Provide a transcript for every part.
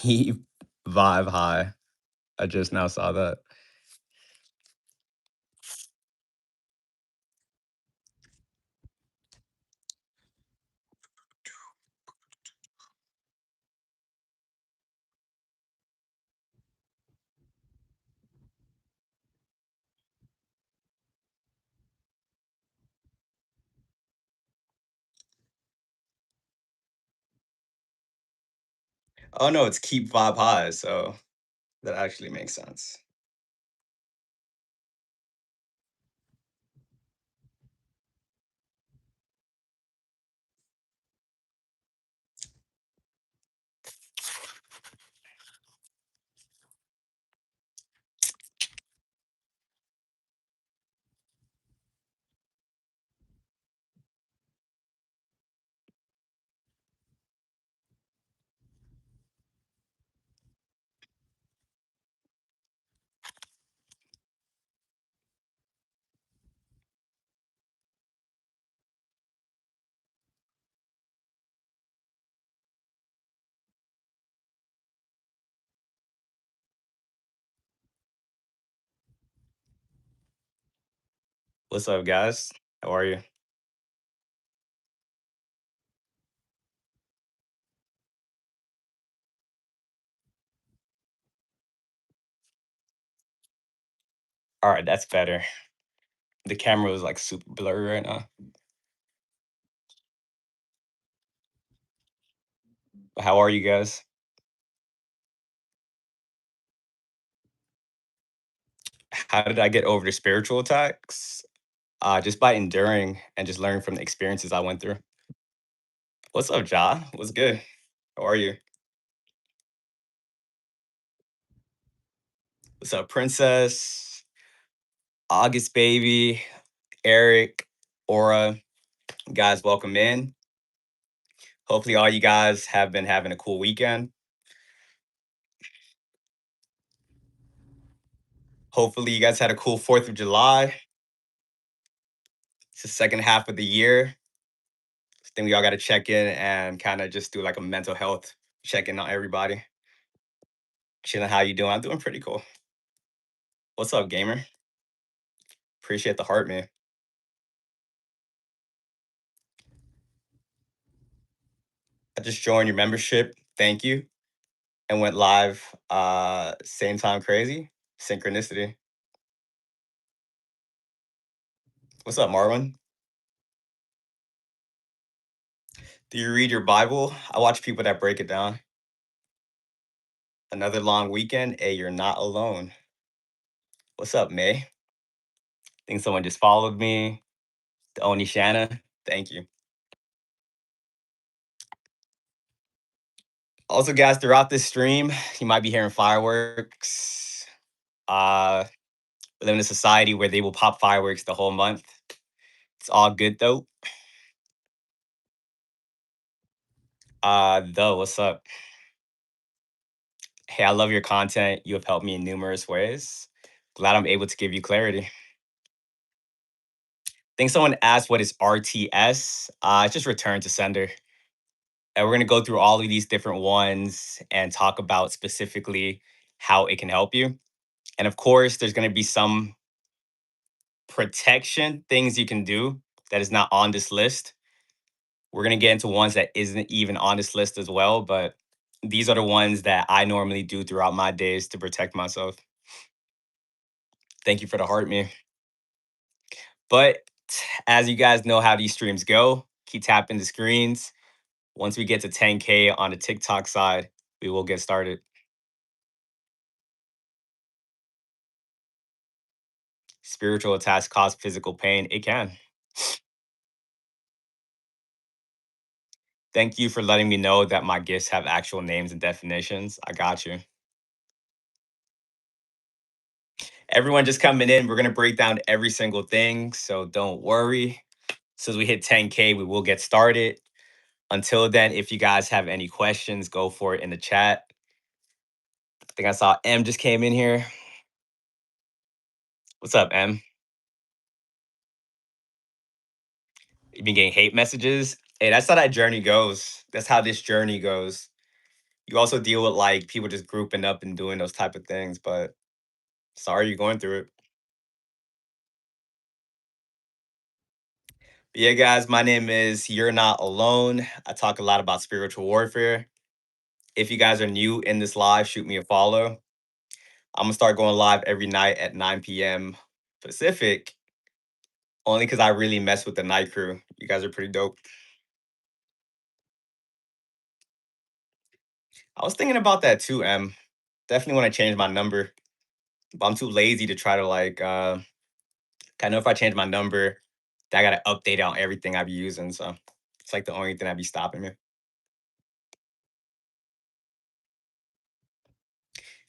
Keep vibe high. I just now saw that. Oh, no, it's keep vibe high, so that actually makes sense. What's up, guys? How are you? Alright, that's better. The camera was, like, super blurry right now. How are you guys? How did I get over the spiritual attacks? Just by enduring and just learning from the experiences I went through. What's up, Ja? What's good? How are you? What's up, Princess? August Baby, Eric, Aura. Guys, welcome in. Hopefully, all you guys have been having a cool weekend. Hopefully, you guys had a cool 4th of July. It's the second half of the year. I think we all got to check in and kind of just do like a mental health check in on everybody. Chilling, how you doing? I'm doing pretty cool. What's up, gamer? Appreciate the heart, man. I just joined your membership. Thank you. And went live same time crazy. Synchronicity. What's up, Marlon? Do you read your Bible? I watch people that break it down. Another long weekend. Hey, you're not alone. What's up, May? Think someone just followed me. The Oni Shanna. Thank you. Also, guys, throughout this stream, you might be hearing fireworks. We live in a society where they will pop fireworks the whole month. It's all good though. Though, what's up? Hey, I love your content. You have helped me in numerous ways. Glad I'm able to give you clarity. Think someone asked what is RTS. It's just return to sender. And we're gonna go through all of these different ones and talk about specifically how it can help you. And of course, there's gonna be some protection things you can do that is not on this list. We're gonna get into ones that isn't even on this list as well, but these are the ones that I normally do throughout my days to protect myself. Thank you for the heart, man. But as you guys know how these streams go, keep tapping the screens. Once we get to 10K on the TikTok side, we will get started. Spiritual attacks cause physical pain. It can. Thank you for letting me know that my gifts have actual names and definitions. I got you. Everyone just coming in, we're going to break down every single thing. So don't worry. So as we hit 10K, we will get started. Until then, if you guys have any questions, go for it in the chat. I think I saw M just came in here. What's up, M? You been getting hate messages? Hey, that's how that journey goes. That's how this journey goes. You also deal with like people just grouping up and doing those type of things, but sorry you're going through it. But yeah, guys, my name is You're Not Alone. I talk a lot about spiritual warfare. If you guys are new in this live, shoot me a follow. I'm gonna start going live every night at 9 p.m. Pacific, only because I really mess with the night crew. You guys are pretty dope. I was thinking about that too, M. Definitely want to change my number, but I'm too lazy to try to like. I know if I change my number, I gotta update on everything I be using. So it's like the only thing that be stopping me.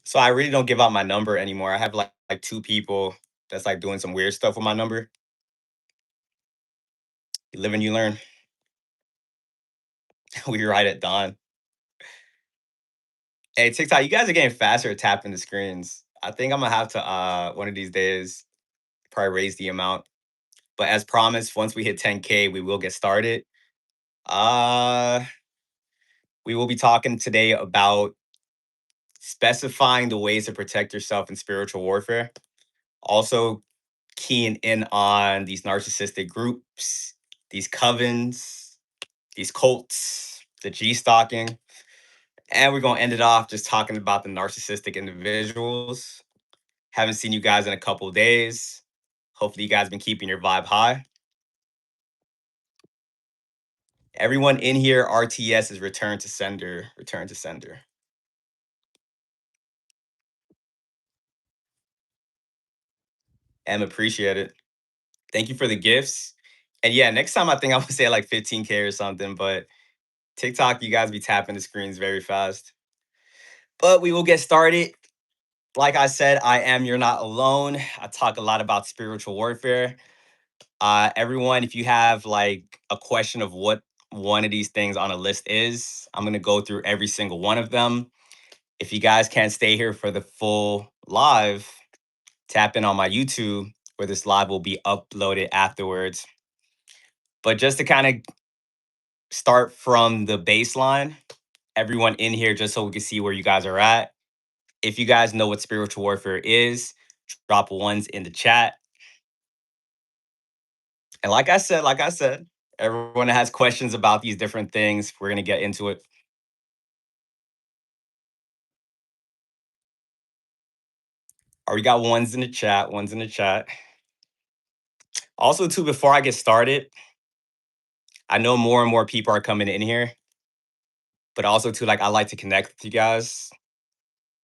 So I really don't give out my number anymore. I have like two people that's like doing some weird stuff with my number. You live and you learn. We right at dawn. Hey TikTok, you guys are getting faster at tapping the screens. I think I'm gonna have to one of these days probably raise the amount. But as promised, once we hit 10K, we will get started. Uh we will be talking today about specifying the ways to protect yourself in spiritual warfare. Also keying in on these narcissistic groups, these covens, these cults, the G stalking. And we're gonna end it off just talking about the narcissistic individuals. Haven't seen you guys in a couple days. Hopefully, you guys been keeping your vibe high. Everyone in here, RTS is return to sender. Return to sender. And appreciate it. Thank you for the gifts. And yeah, next time I think I'm gonna say like 15K or something, but TikTok, you guys be tapping the screens very fast. But we will get started. Like I said, I am You're Not Alone. I talk a lot about spiritual warfare. Everyone, if you have like a question of what one of these things on a list is, I'm gonna go through every single one of them. If you guys can't stay here for the full live, tap in on my YouTube where this live will be uploaded afterwards. But just to kind of start from the baseline, everyone in here, just so we can see where you guys are at. If you guys know what spiritual warfare is, drop ones in the chat. And like I said, everyone that has questions about these different things, we're gonna get into it. Already got ones in the chat, ones in the chat. Also, too, before I get started, I know more and more people are coming in here, but also too, like I like to connect with you guys.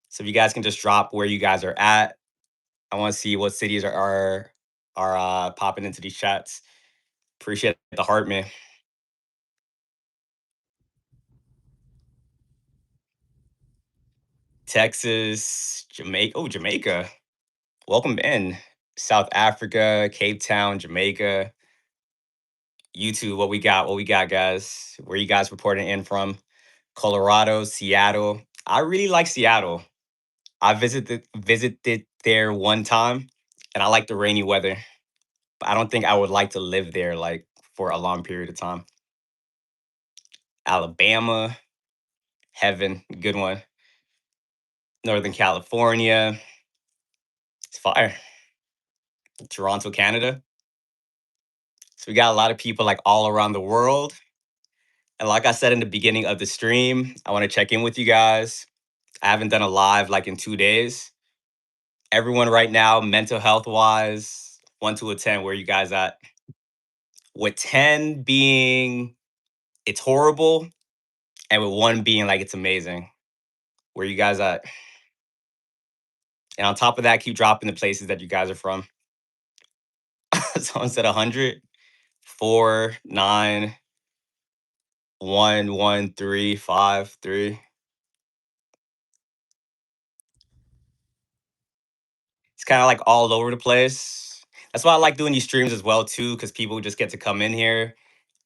So if you guys can just drop where you guys are at. I want to see what cities are popping into these chats. Appreciate the heart, man. Texas, Jamaica. Oh, Jamaica. Welcome in. South Africa, Cape Town, Jamaica. YouTube, what we got? What we got, guys? Where you guys reporting in from? Colorado, Seattle. I really like Seattle. I visited there one time, and I like the rainy weather. But I don't think I would like to live there like for a long period of time. Alabama, heaven, good one. Northern California, it's fire. Toronto, Canada. So we got a lot of people like all around the world. And like I said in the beginning of the stream, I want to check in with you guys. I haven't done a live like in 2 days. Everyone right now, mental health wise, 1 to a 10, where you guys at? With 10 being it's horrible, and with one being like it's amazing. Where you guys at? And on top of that, keep dropping the places that you guys are from. Someone said 100, 4, 9, 1, 1, 3, 5, 3. It's kind of like all over the place. That's why I like doing these streams as well too, because people just get to come in here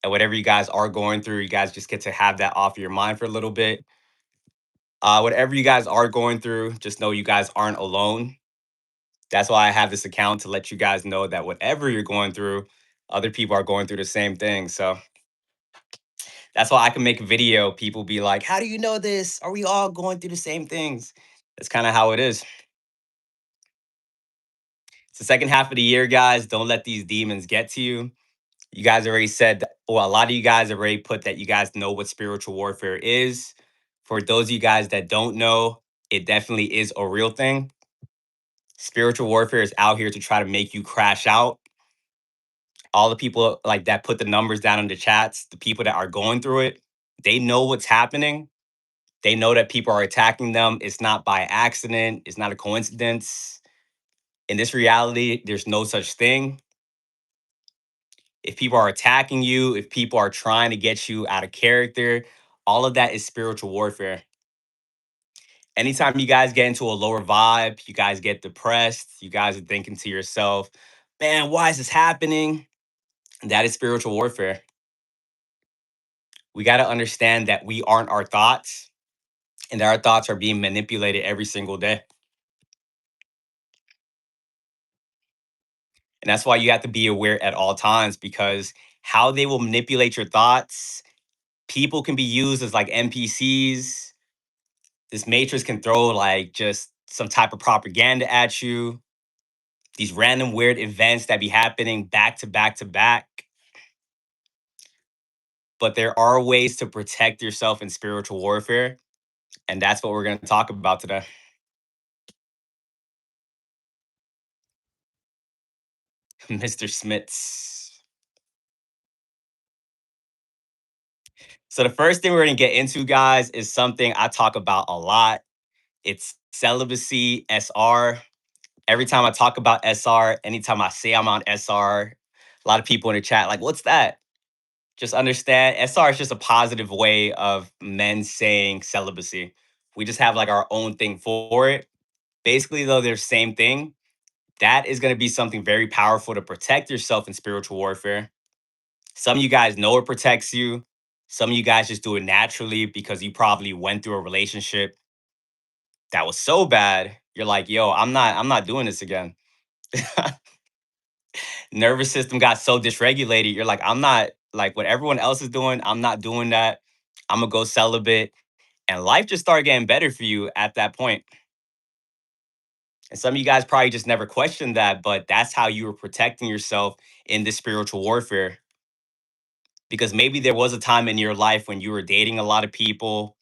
and whatever you guys are going through, you guys just get to have that off your mind for a little bit. Whatever you guys are going through, just know you guys aren't alone. That's why I have this account to let you guys know that whatever you're going through, other people are going through the same thing. So That's why I can make a video. People be like, "How do you know this? Are we all going through the same things?" That's kind of how it is. It's the second half of the year, guys. Don't let these demons get to you. You guys already said, well, a lot of you guys already put that you guys know what spiritual warfare is. For those of you guys that don't know, it definitely is a real thing. Spiritual warfare is out here to try to make you crash out. All the people like that put the numbers down in the chats, the people that are going through it, they know what's happening. They know that people are attacking them. It's not by accident, it's not a coincidence. In this reality, there's no such thing. If people are attacking you, if people are trying to get you out of character, all of that is spiritual warfare. Anytime you guys get into a lower vibe, you guys get depressed, you guys are thinking to yourself, man, why is this happening? That is spiritual warfare. We got to understand that we aren't our thoughts and that our thoughts are being manipulated every single day. And that's why you have to be aware at all times because how they will manipulate your thoughts, people can be used as like NPCs. This matrix can throw like just some type of propaganda at you. These random weird events that be happening back to back to back. But there are ways to protect yourself in spiritual warfare. And that's what we're going to talk about today. Mr. Smits. So, the first thing we're going to get into, guys, is something I talk about a lot. It's celibacy, SR. Every time I talk about SR, anytime I say I'm on SR, a lot of people in the chat, like, what's that? Just understand SR is just a positive way of men saying celibacy. We just have like our own thing for it. Basically, though, they're the same thing. That is going to be something very powerful to protect yourself in spiritual warfare. Some of you guys know it protects you. Some of you guys just do it naturally because you probably went through a relationship that was so bad. You're like, yo, I'm not doing this again. Nervous system got so dysregulated. You're like, I'm not like what everyone else is doing. I'm not doing that. I'm gonna go celibate. And life just started getting better for you at that point. And some of you guys probably just never questioned that, but that's how you were protecting yourself in this spiritual warfare. Because maybe there was a time in your life when you were dating a lot of people,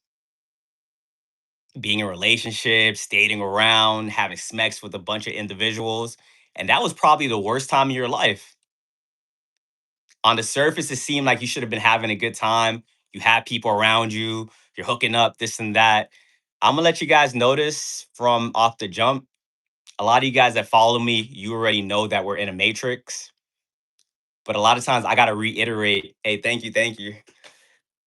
being in relationships, dating around, having sex with a bunch of individuals. And that was probably the worst time of your life. On the surface, it seemed like you should have been having a good time. You have people around you, you're hooking up, this and that. I'm gonna let you guys notice from off the jump. A lot of you guys that follow me, you already know that we're in a matrix. But a lot of times I gotta reiterate, hey, thank you, thank you.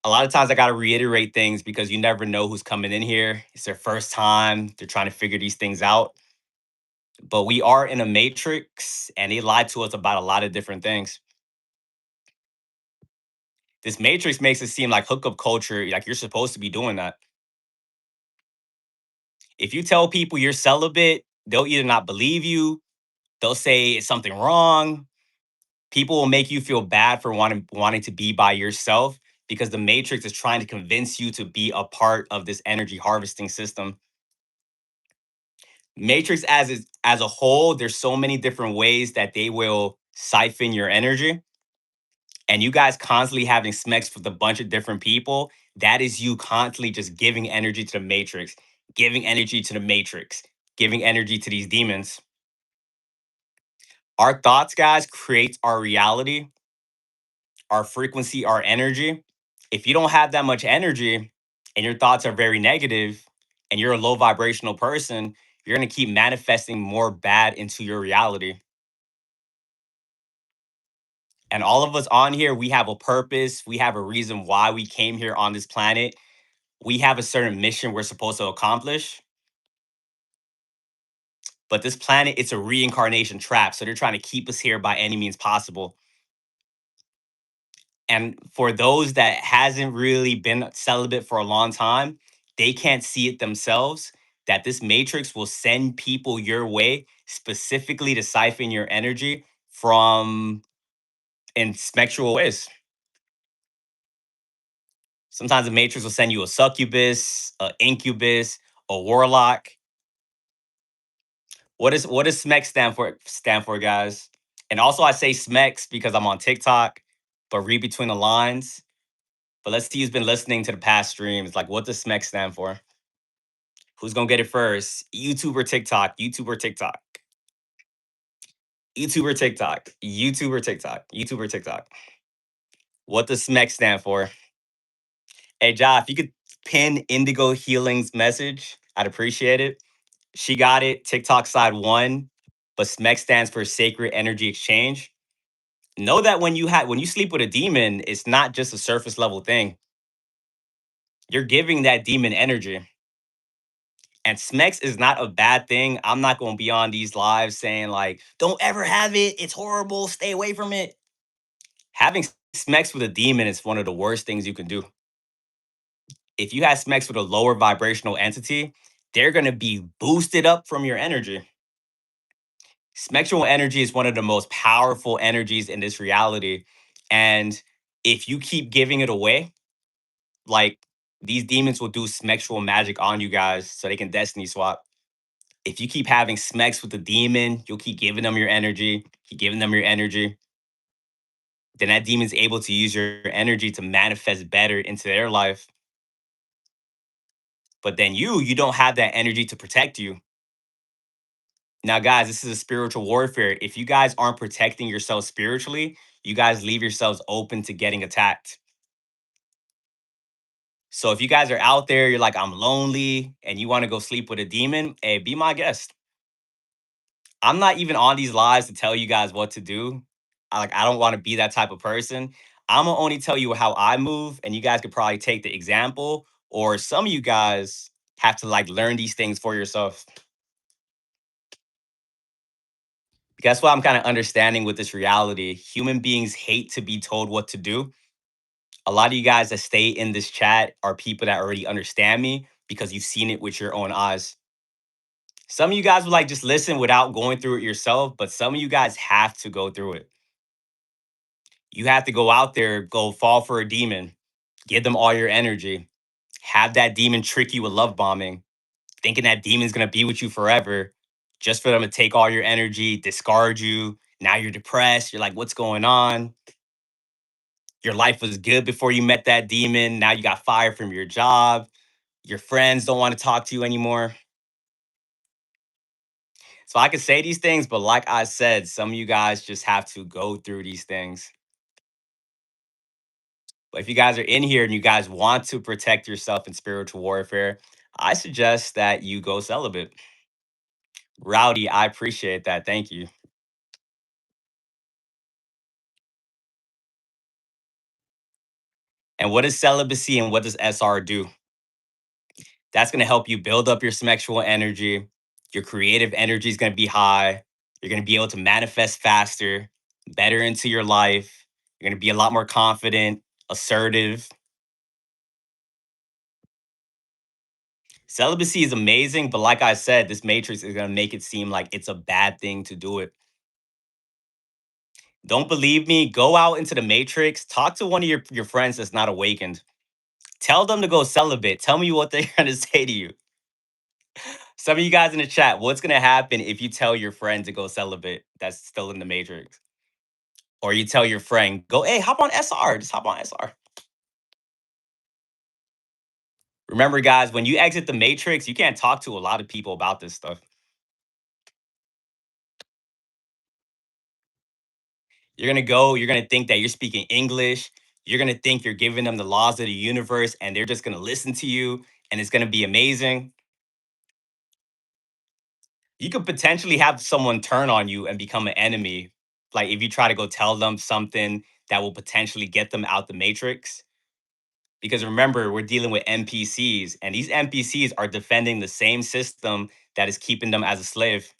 A lot of times I gotta reiterate things because you never know who's coming in here. It's their first time. They're trying to figure these things out. But we are in a matrix and they lied to us about a lot of different things. This matrix makes it seem like hookup culture, like you're supposed to be doing that. If you tell people you're celibate, they'll either not believe you, they'll say it's something wrong. People will make you feel bad for wanting to be by yourself because the matrix is trying to convince you to be a part of this energy harvesting system. Matrix as a whole, there's so many different ways that they will siphon your energy. And you guys constantly having sex with a bunch of different people, that is you constantly just giving energy to the matrix, giving energy to the matrix, giving energy to these demons. Our thoughts, guys, creates our reality, our frequency, our energy. If you don't have that much energy and your thoughts are very negative and you're a low vibrational person, you're going to keep manifesting more bad into your reality. And all of us on here, we have a purpose. We have a reason why we came here on this planet. We have a certain mission we're supposed to accomplish. But this planet, it's a reincarnation trap. So they're trying to keep us here by any means possible. And for those that hasn't really been celibate for a long time, they can't see it themselves that this matrix will send people your way specifically to siphon your energy from in spectral ways. Sometimes the Matrix will send you a succubus, a incubus, a warlock. What does SMEX stand for, guys? And also I say SMEX because I'm on TikTok, but read between the lines. But let's see who's been listening to the past streams. Like, what does SMEX stand for? Who's gonna get it first? YouTube or TikTok? YouTube or TikTok? YouTube or TikTok? YouTube or TikTok? YouTube or TikTok? What does SMEX stand for? Hey, Ja, if you could pin Indigo Healing's message, I'd appreciate it. She got it. TikTok side one, but SMEX stands for Sacred Energy Exchange. Know that when you sleep with a demon, it's not just a surface level thing. You're giving that demon energy. And SMEX is not a bad thing. I'm not going to be on these lives saying like, "Don't ever have it. It's horrible. Stay away from it." Having SMEX with a demon is one of the worst things you can do. If you have SMEX with a lower vibrational entity, they're going to be boosted up from your energy. Spectral energy is one of the most powerful energies in this reality. And if you keep giving it away, like these demons will do spectral magic on you guys so they can destiny swap. If you keep having smecks with the demon, you'll keep giving them your energy, keep giving them your energy. Then that demon's able to use your energy to manifest better into their life. But then you don't have that energy to protect you. Now, guys, this is a spiritual warfare. If you guys aren't protecting yourself spiritually, you guys leave yourselves open to getting attacked. So if you guys are out there, you're like, I'm lonely, and you want to go sleep with a demon, hey, be my guest. I'm not even on these lives to tell you guys what to do. I don't want to be that type of person. I'm gonna only tell you how I move, and you guys could probably take the example, or some of you guys have to like learn these things for yourself. That's what I'm kind of understanding with this reality. Human beings hate to be told what to do. A lot of you guys that stay in this chat are people that already understand me because you've seen it with your own eyes. Some of you guys will like just listen without going through it yourself, but some of you guys have to go through it. You have to go out there, go fall for a demon, give them all your energy, have that demon trick you with love bombing, thinking that demon's gonna be with you forever, just for them to take all your energy, discard you. Now you're depressed. You're like, what's going on? Your life was good before you met that demon. Now you got fired from your job. Your friends don't want to talk to you anymore. So I could say these things, but like I said, some of you guys just have to go through these things. But if you guys are in here and you guys want to protect yourself in spiritual warfare, I suggest that you go celibate. Rowdy, I appreciate that. Thank you. And what is celibacy and what does SR do? That's going to help you build up your sexual energy. Your creative energy is going to be high. You're going to be able to manifest faster, better into your life. You're going to be a lot more confident, assertive. Celibacy is amazing, but like I said, this matrix is going to make it seem like it's a bad thing to do it. Don't believe me? Go out into the matrix, talk to one of your friends that's not awakened. Tell them to go celibate. Tell me what they're going to say to you. Some of you guys in the chat, what's going to happen if you tell your friend to go celibate that's still in the matrix? Or you tell your friend, go, hey, hop on SR. Just hop on SR. Remember, guys, when you exit the matrix, you can't talk to a lot of people about this stuff. You're gonna think that you're speaking English. You're gonna think you're giving them the laws of the universe, and they're just gonna listen to you, and it's gonna be amazing. You could potentially have someone turn on you and become an enemy. Like if you try to go tell them something that will potentially get them out the matrix. Because remember, we're dealing with NPCs, and these NPCs are defending the same system that is keeping them as a slave.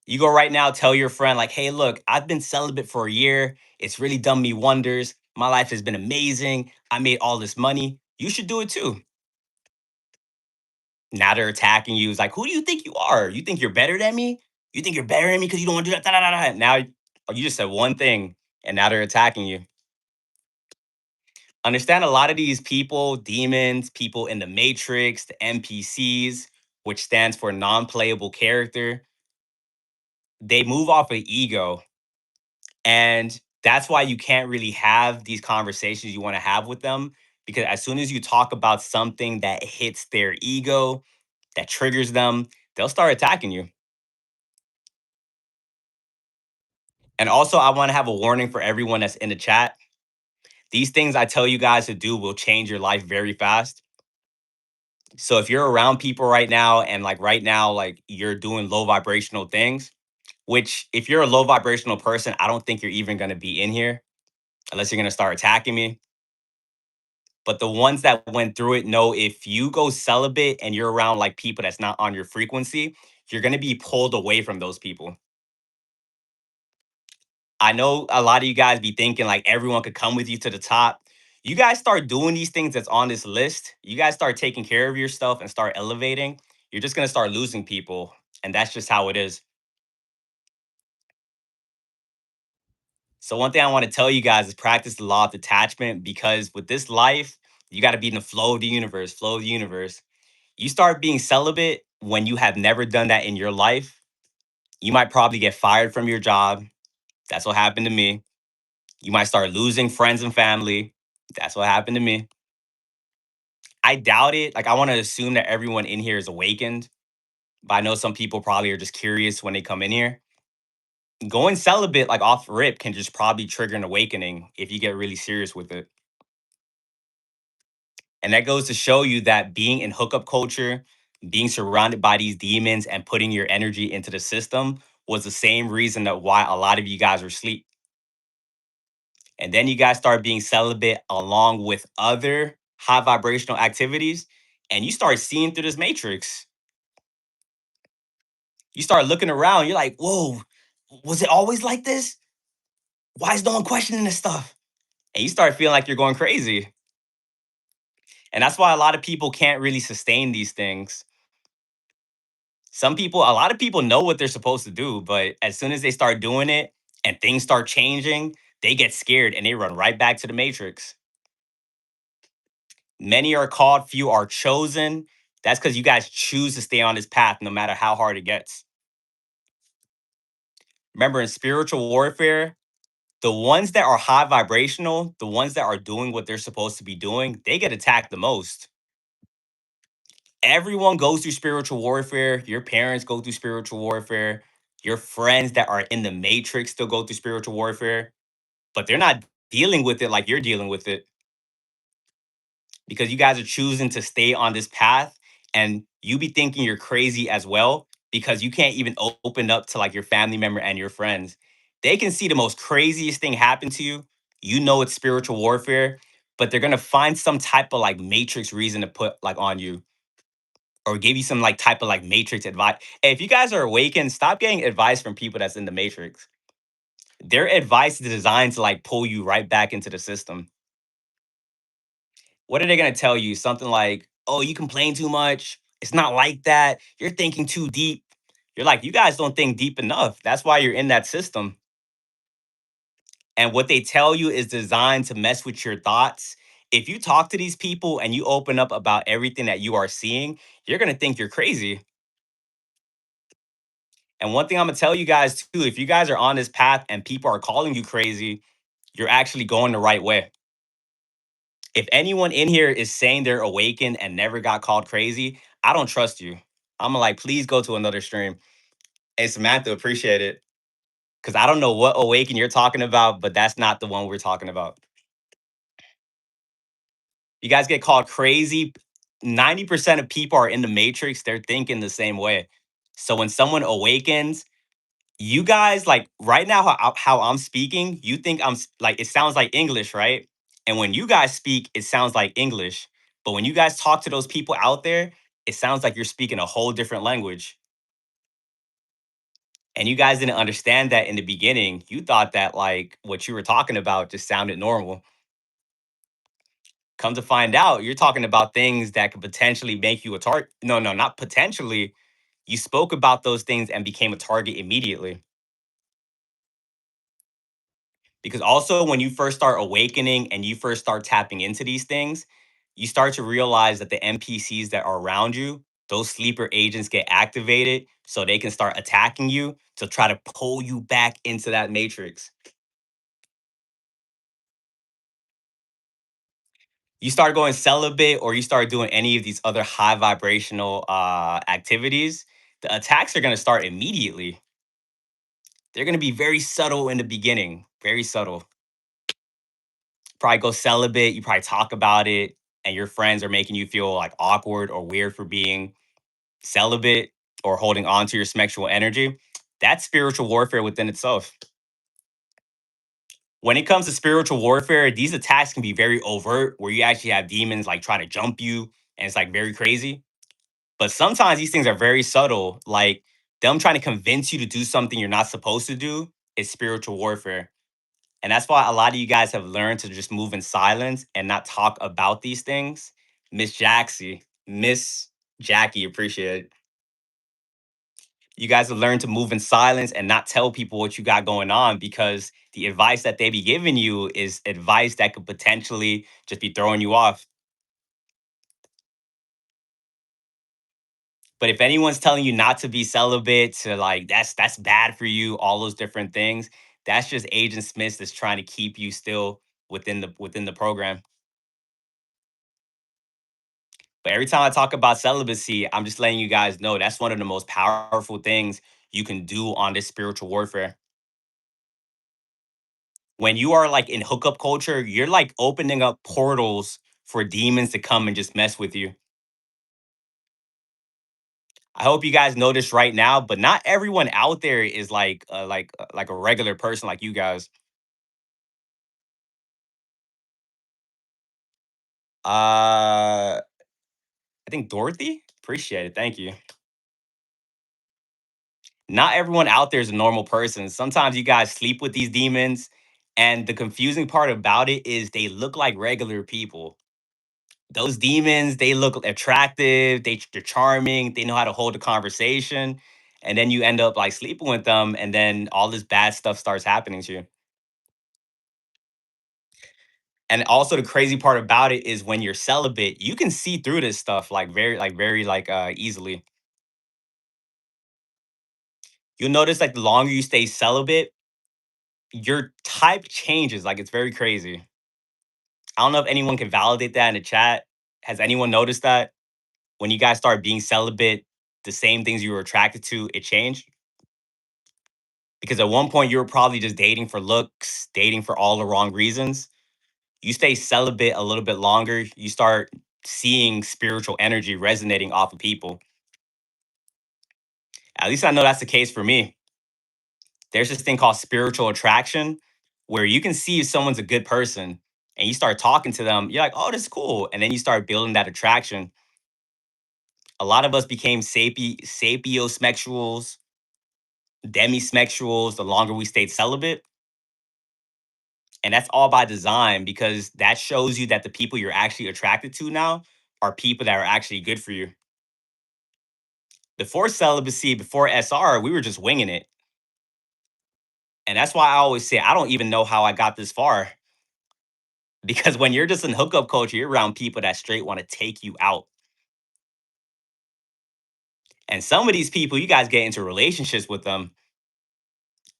You go right now, tell your friend, like, hey, look, I've been celibate for a year. It's really done me wonders. My life has been amazing. I made all this money. You should do it too. Now they're attacking you. It's like, who do you think you are? You think you're better than me? You think you're better than me because you don't want to do that? Da, da, da, da. Now you just said one thing, and now they're attacking you. Understand a lot of these people, demons, people in the Matrix, the NPCs, which stands for non playable character, they move off of ego. And that's why you can't really have these conversations you want to have with them. Because as soon as you talk about something that hits their ego, that triggers them, they'll start attacking you. And also, I want to have a warning for everyone that's in the chat. These things I tell you guys to do will change your life very fast. So if you're around people right now and like right now, like you're doing low vibrational things, which if you're a low vibrational person, I don't think you're even going to be in here unless you're going to start attacking me. But the ones that went through it know if you go celibate and you're around like people that's not on your frequency, you're going to be pulled away from those people. I know a lot of you guys be thinking like everyone could come with you to the top. You guys start doing these things that's on this list. You guys start taking care of yourself and start elevating. You're just going to start losing people. And that's just how it is. So, one thing I want to tell you guys is practice the law of detachment because with this life, you got to be in the flow of the universe, flow of the universe. You start being celibate when you have never done that in your life. You might probably get fired from your job. That's what happened to me. You might start losing friends and family. That's what happened to me. I doubt it. Like, I want to assume that everyone in here is awakened, but I know some people probably are just curious when they come in here. Going celibate, like off rip, can just probably trigger an awakening if you get really serious with it. And that goes to show you that being in hookup culture, being surrounded by these demons and putting your energy into the system was the same reason that why a lot of you guys were asleep. And then you guys start being celibate along with other high vibrational activities, and you start seeing through this matrix. You start looking around, you're like, whoa, was it always like this? Why is no one questioning this stuff? And you start feeling like you're going crazy. And that's why a lot of people can't really sustain these things. A lot of people know what they're supposed to do, but as soon as they start doing it and things start changing, they get scared and they run right back to the matrix. Many are called, few are chosen. That's because you guys choose to stay on this path no matter how hard it gets. Remember, in spiritual warfare, the ones that are high vibrational, the ones that are doing what they're supposed to be doing, they get attacked the most. Everyone goes through spiritual warfare. Your parents go through spiritual warfare. Your friends that are in the matrix still go through spiritual warfare, but they're not dealing with it like you're dealing with it because you guys are choosing to stay on this path and you be thinking you're crazy as well because you can't even open up to like your family member and your friends. They can see the most craziest thing happen to you. You know it's spiritual warfare, but they're going to find some type of like matrix reason to put like on you or give you some like type of like matrix advice. Hey, if you guys are awakened, stop getting advice from people that's in the matrix. Their advice is designed to like pull you right back into the system. What are they going to tell you? Something like, oh, you complain too much. It's not like that. You're thinking too deep. You're like, you guys don't think deep enough. That's why you're in that system. And what they tell you is designed to mess with your thoughts. If you talk to these people and you open up about everything that you are seeing, you're going to think you're crazy. And one thing I'm going to tell you guys too, if you guys are on this path and people are calling you crazy, you're actually going the right way. If anyone in here is saying they're awakened and never got called crazy, I don't trust you. I'm like, please go to another stream. Hey, Samantha, appreciate it. Because I don't know what awaken you're talking about, but that's not the one we're talking about. You guys get called crazy. 90% of people are in the matrix. They're thinking the same way. So when someone awakens, you guys like right now how I'm speaking, you think like it sounds like English, right? And when you guys speak, it sounds like English. But when you guys talk to those people out there, it sounds like you're speaking a whole different language. And you guys didn't understand that in the beginning. You thought that like what you were talking about just sounded normal. Come to find out, you're talking about things that could potentially make you a target. No, no, not potentially. You spoke about those things and became a target immediately. Because also when you first start awakening and you first start tapping into these things, you start to realize that the NPCs that are around you, those sleeper agents get activated so they can start attacking you to try to pull you back into that matrix. You start going celibate or you start doing any of these other high vibrational activities, the attacks are going to start immediately. They're going to be very subtle in the beginning, very subtle. Probably go celibate, you probably talk about it, and your friends are making you feel like awkward or weird for being celibate or holding on to your sexual energy. That's spiritual warfare within itself. When it comes to spiritual warfare, these attacks can be very overt, where you actually have demons like try to jump you, and it's like very crazy. But sometimes these things are very subtle, like them trying to convince you to do something you're not supposed to do is spiritual warfare. And that's why a lot of you guys have learned to just move in silence and not talk about these things. Miss Jackie, appreciate it. You guys have learned to move in silence and not tell people what you got going on because the advice that they be giving you is advice that could potentially just be throwing you off. But if anyone's telling you not to be celibate, to like that's bad for you, all those different things, that's just Agent Smith that's trying to keep you still within the program. But every time I talk about celibacy, I'm just letting you guys know that's one of the most powerful things you can do on this spiritual warfare. When you are like in hookup culture, you're like opening up portals for demons to come and just mess with you. I hope you guys know this right now, but not everyone out there is like a regular person like you guys. I think Dorothy. Appreciate it. Thank you. Not everyone out there is a normal person. Sometimes you guys sleep with these demons, and the confusing part about it is they look like regular people. Those demons, they look attractive, they're charming, they know how to hold a conversation, and then you end up like sleeping with them, and then all this bad stuff starts happening to you. And also the crazy part about it is when you're celibate, you can see through this stuff like very easily. You'll notice like the longer you stay celibate, your type changes. Like it's very crazy. I don't know if anyone can validate that in the chat. Has anyone noticed that when you guys start being celibate, the same things you were attracted to, it changed? Because at one point you were probably just dating for looks, dating for all the wrong reasons. You stay celibate a little bit longer, you start seeing spiritual energy resonating off of people. At least I know that's the case for me. There's this thing called spiritual attraction where you can see if someone's a good person and you start talking to them, you're like, oh, this is cool. And then you start building that attraction. A lot of us became sapiosexuals, demisexuals the longer we stayed celibate. And that's all by design because that shows you that the people you're actually attracted to now are people that are actually good for you. Before celibacy, before SR, we were just winging it. And that's why I always say, I don't even know how I got this far. Because when you're just in hookup culture, you're around people that straight want to take you out. And some of these people, you guys get into relationships with them.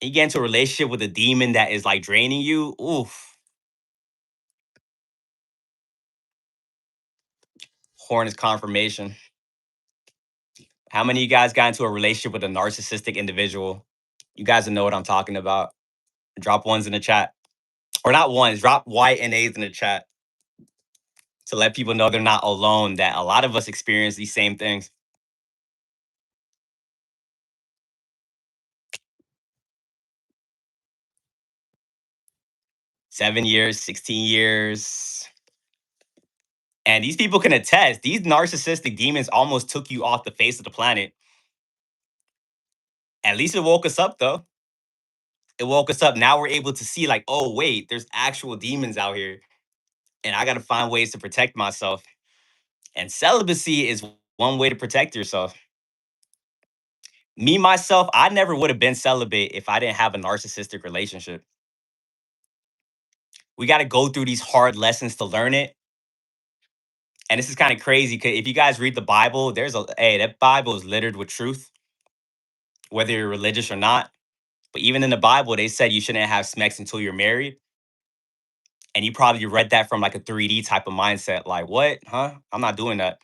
You get into a relationship with a demon that is like draining you. Oof. Horn is confirmation. How many of you guys got into a relationship with a narcissistic individual? You guys will know what I'm talking about. Drop ones in the chat. Or not ones, drop Y and A's in the chat to let people know they're not alone, that a lot of us experience these same things. 7 years, 16 years. And these people can attest, these narcissistic demons almost took you off the face of the planet. At least it woke us up though. It woke us up. Now we're able to see, like, oh, wait, there's actual demons out here. And I got to find ways to protect myself. And celibacy is one way to protect yourself. Me, myself, I never would have been celibate if I didn't have a narcissistic relationship. We got to go through these hard lessons to learn it. And this is kind of crazy because if you guys read the Bible, that Bible is littered with truth, whether you're religious or not. But even in the Bible, they said you shouldn't have sex until you're married. And you probably read that from like a 3D type of mindset. Like, what? Huh? I'm not doing that.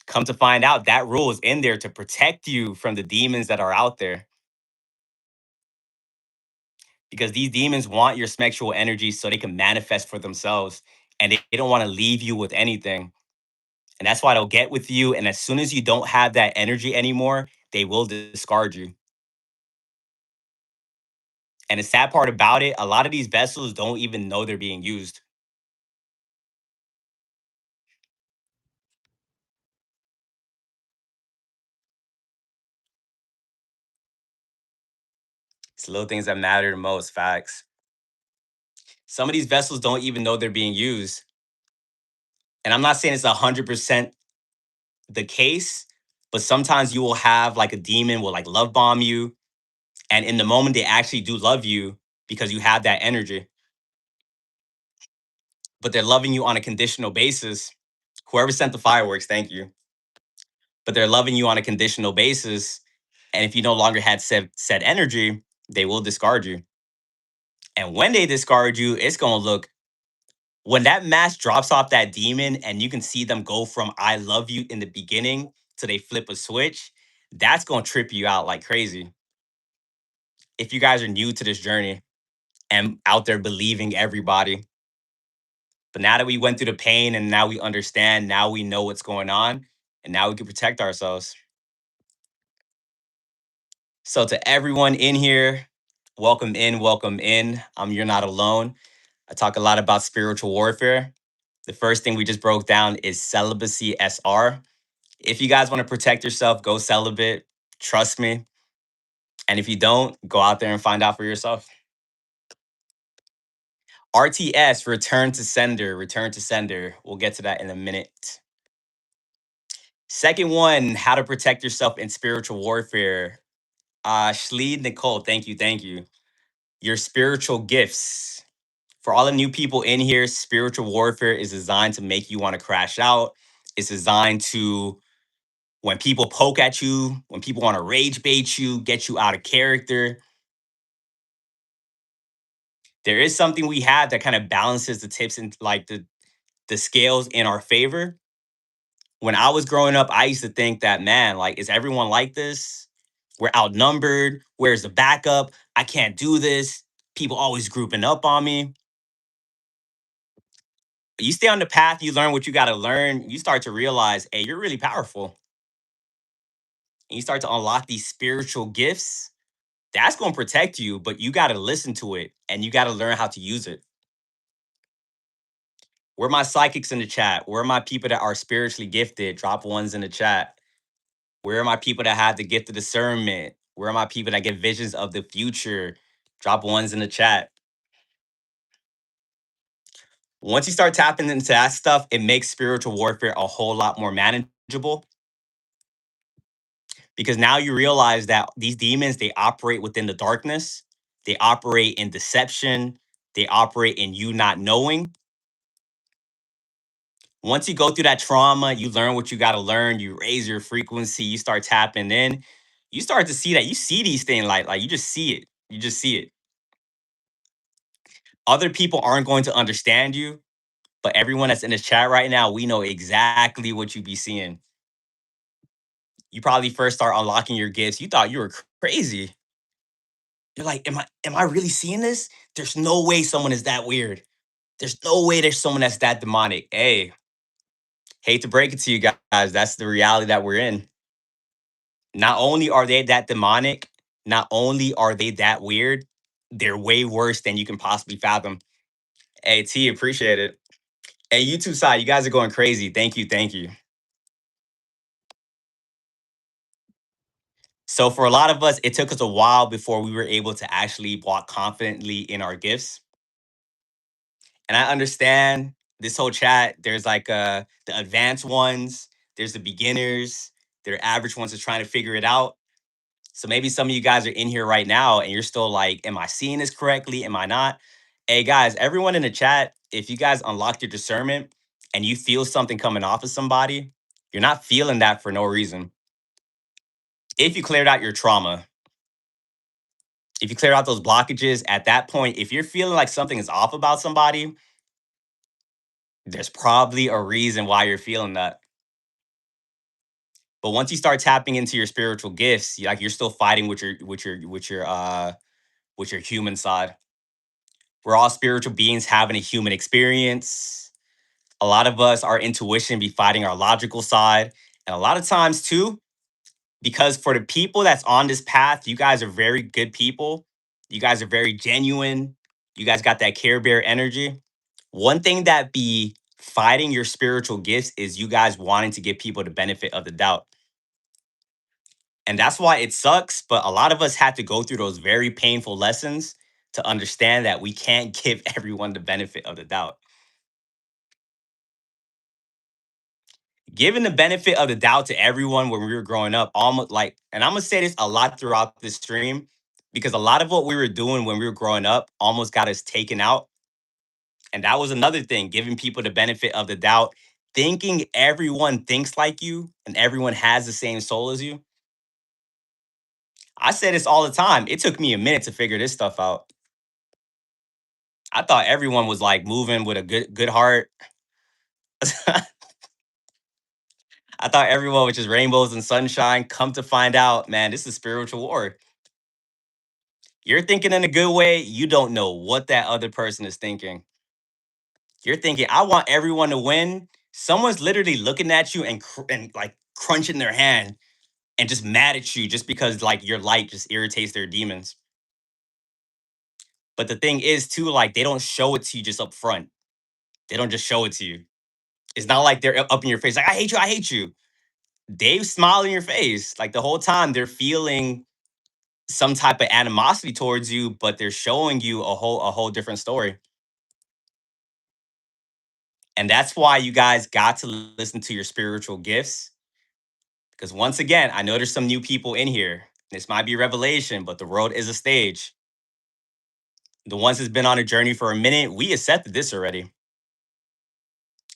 Come to find out, that rule is in there to protect you from the demons that are out there. Because these demons want your sexual energy so they can manifest for themselves. And they don't want to leave you with anything. And that's why they'll get with you. And as soon as you don't have that energy anymore, they will discard you. And the sad part about it, a lot of these vessels don't even know they're being used. It's little things that matter the most, facts. Some of these vessels don't even know they're being used. And I'm not saying it's 100% the case, but sometimes you will have like a demon will like love bomb you. And in the moment, they actually do love you because you have that energy, but they're loving you on a conditional basis. Whoever sent the fireworks, thank you. But they're loving you on a conditional basis. And if you no longer had said energy, they will discard you. And when they discard you, it's going to look, when that mask drops off that demon and you can see them go from I love you in the beginning to they flip a switch, that's going to trip you out like crazy. If you guys are new to this journey and out there believing everybody, but now that we went through the pain and now we understand, now we know what's going on, and now we can protect ourselves. So to everyone in here, welcome in, welcome in. You're not alone. I talk a lot about spiritual warfare. The first thing we just broke down is celibacy SR. If you guys want to protect yourself, go celibate. Trust me. And if you don't, go out there and find out for yourself. RTS, return to sender, return to sender. We'll get to that in a minute. Second one, how to protect yourself in spiritual warfare. Shleed Nicole, thank you, thank you. Your spiritual gifts. For all the new people in here, spiritual warfare is designed to make you want to crash out. It's designed to, when people poke at you, when people want to rage bait you, get you out of character, there is something we have that kind of balances the tips and like the scales in our favor. When I was growing up, I used to think that, man, like, is everyone like this? We're outnumbered. Where's the backup? I can't do this. People always grouping up on me. You stay on the path, you learn what you got to learn. You start to realize, hey, you're really powerful. And you start to unlock these spiritual gifts. That's going to protect you, but you got to listen to it and you got to learn how to use it. Where are my psychics in the chat? Where are my people that are spiritually gifted? Drop ones in the chat. Where are my people that have the gift of discernment? Where are my people that get visions of the future? Drop ones in the chat. Once you start tapping into that stuff, it makes spiritual warfare a whole lot more manageable because now you realize that these demons, they operate within the darkness, they operate in deception, they operate in you not knowing. Once you go through that trauma, you learn what you got to learn, you raise your frequency, you start tapping in, you start to see that you see these things like you just see it. You just see it. Other people aren't going to understand you, but everyone that's in this chat right now, we know exactly what you be seeing. You probably first start unlocking your gifts. You thought you were crazy. You're like, am I really seeing this? There's no way someone is that weird. There's no way there's someone that's that demonic. Hey, hate to break it to you guys, that's the reality that we're in. Not only are they that demonic, not only are they that weird, they're way worse than you can possibly fathom. Hey, T, appreciate it. Hey, you two side, you guys are going crazy. Thank you, thank you. So for a lot of us, it took us a while before we were able to actually walk confidently in our gifts. And I understand this whole chat. There's like the advanced ones, there's the beginners, there are average ones that's trying to figure it out. So maybe some of you guys are in here right now and you're still like, am I seeing this correctly? Am I not? Hey guys, everyone in the chat, if you guys unlocked your discernment and you feel something coming off of somebody, you're not feeling that for no reason. If you cleared out your trauma, if you cleared out those blockages at that point, if you're feeling like something is off about somebody, there's probably a reason why you're feeling that. But once you start tapping into your spiritual gifts, like you're still fighting with your human side. We're all spiritual beings having a human experience. A lot of us, our intuition be fighting our logical side. And a lot of times too, because for the people that's on this path, you guys are very good people. You guys are very genuine. You guys got that Care Bear energy. One thing that be fighting your spiritual gifts is you guys wanting to give people the benefit of the doubt. And that's why it sucks. But a lot of us had to go through those very painful lessons to understand that we can't give everyone the benefit of the doubt. Giving the benefit of the doubt to everyone when we were growing up, almost like, and I'm gonna say this a lot throughout this stream, because a lot of what we were doing when we were growing up almost got us taken out. And that was another thing, giving people the benefit of the doubt, thinking everyone thinks like you and everyone has the same soul as you. I say this all the time. It took me a minute to figure this stuff out. I thought everyone was like moving with a good heart. I thought everyone was just rainbows and sunshine. Come to find out, man, this is spiritual war. You're thinking in a good way, you don't know what that other person is thinking. You're thinking, I want everyone to win. Someone's literally looking at you and like crunching their hand and just mad at you just because like your light just irritates their demons. But the thing is too, like they don't show it to you just up front. They don't just show it to you. It's not like they're up in your face, like, I hate you, I hate you. They smile in your face. Like the whole time they're feeling some type of animosity towards you, but they're showing you a whole different story. And that's why you guys got to listen to your spiritual gifts. Because once again, I know there's some new people in here. This might be revelation, but the world is a stage. The ones that's been on a journey for a minute, we accepted this already.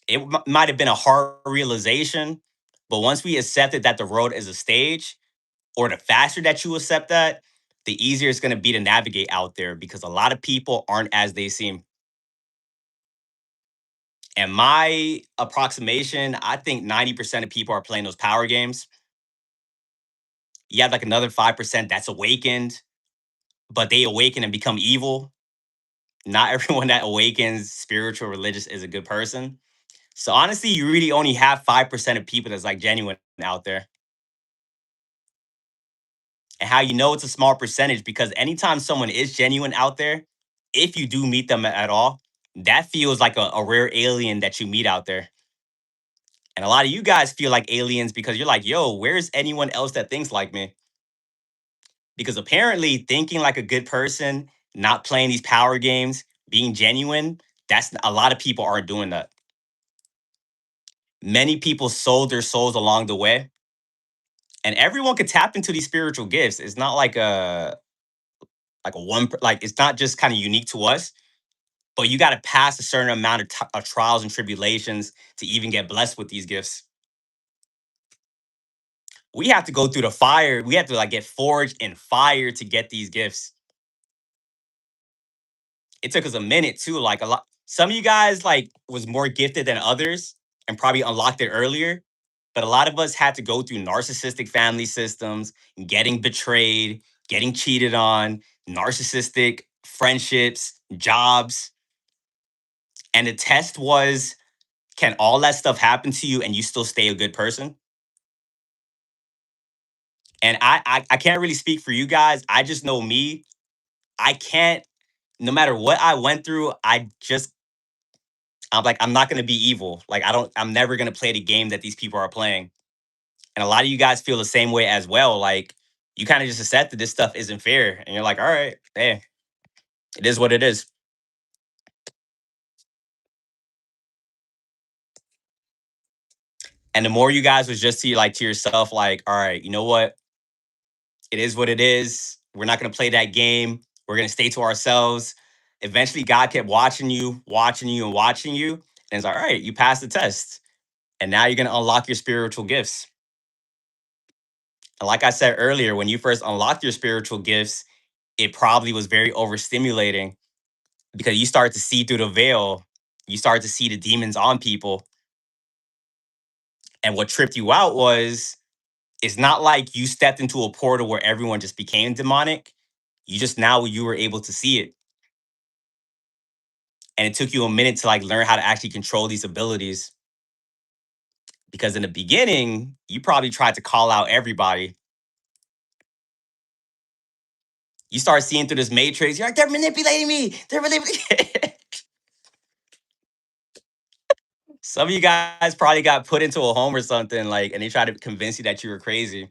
It might have been a hard realization, but once we accepted that the road is a stage, or the faster that you accept that, the easier it's going to be to navigate out there because a lot of people aren't as they seem. And my approximation, I think 90% of people are playing those power games. You have like another 5% that's awakened, but they awaken and become evil. Not everyone that awakens spiritual religious is a good person. So honestly, you really only have 5% of people that's like genuine out there. And how you know it's a small percentage because anytime someone is genuine out there, if you do meet them at all, that feels like a rare alien that you meet out there. And a lot of you guys feel like aliens because you're like, yo, where's anyone else that thinks like me? Because apparently thinking like a good person, not playing these power games, being genuine, that's a lot of people aren't doing that. Many people sold their souls along the way, and everyone could tap into these spiritual gifts. It's not like a like it's not just kind of unique to us, but you got to pass a certain amount of trials and tribulations to even get blessed with these gifts. We have to go through the fire. We have to like get forged in fire to get these gifts. It took us a minute too. Like a lot, some of you guys like was more gifted than others and probably unlocked it earlier. But a lot of us had to go through narcissistic family systems, getting betrayed, getting cheated on, narcissistic friendships, jobs. And the test was, can all that stuff happen to you and you still stay a good person? And I can't really speak for you guys. I just know me. I can't, no matter what I went through, I'm like, I'm not gonna be evil. Like I'm never gonna play the game that these people are playing. And a lot of you guys feel the same way as well. Like you kind of just accept that this stuff isn't fair. And you're like, all right, hey, it is what it is. And the more you guys was just to yourself, like, all right, you know what? It is what it is. We're not gonna play that game. We're gonna stay to ourselves. Eventually, God kept watching you, watching you, and watching you. And it's like, all right, you passed the test. And now you're going to unlock your spiritual gifts. And like I said earlier, when you first unlocked your spiritual gifts, it probably was very overstimulating because you start to see through the veil. You start to see the demons on people. And what tripped you out was it's not like you stepped into a portal where everyone just became demonic. You were able to see it. And it took you a minute to like learn how to actually control these abilities. Because in the beginning, you probably tried to call out everybody. You start seeing through this matrix, you're like, they're manipulating me. They're manipulating. Some of you guys probably got put into a home or something, like, and they tried to convince you that you were crazy.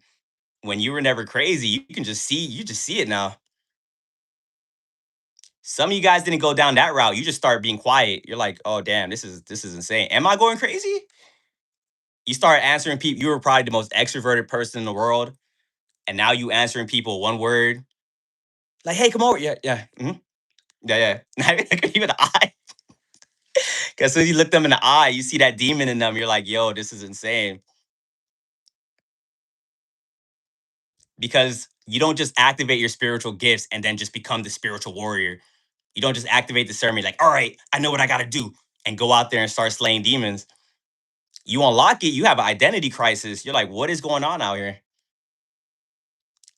When you were never crazy, you just see it now. Some of you guys didn't go down that route. You just start being quiet. You're like, oh damn, this is insane. Am I going crazy? You start answering people. You were probably the most extroverted person in the world, and now you answering people one word, like, hey, come over. Yeah, yeah, yeah, yeah. Not even look at you in the eye. Because as soon as you look them in the eye, you see that demon in them. You're like, yo, this is insane. Because you don't just activate your spiritual gifts and then just become the spiritual warrior. You don't just activate the ceremony like, all right, I know what I got to do and go out there and start slaying demons. You unlock it, you have an identity crisis. You're like, what is going on out here?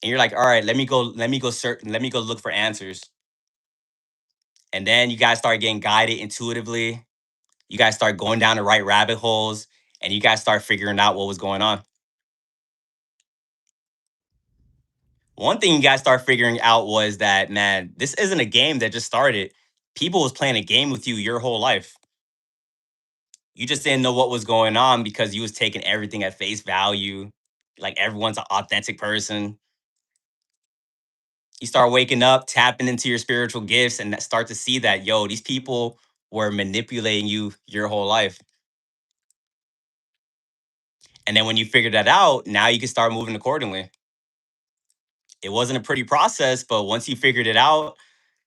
And you're like, all right, let me go look for answers. And then you guys start getting guided intuitively. You guys start going down the right rabbit holes and you guys start figuring out what was going on. One thing you guys start figuring out was that, man, this isn't a game that just started. People was playing a game with you your whole life. You just didn't know what was going on because you was taking everything at face value. Like everyone's an authentic person. You start waking up, tapping into your spiritual gifts, and start to see that, yo, these people were manipulating you your whole life. And then when you figure that out, now you can start moving accordingly. It wasn't a pretty process, but once you figured it out,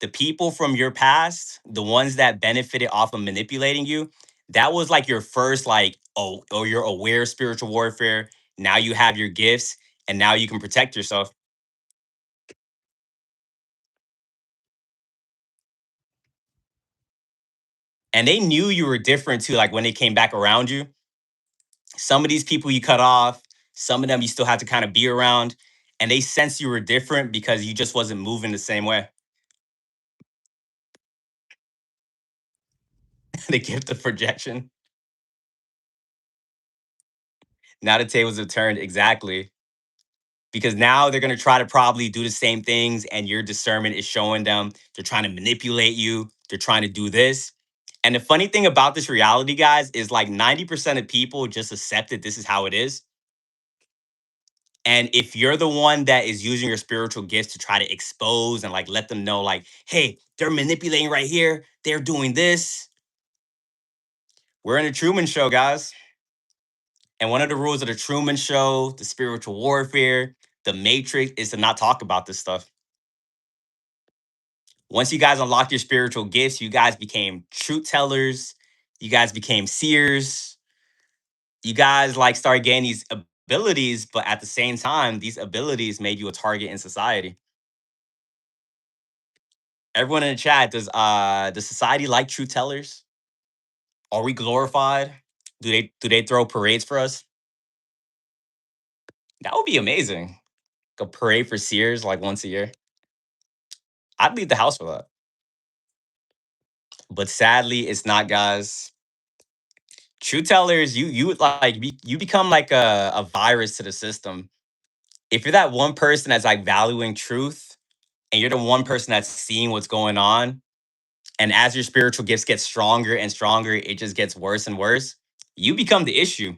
the people from your past, the ones that benefited off of manipulating you, that was like your first, like, oh, you're aware of spiritual warfare. Now you have your gifts, and now you can protect yourself. And they knew you were different too. Like when they came back around you, some of these people you cut off, some of them you still had to kind of be around, and they sensed you were different because you just wasn't moving the same way. The gift of projection. Now the tables have turned exactly because now they're going to try to probably do the same things and your discernment is showing them they're trying to manipulate you, they're trying to do this. And the funny thing about this reality, guys, is like 90% of people just accept that this is how it is. And if you're the one that is using your spiritual gifts to try to expose and like let them know, like, hey, they're manipulating right here, they're doing this. We're in a Truman Show, guys. And one of the rules of the Truman Show, the spiritual warfare, the Matrix is to not talk about this stuff. Once you guys unlocked your spiritual gifts, you guys became truth tellers, you guys became seers, you guys like started getting these abilities, but at the same time, these abilities made you a target in society. Everyone in the chat, does society like truth tellers? Are we glorified? Do they throw parades for us? That would be amazing. A parade for seers like once a year. I'd leave the house for that. But sadly, it's not, guys. True tellers, you become like a virus to the system. If you're that one person that's like valuing truth, and you're the one person that's seeing what's going on, and as your spiritual gifts get stronger and stronger, it just gets worse and worse. You become the issue.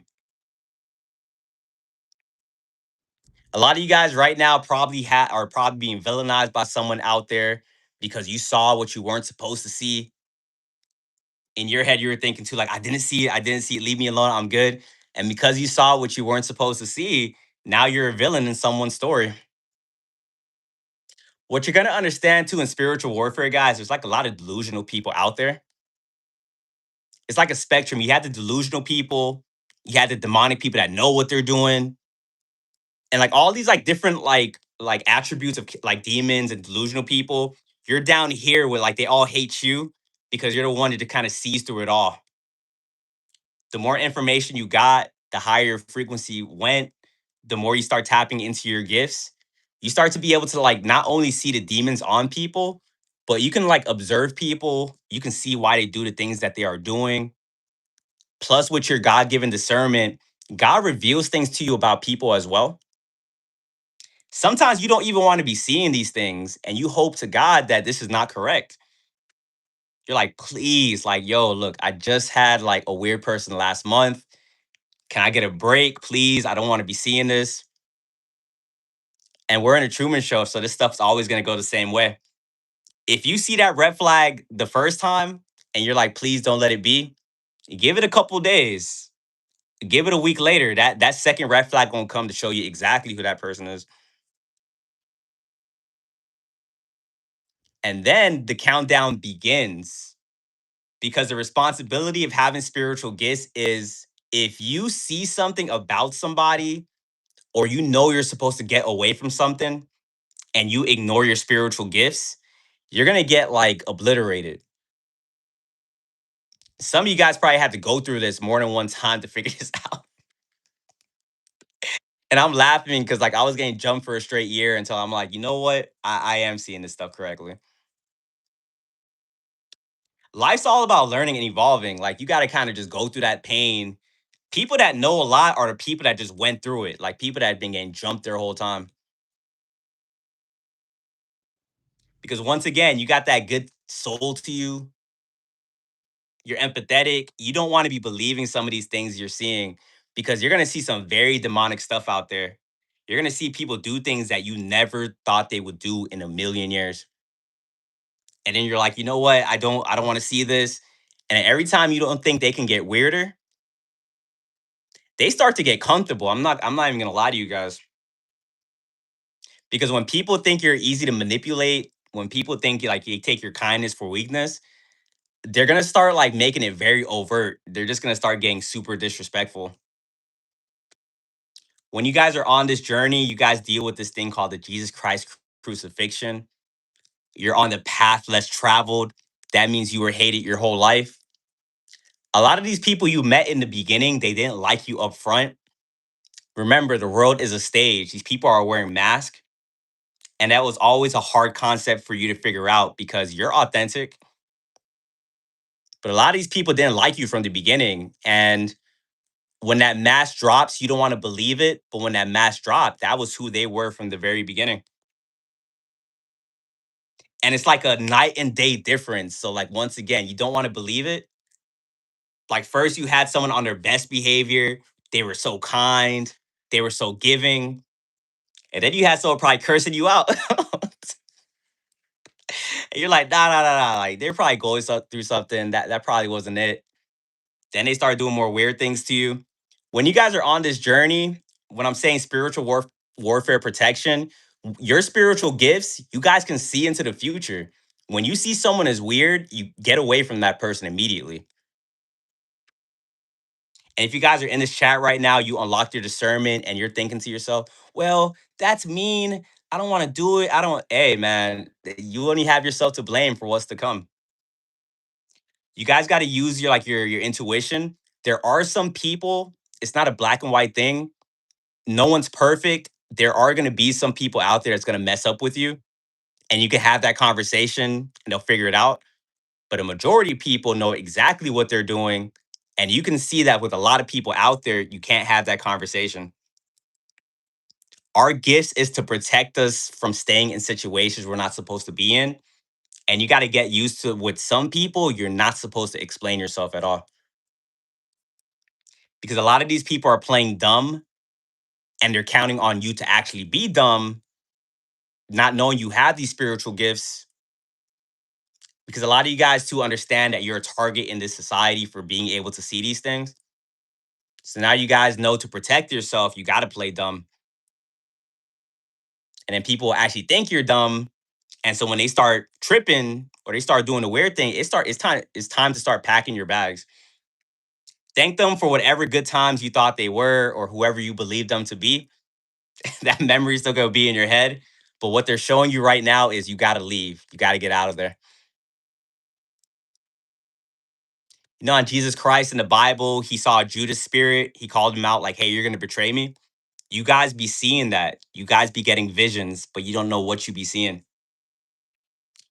A lot of you guys right now are probably being villainized by someone out there because you saw what you weren't supposed to see. In your head, you were thinking too, like, I didn't see it, leave me alone, I'm good. And because you saw what you weren't supposed to see, now you're a villain in someone's story. What you're gonna understand too in spiritual warfare, guys, there's like a lot of delusional people out there. It's like a spectrum. You have the delusional people, you have the demonic people that know what they're doing, and like all these like different like attributes of like demons and delusional people. You're down here with like they all hate you because you're the one that kind of sees through it all. The more information you got, the higher your frequency went, the more you start tapping into your gifts. You start to be able to like not only see the demons on people, but you can like observe people. You can see why they do the things that they are doing. Plus, with your God given discernment, God reveals things to you about people as well. Sometimes you don't even want to be seeing these things, and you hope to God that this is not correct. You're like, please, like, yo, look, I just had like a weird person last month. Can I get a break, please? I don't want to be seeing this. And we're in a Truman Show, so this stuff's always going to go the same way. If you see that red flag the first time and you're like, please don't let it be, give it a couple days. Give it a week later. That second red flag gonna come to show you exactly who that person is. And then the countdown begins because the responsibility of having spiritual gifts is if you see something about somebody or you know you're supposed to get away from something and you ignore your spiritual gifts, you're gonna get like obliterated. Some of you guys probably had to go through this more than one time to figure this out. And I'm laughing because like I was getting jumped for a straight year until I'm like, you know what? I am seeing this stuff correctly. Life's all about learning and evolving. Like you got to kind of just go through that pain. People that know a lot are the people that just went through it. Like people that have been getting jumped their whole time. Because once again, you got that good soul to you. You're empathetic. You don't want to be believing some of these things you're seeing because you're going to see some very demonic stuff out there. You're going to see people do things that you never thought they would do in a million years. And then you're like, you know what? I don't want to see this. And every time you don't think they can get weirder, they start to get comfortable. I'm not even gonna lie to you guys. Because when people think you're easy to manipulate, when people think you like you take your kindness for weakness, they're gonna start like making it very overt. They're just gonna start getting super disrespectful. When you guys are on this journey, you guys deal with this thing called the Jesus Christ crucifixion. You're on the path less traveled. That means you were hated your whole life. A lot of these people you met in the beginning, they didn't like you up front. Remember, the world is a stage. These people are wearing masks. And that was always a hard concept for you to figure out because you're authentic. But a lot of these people didn't like you from the beginning. And when that mask drops, you don't want to believe it. But when that mask dropped, that was who they were from the very beginning. And it's like a night and day difference. So, like, once again, you don't want to believe it. Like, first, you had someone on their best behavior. They were so kind, they were so giving. And then you had someone probably cursing you out. And you're like, nah, nah, nah, nah. Like, they're probably going through something that probably wasn't it. Then they start doing more weird things to you. When you guys are on this journey, when I'm saying warfare protection, your spiritual gifts, you guys can see into the future. When you see someone is weird, you get away from that person immediately. And if you guys are in this chat right now, you unlock your discernment and you're thinking to yourself, well, that's mean. I don't want to do it. I don't, hey, man, you only have yourself to blame for what's to come. You guys got to use your like your intuition. There are some people, it's not a black and white thing. No one's perfect. There are going to be some people out there that's going to mess up with you and you can have that conversation and they'll figure it out. But a majority of people know exactly what they're doing. And you can see that with a lot of people out there, you can't have that conversation. Our gifts is to protect us from staying in situations we're not supposed to be in. And you got to get used to with some people, you're not supposed to explain yourself at all. Because a lot of these people are playing dumb and they're counting on you to actually be dumb, not knowing you have these spiritual gifts. Because a lot of you guys too understand that you're a target in this society for being able to see these things. So now you guys know to protect yourself, you got to play dumb. And then people will actually think you're dumb And so when they start tripping or they start doing the weird thing, it's time to start packing your bags. Thank them for whatever good times you thought they were or whoever you believed them to be. That memory still gonna be in your head. But what they're showing you right now is you gotta leave. You gotta get out of there. You know, on Jesus Christ in the Bible, he saw Judas' spirit. He called him out like, hey, you're gonna betray me. You guys be seeing that. You guys be getting visions, but you don't know what you be seeing.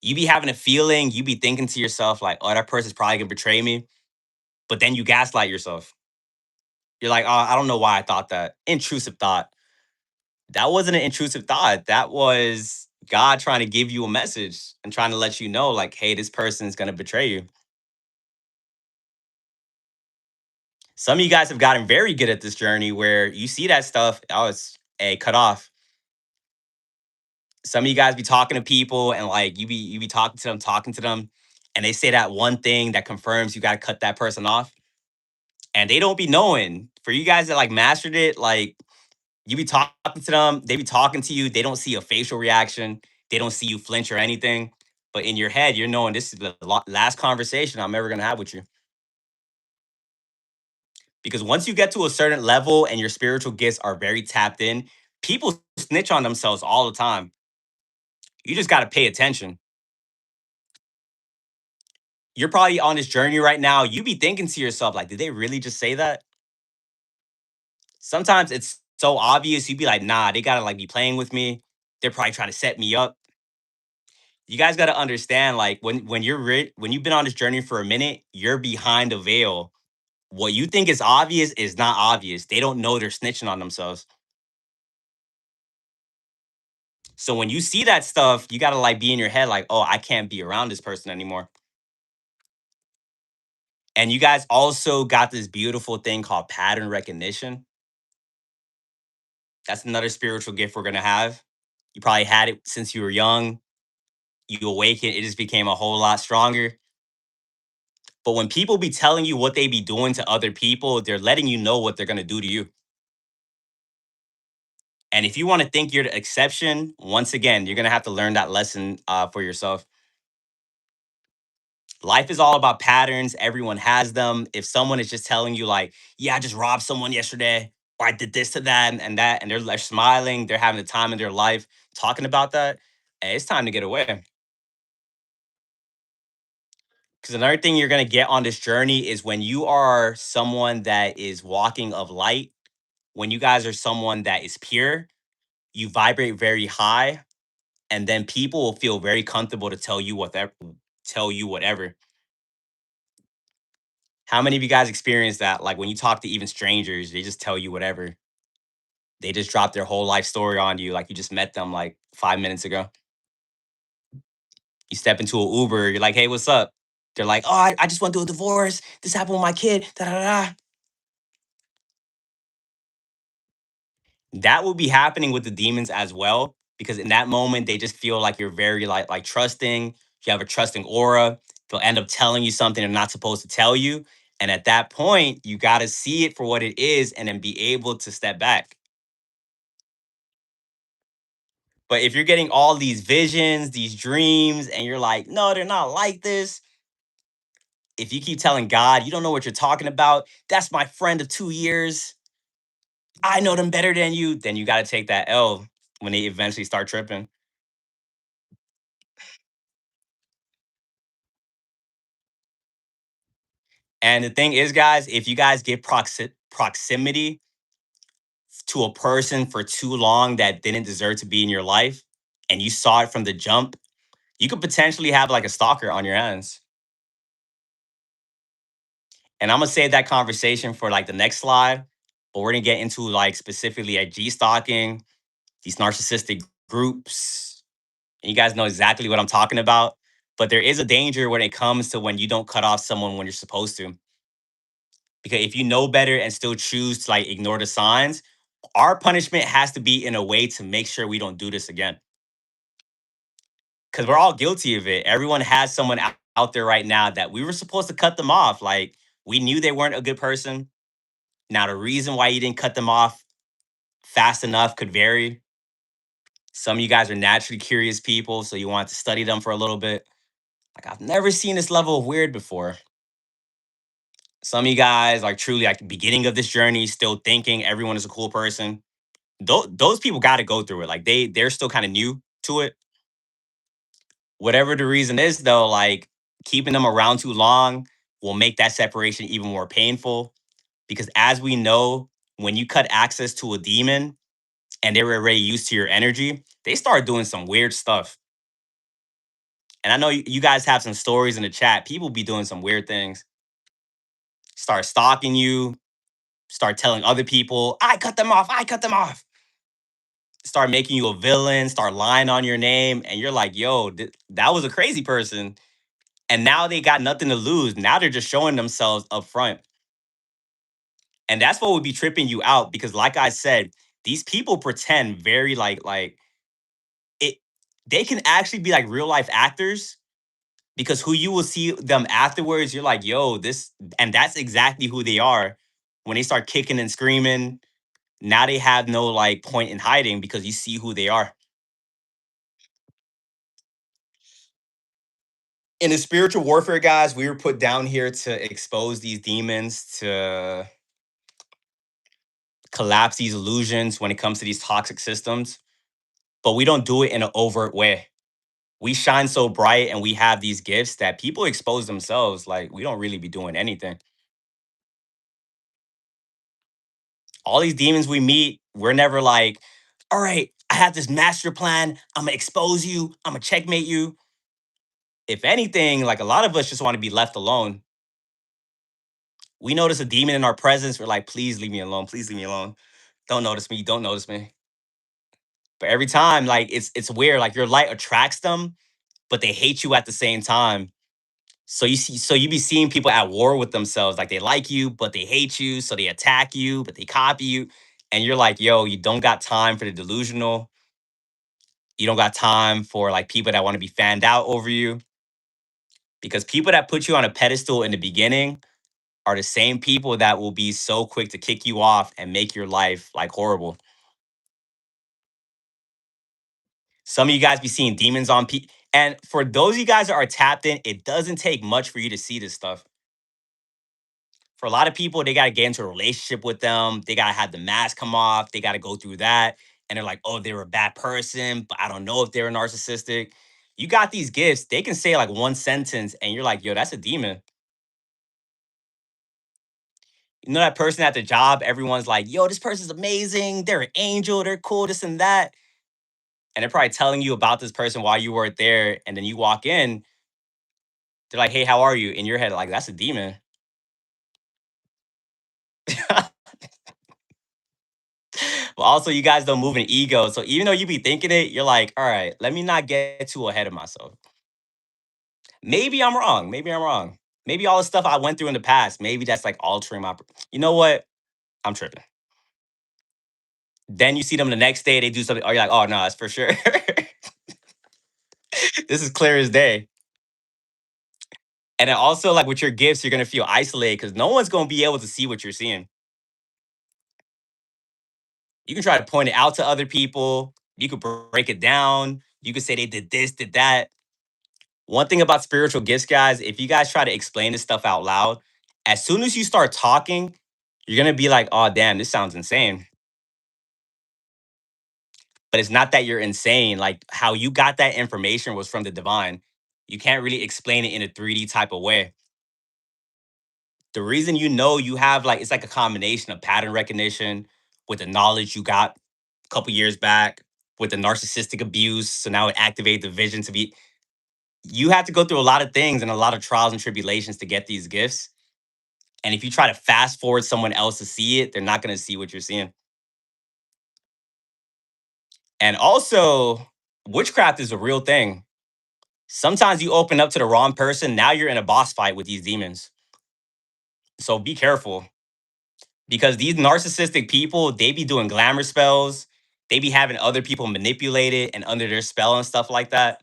You be having a feeling, you be thinking to yourself, like, oh, that person's probably gonna betray me. But then you gaslight yourself. You're like, oh, I don't know why I thought that. Intrusive thought. That wasn't an intrusive thought. That was God trying to give you a message and trying to let you know, like, hey, this person is gonna betray you. Some of you guys have gotten very good at this journey where you see that stuff, oh, it's a cut off. Some of you guys be talking to people and like you be talking to them, and they say that one thing that confirms you gotta cut that person off. And they don't be knowing. For you guys that like mastered it, like you be talking to them, they be talking to you, they don't see a facial reaction, they don't see you flinch or anything. But in your head, you're knowing this is the last conversation I'm ever gonna have with you. Because once you get to a certain level and your spiritual gifts are very tapped in, people snitch on themselves all the time. You just got to pay attention. You're probably on this journey right now. You be thinking to yourself, like, did they really just say that? Sometimes it's so obvious. You be like, nah, they gotta like be playing with me. They're probably trying to set me up. You guys got to understand, like, when you've been on this journey for a minute, you're behind a veil. What you think is obvious is not obvious. They don't know they're snitching on themselves. So when you see that stuff, you gotta like be in your head like, oh, I can't be around this person anymore. And you guys also got this beautiful thing called pattern recognition. That's another spiritual gift we're gonna have. You probably had it since you were young. You awaken, it just became a whole lot stronger. But when people be telling you what they be doing to other people, they're letting you know what they're gonna do to you. And if you want to think you're the exception, once again, you're gonna have to learn that lesson for yourself. Life is all about patterns. Everyone has them. If someone is just telling you, like, yeah, I just robbed someone yesterday, or I did this to them and that, and they're like smiling, they're having the time of their life talking about that, hey, it's time to get away. Because another thing you're going to get on this journey is when you are someone that is walking of light, when you guys are someone that is pure, you vibrate very high, and then people will feel very comfortable to tell you whatever. How many of you guys experience that? Like when you talk to even strangers, they just tell you whatever. They just drop their whole life story on you, like you just met them like 5 minutes ago. You step into an Uber, you're like, "Hey, what's up?" They're like, "Oh, I just went through a divorce. This happened with my kid." Da da da. That will be happening with the demons as well, because in that moment they just feel like you're very like trusting. You have a trusting aura. They'll end up telling you something they're not supposed to tell you, and at that point, you got to see it for what it is, and then be able to step back. But if you're getting all these visions, these dreams, and you're like, no, they're not like this. If you keep telling God, you don't know what you're talking about, that's my friend of 2 years. I know them better than you. Then you got to take that L when they eventually start tripping. And the thing is, guys, if you guys get proximity to a person for too long that didn't deserve to be in your life, and you saw it from the jump, you could potentially have like a stalker on your hands. And I'm gonna save that conversation for like the next slide. But we're gonna get into like specifically like G stalking, these narcissistic groups. And you guys know exactly what I'm talking about. But there is a danger when it comes to when you don't cut off someone when you're supposed to. Because if you know better and still choose to like ignore the signs, our punishment has to be in a way to make sure we don't do this again. Because we're all guilty of it. Everyone has someone out there right now that we were supposed to cut them off. Like we knew they weren't a good person. Now, the reason why you didn't cut them off fast enough could vary. Some of you guys are naturally curious people, so you want to study them for a little bit. Like, I've never seen this level of weird before. Some of you guys are truly like the beginning of this journey, still thinking everyone is a cool person. Those people got to go through it. Like they're still kind of new to it. Whatever the reason is, though, like keeping them around too long will make that separation even more painful. Because as we know, when you cut access to a demon and they were already used to your energy, they start doing some weird stuff. And I know you guys have some stories in the chat. People be doing some weird things. Start stalking you, start telling other people, I cut them off, I cut them off. Start making you a villain, start lying on your name. And you're like, yo, that was a crazy person. And now they got nothing to lose. Now they're just showing themselves up front. And that's what would be tripping you out because, like I said, these people pretend very like it. They can actually be like real life actors because who you will see them afterwards, you're like, yo, this, and that's exactly who they are. When they start kicking and screaming, now they have no like point in hiding because you see who they are. In the spiritual warfare, guys, we were put down here to expose these demons, to collapse these illusions when it comes to these toxic systems, but we don't do it in an overt way. We shine so bright and we have these gifts that people expose themselves like we don't really be doing anything. All these demons we meet, we're never like, all right, I have this master plan. I'm gonna expose you, I'm gonna checkmate you. If anything, like a lot of us just want to be left alone. We notice a demon in our presence, we're like, please leave me alone, please leave me alone. Don't notice me, don't notice me. But every time, like it's weird. Like your light attracts them, but they hate you at the same time. So you be seeing people at war with themselves. Like they like you, but they hate you. So they attack you, but they copy you. And you're like, yo, you don't got time for the delusional. You don't got time for like people that want to be fanned out over you. Because people that put you on a pedestal in the beginning are the same people that will be so quick to kick you off and make your life like horrible. Some of you guys be seeing demons on people. And for those of you guys that are tapped in, it doesn't take much for you to see this stuff. For a lot of people, they got to get into a relationship with them. They got to have the mask come off. They got to go through that. And they're like, oh, they're a bad person, but I don't know if they're narcissistic. You got these gifts. They can say like one sentence and you're like, yo, that's a demon. You know that person at the job, everyone's like, yo, this person's amazing. They're an angel. They're cool, this and that. And they're probably telling you about this person while you weren't there. And then you walk in, they're like, hey, how are you? In your head, like, that's a demon. But also, you guys don't move in ego. So even though you be thinking it, you're like, all right, let me not get too ahead of myself. Maybe I'm wrong. Maybe I'm wrong. Maybe all the stuff I went through in the past, maybe that's like altering my. You know what? I'm tripping. Then you see them the next day, they do something. Oh, you're like, oh no, that's for sure. This is clear as day. And then also, like with your gifts, you're gonna feel isolated because no one's gonna be able to see what you're seeing. You can try to point it out to other people. You could break it down. You could say they did this, did that. One thing about spiritual gifts, guys, if you guys try to explain this stuff out loud, as soon as you start talking, you're gonna be like, oh damn, this sounds insane. But it's not that you're insane. Like how you got that information was from the divine. You can't really explain it in a 3D type of way. The reason you know you have like it's like a combination of pattern recognition with the knowledge you got a couple years back with the narcissistic abuse. So now it activates the vision to be you have to go through a lot of things and a lot of trials and tribulations to get these gifts. And if you try to fast forward someone else to see it, they're not going to see what you're seeing. And also, witchcraft is a real thing. Sometimes you open up to the wrong person. Now you're in a boss fight with these demons. So be careful because these narcissistic people, they be doing glamour spells. They be having other people manipulated and under their spell and stuff like that.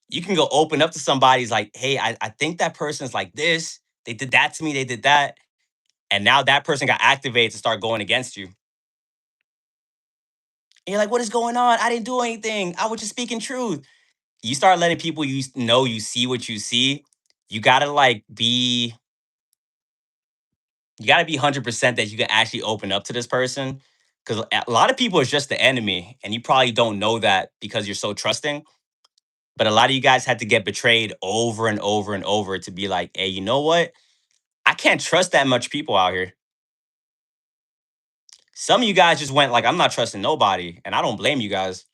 You can go open up to somebody's like, hey, I think that person's like this. They did that to me. They did that. And now that person got activated to start going against you. And you're like, what is going on? I didn't do anything. I was just speaking truth. You start letting people know you see what you see. You gotta like be you gotta be 100% that you can actually open up to this person. Because a lot of people is just the enemy, and you probably don't know that because you're so trusting. But a lot of you guys had to get betrayed over and over and over to be like, hey, you know what? I can't trust that much people out here. Some of you guys just went like, I'm not trusting nobody, and I don't blame you guys.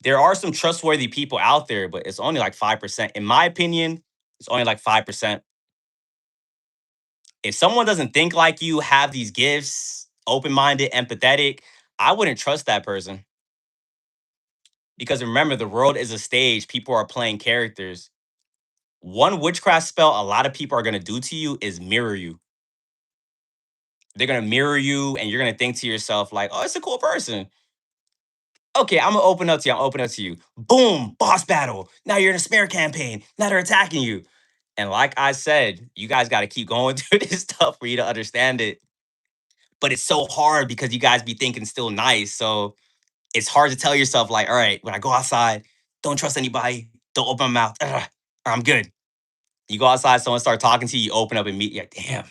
There are some trustworthy people out there, but it's only like 5%. In my opinion, it's only like 5%. If someone doesn't think like you, have these gifts, open minded, empathetic, I wouldn't trust that person. Because remember, the world is a stage, people are playing characters. One witchcraft spell a lot of people are going to do to you is mirror you. They're going to mirror you, and you're going to think to yourself, like, oh, it's a cool person. Okay, I'm gonna open up to you. I'm open up to you. Boom, boss battle. Now you're in a smear campaign. Now they're attacking you. And like I said, you guys got to keep going through this stuff for you to understand it. But it's so hard because you guys be thinking still nice. So it's hard to tell yourself, like, all right, when I go outside, don't trust anybody. Don't open my mouth. Or I'm good. You go outside, someone start talking to you, you open up and meet. You're like, damn.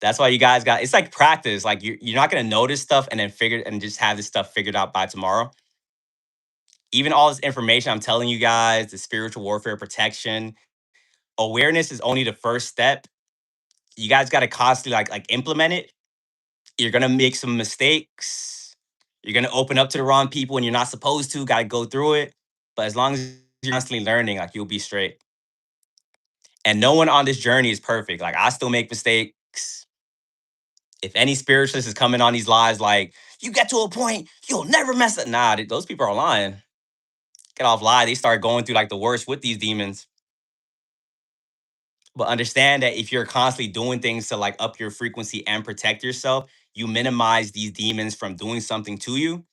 That's why you guys got. It's like practice. Like you're not gonna notice stuff and then figure and just have this stuff figured out by tomorrow. Even all this information I'm telling you guys, the spiritual warfare protection, awareness is only the first step. You guys got to constantly like implement it. You're gonna make some mistakes. You're gonna open up to the wrong people and you're not supposed to. Got to go through it. But as long as you're constantly learning, like you'll be straight. And no one on this journey is perfect. Like I still make mistakes. If any spiritualist is coming on these lies, like you get to a point, you'll never mess up. Nah, those people are lying. Get off lie. They start going through like the worst with these demons. But understand that if you're constantly doing things to like up your frequency and protect yourself, you minimize these demons from doing something to you.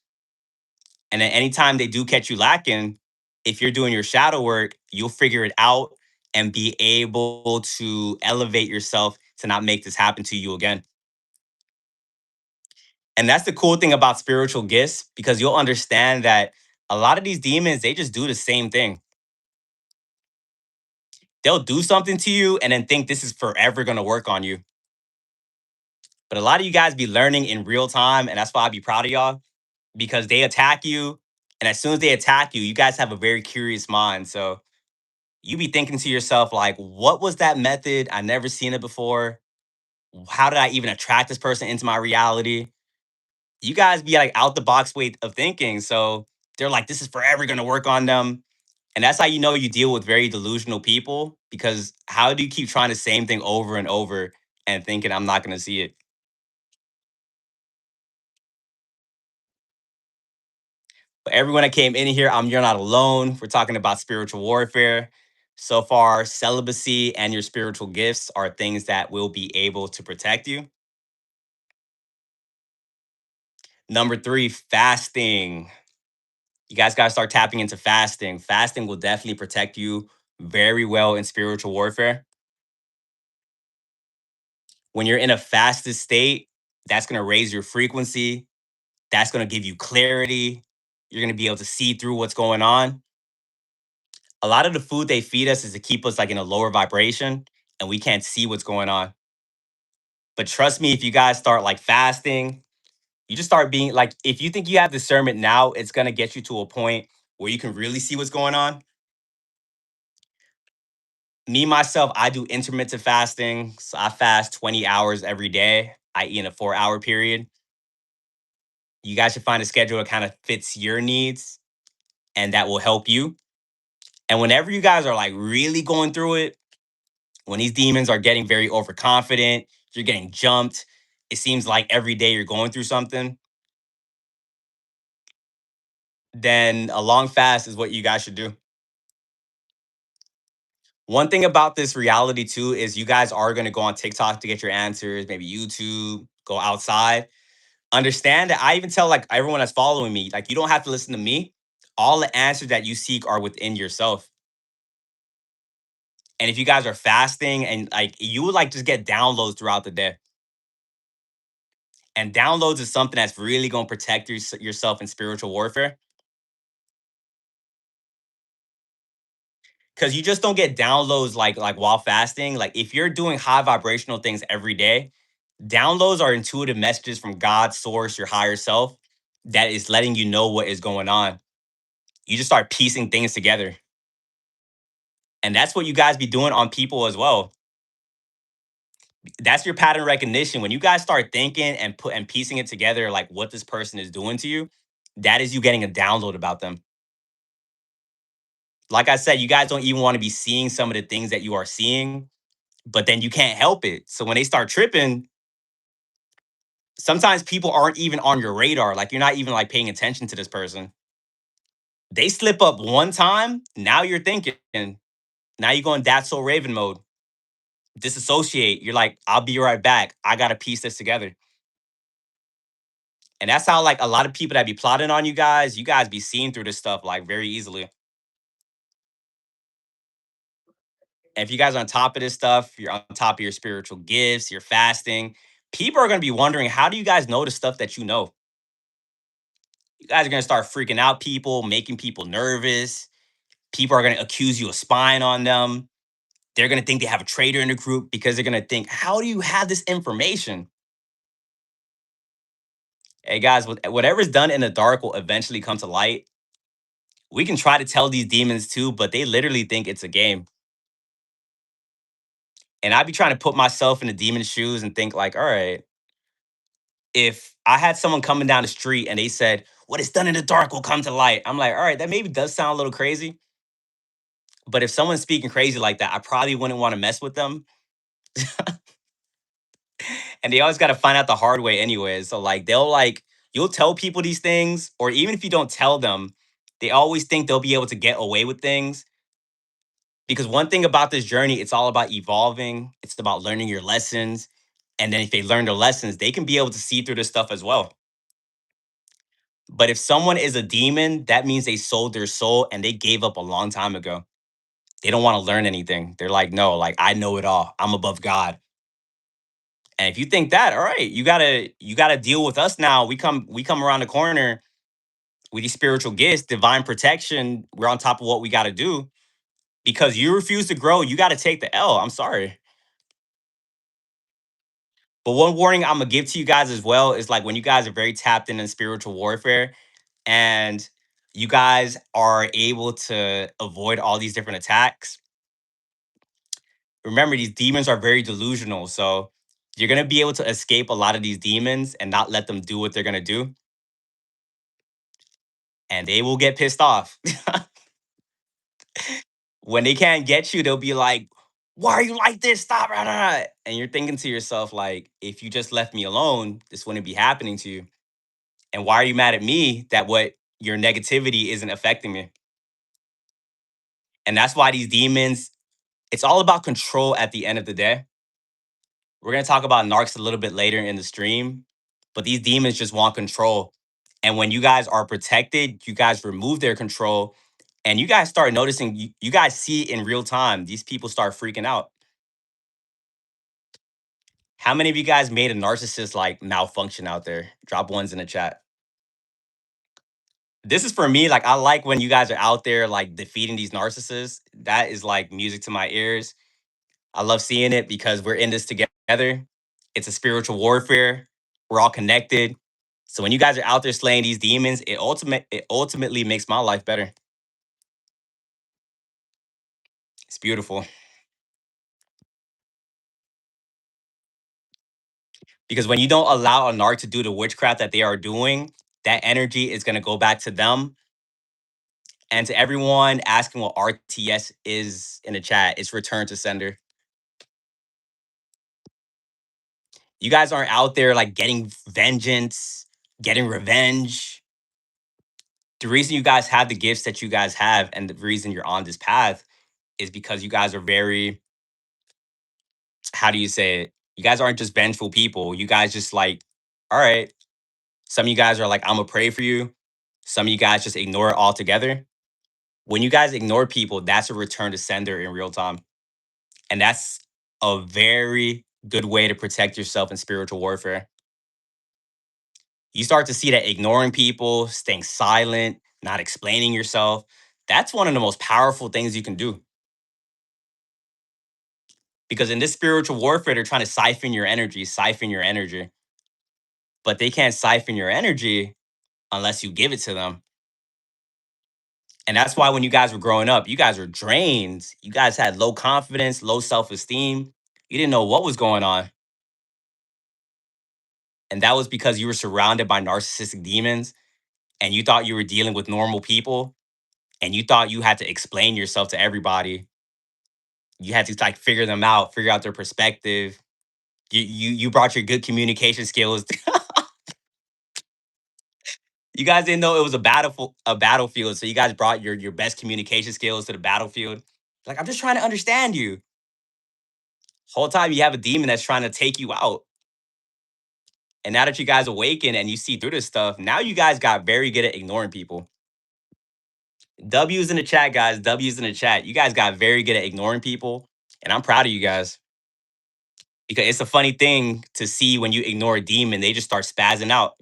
And then anytime they do catch you lacking, if you're doing your shadow work, you'll figure it out and be able to elevate yourself to not make this happen to you again. And that's the cool thing about spiritual gifts because you'll understand that a lot of these demons, they just do the same thing. They'll do something to you and then think this is forever going to work on you. But a lot of you guys be learning in real time, and that's why I be proud of y'all because they attack you, and as soon as they attack you, you guys have a very curious mind. So you be thinking to yourself like, "What was that method? I never seen it before. How did I even attract this person into my reality?" You guys be like out the box way of thinking. So they're like, "This is forever gonna work on them." And that's how you know you deal with very delusional people because how do you keep trying the same thing over and over and thinking I'm not gonna see it? But everyone that came in here, you're not alone. We're talking about spiritual warfare. So far, celibacy and your spiritual gifts are things that will be able to protect you. Number three, fasting. You guys got to start tapping into fasting. Fasting will definitely protect you very well in spiritual warfare. When you're in a fasted state, that's going to raise your frequency. That's going to give you clarity. You're going to be able to see through what's going on. A lot of the food they feed us is to keep us like in a lower vibration and we can't see what's going on. But trust me, if you guys start like fasting, you just start being like, if you think you have discernment now, it's going to get you to a point where you can really see what's going on. Me, myself, I do intermittent fasting. So I fast 20 hours every day. I eat in a 4 hour period. You guys should find a schedule that kind of fits your needs and that will help you. And whenever you guys are like really going through it, when these demons are getting very overconfident, you're getting jumped. It seems like every day you're going through something. Then a long fast is what you guys should do. One thing about this reality too is you guys are going to go on TikTok to get your answers, maybe YouTube, go outside. Understand that I even tell like everyone that's following me, like you don't have to listen to me. All the answers that you seek are within yourself. And if you guys are fasting and like you would like just get downloads throughout the day. And downloads is something that's really going to protect yourself in spiritual warfare because you just don't get downloads like while fasting. Like if you're doing high vibrational things every day, downloads are intuitive messages from God, source, your higher self that is letting you know what is going on. You just start piecing things together. And that's what you guys be doing on people as well. That's your pattern recognition. When you guys start thinking and piecing it together, like what this person is doing to you, that is you getting a download about them. Like I said, you guys don't even want to be seeing some of the things that you are seeing, but then you can't help it. So when they start tripping, sometimes people aren't even on your radar. Like you're not even like paying attention to this person. They slip up one time, now you're thinking, now you go in that's so Raven mode. Disassociate. You're like, I'll be right back. I gotta piece this together. And that's how like a lot of people that be plotting on you guys be seeing through this stuff like very easily. And if you guys are on top of this stuff, you're on top of your spiritual gifts, you're fasting, people are gonna be wondering, how do you guys know the stuff that you know? You guys are gonna start freaking out people, making people nervous. People are gonna accuse you of spying on them. They're gonna think they have a traitor in the group because they're gonna think, how do you have this information? Hey guys, whatever's done in the dark will eventually come to light. We can try to tell these demons too, but they literally think it's a game. And I'd be trying to put myself in the demon's shoes and think like, all right, if I had someone coming down the street and they said, what is done in the dark will come to light. I'm like, all right, that maybe does sound a little crazy. But if someone's speaking crazy like that, I probably wouldn't want to mess with them. And they always got to find out the hard way anyways. So like they'll like you'll tell people these things, or even if you don't tell them, they always think they'll be able to get away with things. Because one thing about this journey, it's all about evolving. It's about learning your lessons. And then if they learn their lessons, they can be able to see through this stuff as well. But if someone is a demon, that means they sold their soul and they gave up a long time ago. They don't want to learn anything. They're like, no, like I know it all. I'm above God. And if you think that, all right, you gotta deal with us now. We come around the corner with these spiritual gifts, divine protection. We're on top of what we gotta do. Because you refuse to grow, you gotta take the L. I'm sorry. But one warning I'm gonna give to you guys as well is like when you guys are very tapped in spiritual warfare and you guys are able to avoid all these different attacks. Remember, these demons are very delusional. So you're gonna be able to escape a lot of these demons and not let them do what they're gonna do. And they will get pissed off. When they can't get you, they'll be like, why are you like this? Stop. Rah, rah, rah." And you're thinking to yourself, like, if you just left me alone, this wouldn't be happening to you. And why are you mad at me that what your negativity isn't affecting me? And that's why these demons, it's all about control at the end of the day. We're going to talk about narcs a little bit later in the stream, but these demons just want control. And when you guys are protected, you guys remove their control and you guys start noticing, you guys see in real time, these people start freaking out. How many of you guys made a narcissist like malfunction out there? Drop ones in the chat. This is for me. Like, I like when you guys are out there like defeating these narcissists. That is like music to my ears. I love seeing it because we're in this together. It's a spiritual warfare. We're all connected. So when you guys are out there slaying these demons, it ultimately makes my life better. It's beautiful. Because when you don't allow a narc to do the witchcraft that they are doing, that energy is gonna go back to them. And to everyone asking what RTS is in the chat, it's return to sender. You guys aren't out there like getting vengeance, getting revenge. The reason you guys have the gifts that you guys have and the reason you're on this path is because you guys are very, how do you say it? You guys aren't just vengeful people. You guys just like, all right. Some of you guys are like, I'm gonna pray for you. Some of you guys just ignore it altogether. When you guys ignore people, that's a return to sender in real time. And that's a very good way to protect yourself in spiritual warfare. You start to see that ignoring people, staying silent, not explaining yourself, that's one of the most powerful things you can do. Because in this spiritual warfare, they're trying to siphon your energy, but they can't siphon your energy unless you give it to them. And that's why when you guys were growing up, you guys were drained. You guys had low confidence, low self esteem. You didn't know what was going on. And that was because you were surrounded by narcissistic demons and you thought you were dealing with normal people and you thought you had to explain yourself to everybody. You had to like figure them out, figure out their perspective. You brought your good communication skills. You guys didn't know it was a battlefield, so you guys brought your best communication skills to the battlefield. Like, I'm just trying to understand you. Whole time you have a demon that's trying to take you out. And now that you guys awaken and you see through this stuff, now you guys got very good at ignoring people. W's in the chat, guys. W's in the chat. You guys got very good at ignoring people. And I'm proud of you guys. Because it's a funny thing to see when you ignore a demon, they just start spazzing out.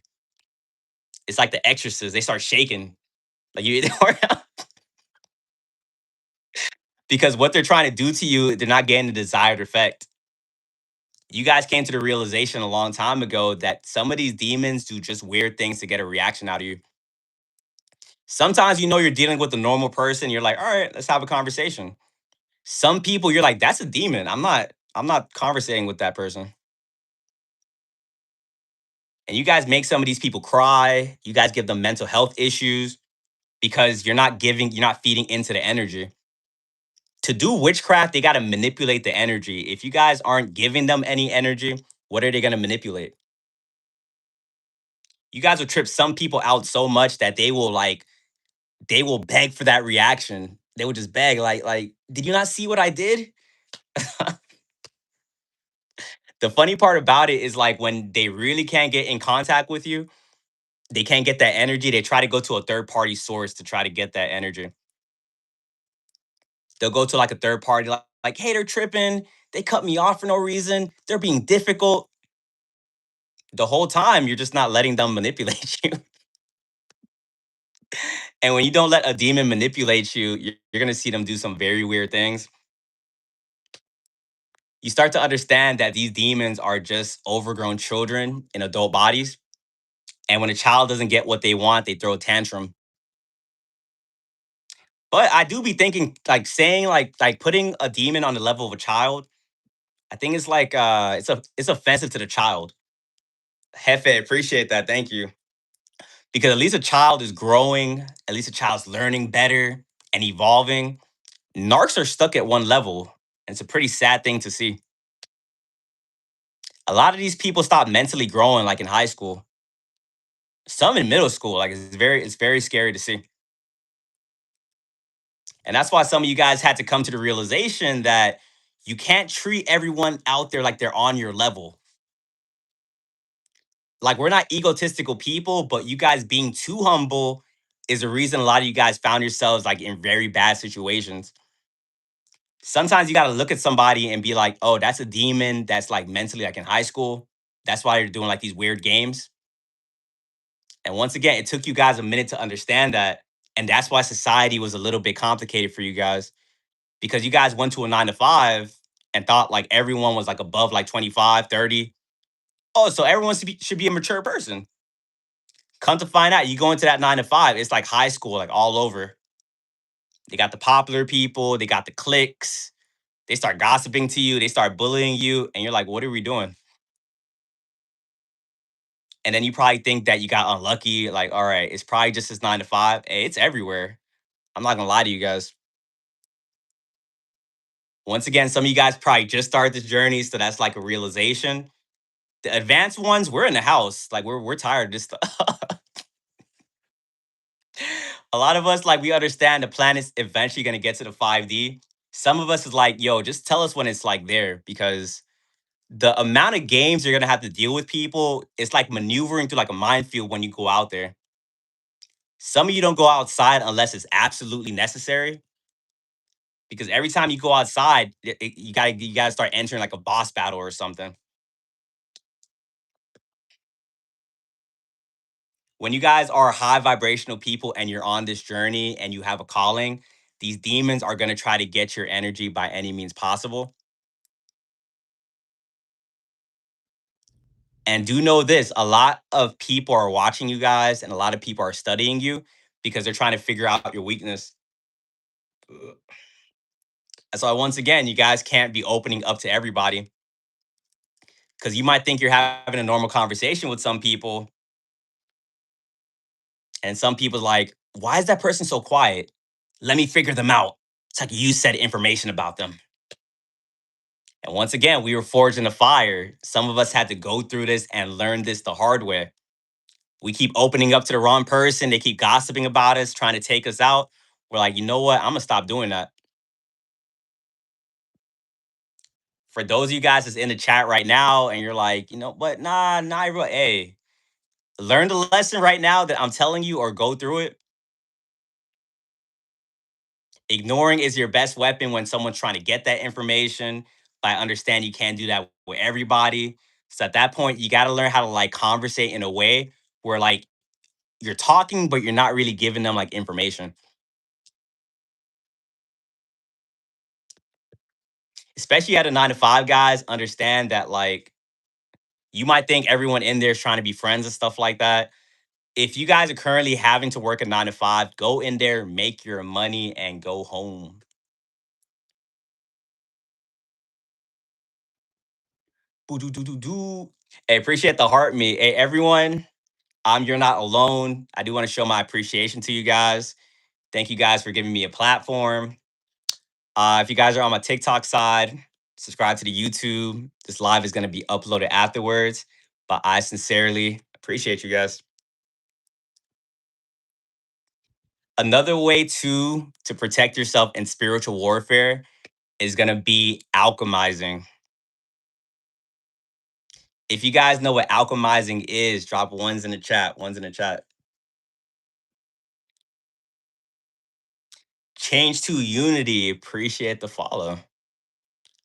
It's like the exorcist. They start shaking. Like you ignore because what they're trying to do to you, they're not getting the desired effect. You guys came to the realization a long time ago that some of these demons do just weird things to get a reaction out of you. Sometimes you know you're dealing with a normal person, you're like, all right, let's have a conversation. Some people you're like, that's a demon. I'm not conversating with that person. And you guys make some of these people cry. You guys give them mental health issues because you're not feeding into the energy. To do witchcraft, they got to manipulate the energy. If you guys aren't giving them any energy, what are they going to manipulate? You guys will trip some people out so much that they will beg for that reaction. They will just beg like did you not see what I did? The funny part about it is like when they really can't get in contact with you, they can't get that energy. They try to go to a third party source to try to get that energy. They'll go to like a third party like hey, they're tripping. They cut me off for no reason. They're being difficult. The whole time you're just not letting them manipulate you. And when you don't let a demon manipulate you, you're going to see them do some very weird things. You start to understand that these demons are just overgrown children in adult bodies. And when a child doesn't get what they want, they throw a tantrum. But I do be thinking, like saying, like putting a demon on the level of a child. I think it's like it's offensive to the child. Hefe, appreciate that. Thank you. Because at least a child is growing. At least a child's learning better and evolving. Narcs are stuck at one level. And it's a pretty sad thing to see. A lot of these people stop mentally growing, like in high school. Some in middle school. Like it's very scary to see. And that's why some of you guys had to come to the realization that you can't treat everyone out there like they're on your level. Like we're not egotistical people, but you guys being too humble is the reason a lot of you guys found yourselves like in very bad situations. Sometimes you got to look at somebody and be like, "Oh, that's a demon that's like mentally like in high school. That's why you're doing like these weird games." And once again, it took you guys a minute to understand that. And that's why society was a little bit complicated for you guys because you guys went to a 9 to 5 and thought like everyone was like above like 25, 30. Oh, so everyone should be a mature person. Come to find out, you go into that 9 to 5, it's like high school, like all over. They got the popular people, they got the cliques, they start gossiping to you, they start bullying you, and you're like, what are we doing? And then you probably think that you got unlucky, like, all right, it's probably just this 9 to 5. Hey, it's everywhere. I'm not gonna lie to you guys. Once again, some of you guys probably just started this journey, so that's like a realization. The advanced ones, we're in the house. Like we're tired of this stuff. A lot of us, like we understand the planet's eventually gonna get to the 5D. Some of us is like, yo, just tell us when it's like there because the amount of games you're gonna have to deal with people, it's like maneuvering through like a minefield when you go out there. Some of you don't go outside unless it's absolutely necessary. Because every time you go outside, you gotta start entering like a boss battle or something. When you guys are high vibrational people and you're on this journey and you have a calling, these demons are going to try to get your energy by any means possible. And do know this, a lot of people are watching you guys and a lot of people are studying you because they're trying to figure out your weakness. So once again, you guys can't be opening up to everybody because you might think you're having a normal conversation with some people, and some people like, why is that person so quiet? Let me figure them out. It's like you said information about them. And once again, we were forged in the fire. Some of us had to go through this and learn this the hard way. We keep opening up to the wrong person. They keep gossiping about us, trying to take us out. We're like, you know what? I'm gonna stop doing that. For those of you guys that's in the chat right now, and you're like, you know what? Nah, nah, hey, learn the lesson right now that I'm telling you, or go through it. Ignoring is your best weapon when someone's trying to get that information. But I understand you can't do that with everybody. So at that point, you got to learn how to like conversate in a way where like you're talking, but you're not really giving them like information. Especially at a 9 to 5, guys, understand that like you might think everyone in there is trying to be friends and stuff like that. If you guys are currently having to work a 9 to 5, go in there, make your money, and go home. Boo doo doo doo doo. Hey, appreciate the heart me. Hey, everyone, you're not alone. I do want to show my appreciation to you guys. Thank you guys for giving me a platform. If you guys are on my TikTok side, subscribe to the YouTube. This live is going to be uploaded afterwards. But I sincerely appreciate you guys. Another way to protect yourself in spiritual warfare is going to be alchemizing. If you guys know what alchemizing is, drop ones in the chat. Ones in the chat. Change to unity. Appreciate the follow.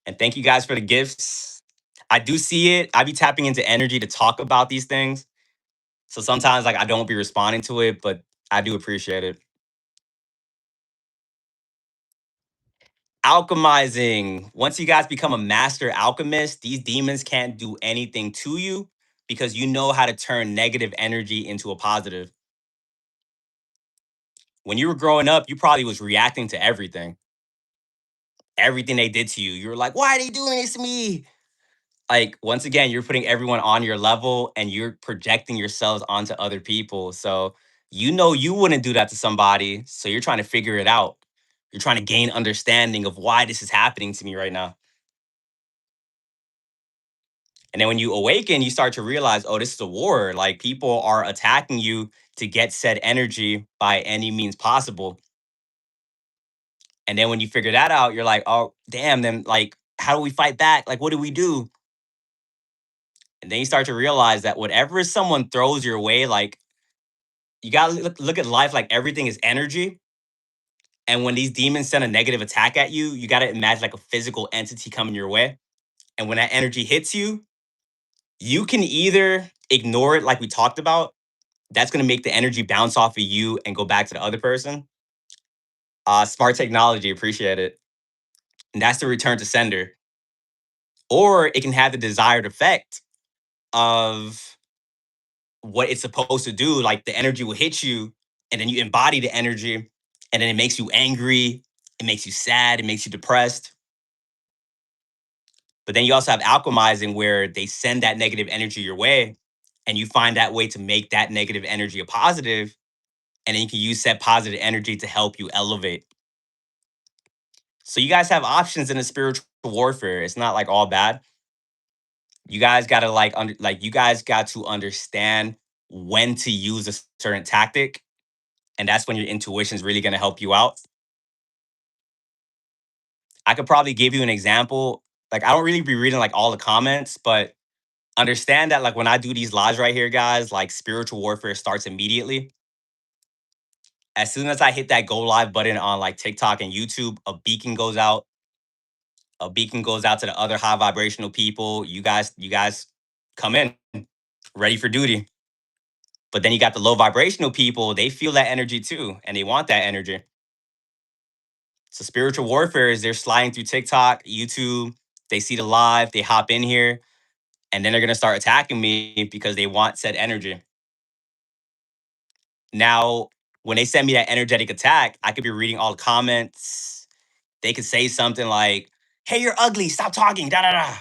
And thank you guys for the gifts. I do see it. I be tapping into energy to talk about these things. So sometimes like I don't be responding to it, but I do appreciate it. Alchemizing. Once you guys become a master alchemist, these demons can't do anything to you because you know how to turn negative energy into a positive. When you were growing up, you probably was reacting to everything. Everything they did to you. You were like, why are they doing this to me? Like once again, you're putting everyone on your level and you're projecting yourselves onto other people. So you know you wouldn't do that to somebody. So you're trying to figure it out. You're trying to gain understanding of why this is happening to me right now. And then when you awaken, you start to realize, oh, this is a war. Like people are attacking you to get said energy by any means possible. And then when you figure that out, you're like, oh, damn, then like, how do we fight back? Like, what do we do? And then you start to realize that whatever someone throws your way, like you gotta look at life like everything is energy. And when these demons send a negative attack at you, you gotta imagine like a physical entity coming your way. And when that energy hits you, you can either ignore it like we talked about. That's gonna make the energy bounce off of you and go back to the other person. Smart technology, appreciate it. And that's the return to sender. Or it can have the desired effect of what it's supposed to do. Like the energy will hit you, and then you embody the energy, and then it makes you angry, it makes you sad, it makes you depressed. But then you also have alchemizing where they send that negative energy your way, and you find that way to make that negative energy a positive, and then you can use that positive energy to help you elevate. So you guys have options in the spiritual warfare. It's not like all bad. You guys got to like you guys got to understand when to use a certain tactic, and that's when your intuition is really going to help you out. I could probably give you an example. Like I don't really be reading like all the comments, but understand that like when I do these lives right here, guys, like spiritual warfare starts immediately. As soon as I hit that go live button on like TikTok and YouTube, a beacon goes out. A beacon goes out to the other high vibrational people. You guys come in ready for duty. But then you got the low vibrational people, they feel that energy too, and they want that energy. So spiritual warfare is they're sliding through TikTok, YouTube, they see the live, they hop in here, and then they're gonna start attacking me because they want said energy. Now, when they send me that energetic attack, I could be reading all the comments. They could say something like, "Hey, you're ugly, stop talking, da da da."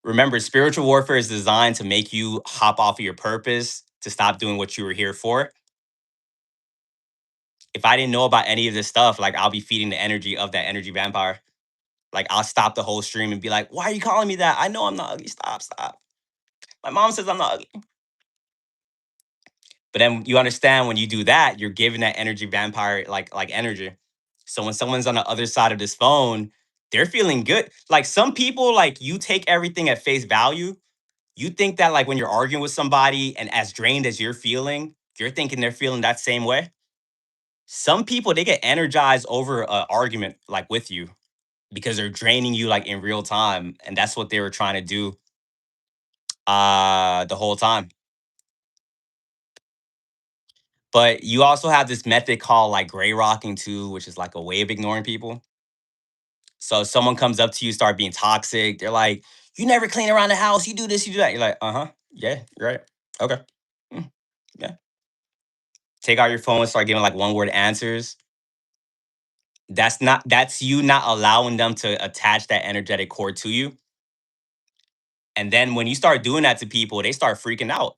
Remember, spiritual warfare is designed to make you hop off of your purpose, to stop doing what you were here for. If I didn't know about any of this stuff, like I'll be feeding the energy of that energy vampire. Like I'll stop the whole stream and be like, "Why are you calling me that? I know I'm not ugly. Stop, stop. My mom says I'm not ugly." But then you understand when you do that, you're giving that energy vampire like energy. So when someone's on the other side of this phone, they're feeling good. Like some people, like you take everything at face value. You think that like when you're arguing with somebody and as drained as you're thinking they're feeling that same way. Some people they get energized over an argument like with you because they're draining you like in real time, and that's what they were trying to do the whole time. But you also have this method called like gray rocking too, which is like a way of ignoring people. So if someone comes up to you, start being toxic, they're like, "You never clean around the house. You do this, you do that." You're like, "Uh-huh. Yeah, you're right. Okay. Mm, yeah." Take out your phone and start giving like one word answers. That's you not allowing them to attach that energetic cord to you. And then when you start doing that to people, they start freaking out.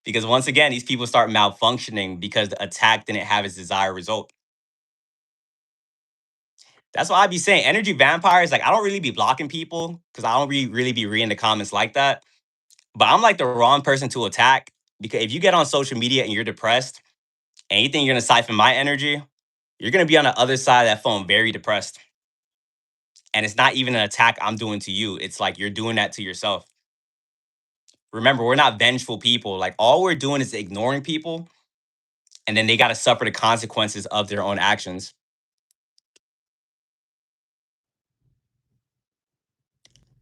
Because once again, these people start malfunctioning because the attack didn't have its desired result. That's why I be saying energy vampires, like I don't really be blocking people because I don't really be reading the comments like that. But I'm like the wrong person to attack because if you get on social media and you're depressed and you think you're gonna siphon my energy, you're gonna be on the other side of that phone very depressed. And it's not even an attack I'm doing to you. It's like you're doing that to yourself. Remember, we're not vengeful people. Like all we're doing is ignoring people and then they got to suffer the consequences of their own actions.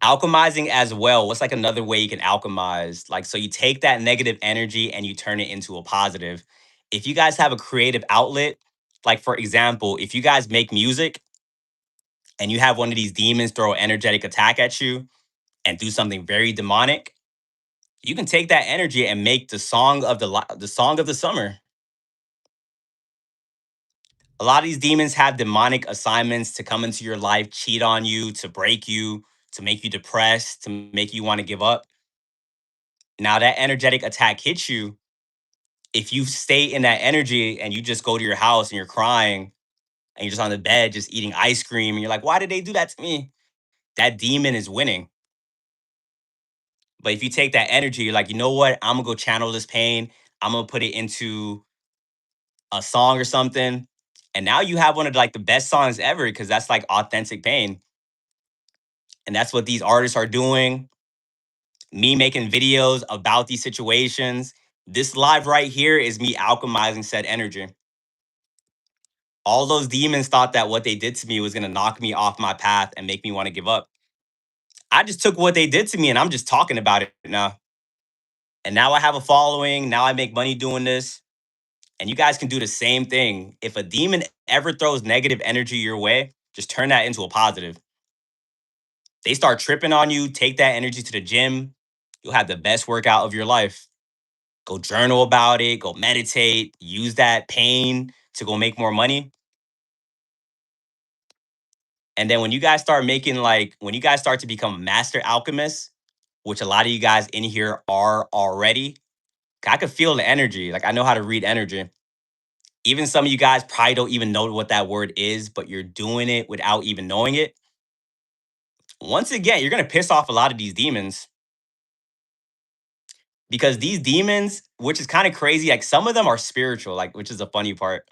Alchemizing as well. What's like another way you can alchemize? Like, so you take that negative energy and you turn it into a positive. If you guys have a creative outlet, like for example, if you guys make music and you have one of these demons throw an energetic attack at you and do something very demonic, you can take that energy and make the song of the song of the summer. A lot of these demons have demonic assignments to come into your life, cheat on you, to break you, to make you depressed, to make you want to give up. Now that energetic attack hits you, if you stay in that energy and you just go to your house and you're crying and you're just on the bed just eating ice cream and you're like, "Why did they do that to me?" That demon is winning. But if you take that energy, you're like, "You know what? I'm gonna go channel this pain. I'm gonna put it into a song or something." And now you have one of like the best songs ever because that's like authentic pain. And that's what these artists are doing. Me making videos about these situations. This live right here is me alchemizing said energy. All those demons thought that what they did to me was going to knock me off my path and make me want to give up. I just took what they did to me and I'm just talking about it now. And now I have a following. Now I make money doing this. And you guys can do the same thing. If a demon ever throws negative energy your way, just turn that into a positive. They start tripping on you, take that energy to the gym. You'll have the best workout of your life. Go journal about it, go meditate, use that pain to go make more money. And then when you guys start making like when you guys start to become master alchemists, which a lot of you guys in here are already, I could feel the energy. Like I know how to read energy. Even some of you guys probably don't even know what that word is, but you're doing it without even knowing it. Once again, you're gonna piss off a lot of these demons because these demons, which is kind of crazy, like some of them are spiritual, like which is the funny part.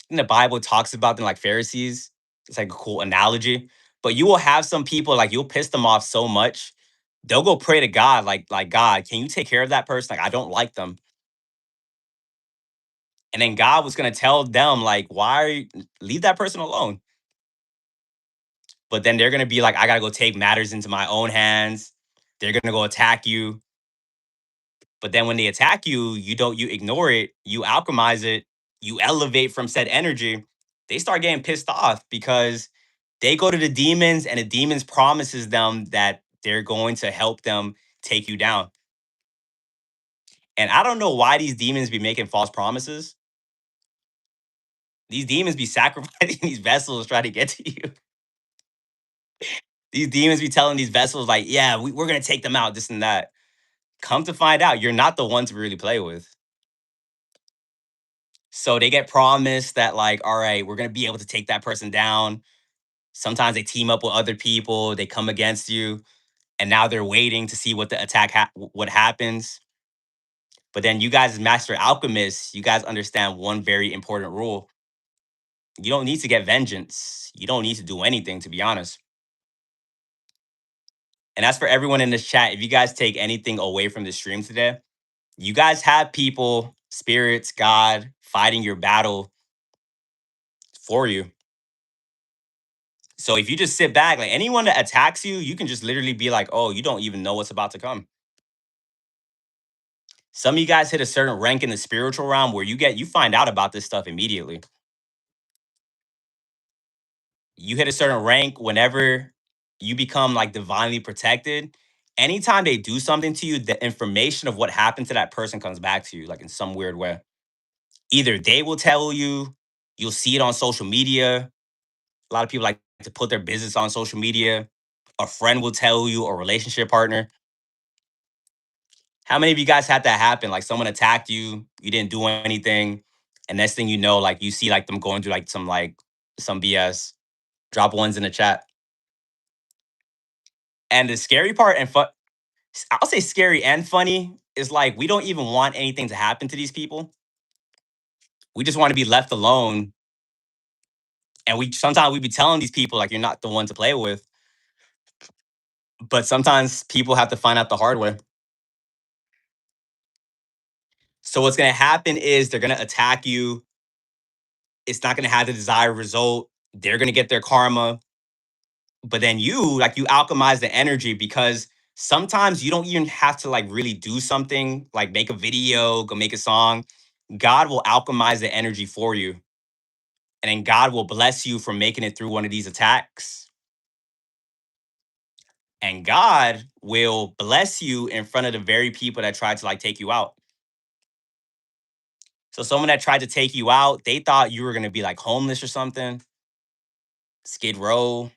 In the Bible talks about them like Pharisees. It's like a cool analogy. But you will have some people like you'll piss them off so much, they'll go pray to God, like God, can you take care of that person? Like I don't like them. And then God was gonna tell them like, why leave that person alone? But then they're gonna be like, I gotta go take matters into my own hands. They're gonna go attack you. But then when they attack you, you ignore it, you alchemize it, you elevate from said energy. They start getting pissed off because they go to the demons and the demons promises them that they're going to help them take you down. And I don't know why these demons be making false promises. These demons be sacrificing these vessels trying to get to you. These demons be telling these vessels like, yeah, we're gonna take them out, this and that. Come to find out, you're not the one to really play with. So they get promised that like, all right, we're gonna be able to take that person down. Sometimes they team up with other people, they come against you, and now they're waiting to see what the attack what happens. But then you guys, as master alchemists, you guys understand one very important rule. You don't need to get vengeance. You don't need to do anything, to be honest. And that's for everyone in this chat. If you guys take anything away from the stream today, you guys have people, spirits, God fighting your battle for you. So if you just sit back, like anyone that attacks you, you can just literally be like, oh, you don't even know what's about to come. Some of you guys hit a certain rank in the spiritual realm where you find out about this stuff immediately. You hit a certain rank whenever you become like divinely protected. Anytime they do something to you, the information of what happened to that person comes back to you, like in some weird way. Either they will tell you, you'll see it on social media. A lot of people like to put their business on social media. A friend will tell you, a relationship partner. How many of you guys had that happen? Like someone attacked you, you didn't do anything, and next thing you know, like you see like them going through like some BS. Drop ones in the chat. And the scary part and I'll say scary and funny is like we don't even want anything to happen to these people. We just want to be left alone. And we sometimes we be telling these people like you're not the one to play with. But sometimes people have to find out the hard way. So what's gonna happen is they're gonna attack you. It's not gonna have the desired result. They're gonna get their karma. But then you alchemize the energy because sometimes you don't even have to like really do something, like make a video, go make a song. God will alchemize the energy for you. And then God will bless you for making it through one of these attacks. And God will bless you in front of the very people that tried to like take you out. So someone that tried to take you out, they thought you were gonna be like homeless or something, skid row.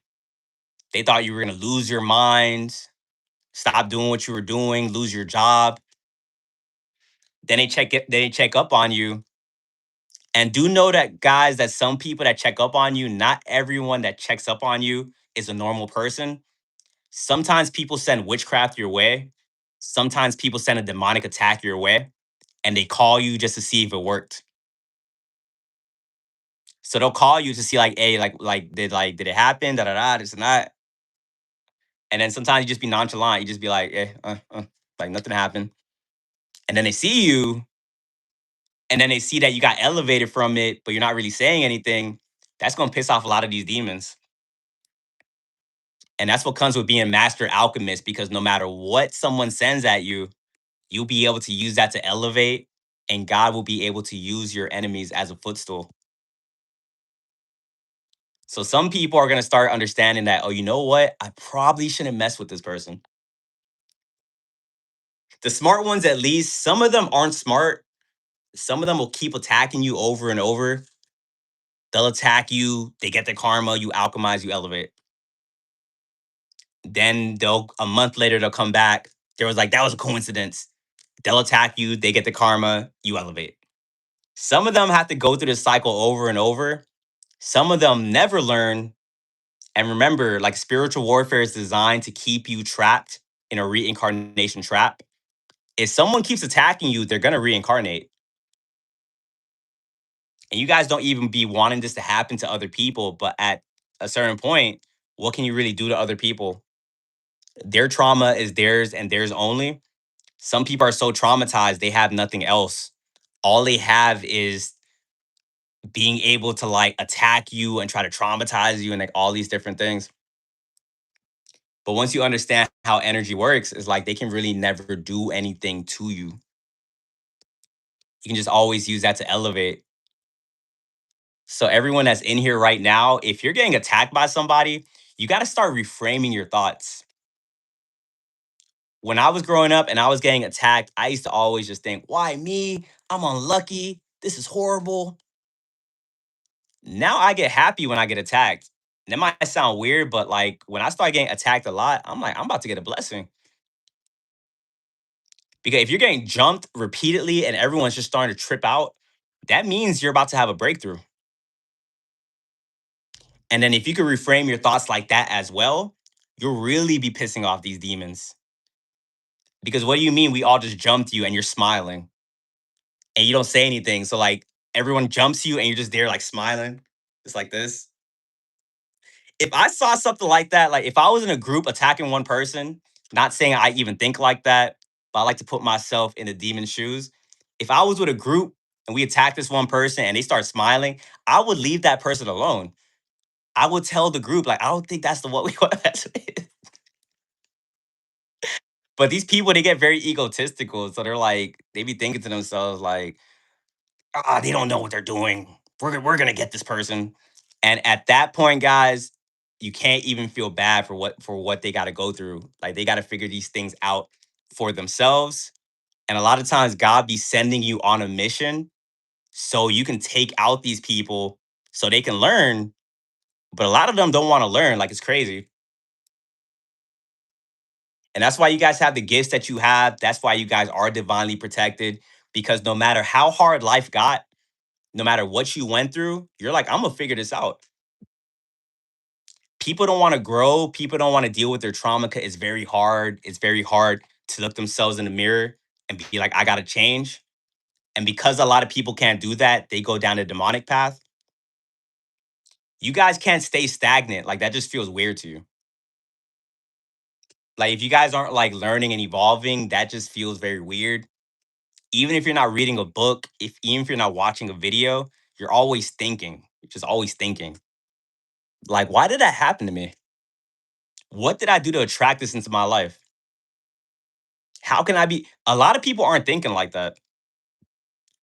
They thought you were gonna lose your mind, stop doing what you were doing, lose your job. Then they check up on you. And do know that guys, that some people that check up on you, not everyone that checks up on you is a normal person. Sometimes people send witchcraft your way. Sometimes people send a demonic attack your way and they call you just to see if it worked. So they'll call you to see like, hey, did it happen? Da da da, this and that. And then sometimes you just be nonchalant. You just be like, like nothing happened. And then they see you, and then they see that you got elevated from it, but you're not really saying anything. That's gonna piss off a lot of these demons. And that's what comes with being master alchemist, because no matter what someone sends at you, you'll be able to use that to elevate, and God will be able to use your enemies as a footstool. So some people are gonna start understanding that, oh, you know what? I probably shouldn't mess with this person. The smart ones, at least, some of them aren't smart. Some of them will keep attacking you over and over. They'll attack you, they get the karma, you alchemize, you elevate. Then they'll a month later they'll come back. There was like that was a coincidence. They'll attack you, they get the karma, you elevate. Some of them have to go through this cycle over and over. Some of them never learn. And remember, like spiritual warfare is designed to keep you trapped in a reincarnation trap. If someone keeps attacking you, they're gonna reincarnate. And you guys don't even be wanting this to happen to other people, but at a certain point, what can you really do to other people? Their trauma is theirs and theirs only. Some people are so traumatized, they have nothing else. All they have is being able to like attack you and try to traumatize you and like all these different things. But once you understand how energy works, it's like they can really never do anything to you. You can just always use that to elevate. So everyone that's in here right now, if you're getting attacked by somebody, you got to start reframing your thoughts. When I was growing up and I was getting attacked, I used to always just think, why me? I'm unlucky. This is horrible. Now I get happy when I get attacked. That might sound weird, but like when I start getting attacked a lot, I'm like, I'm about to get a blessing. Because if you're getting jumped repeatedly and everyone's just starting to trip out, that means you're about to have a breakthrough. And then if you can reframe your thoughts like that as well, you'll really be pissing off these demons. Because what do you mean we all just jumped you and you're smiling and you don't say anything? So like everyone jumps you and you're just there like smiling, just like this. If I saw something like that, like if I was in a group attacking one person, not saying I even think like that, but I like to put myself in the demon's shoes. If I was with a group and we attacked this one person and they start smiling, I would leave that person alone. I would tell the group, like, I don't think that's the what we want to mess with. But these people, they get very egotistical. So they're like, they be thinking to themselves, like, they don't know what they're doing. We're gonna get this person. And at that point, guys, you can't even feel bad for what they got to go through. Like they got to figure these things out for themselves. And a lot of times, God be sending you on a mission so you can take out these people so they can learn. But a lot of them don't want to learn. Like it's crazy. And that's why you guys have the gifts that you have. That's why you guys are divinely protected. Because no matter how hard life got, no matter what you went through, you're like, I'm gonna figure this out. People don't want to grow. People don't want to deal with their trauma because it's very hard. It's very hard to look themselves in the mirror and be like, I gotta change. And because a lot of people can't do that, they go down a demonic path. You guys can't stay stagnant. Like that just feels weird to you. Like if you guys aren't like learning and evolving, that just feels very weird. Even if you're not reading a book, if even if you're not watching a video, you're always thinking. You're just always thinking. Like, why did that happen to me? What did I do to attract this into my life? How can I be? A lot of people aren't thinking like that.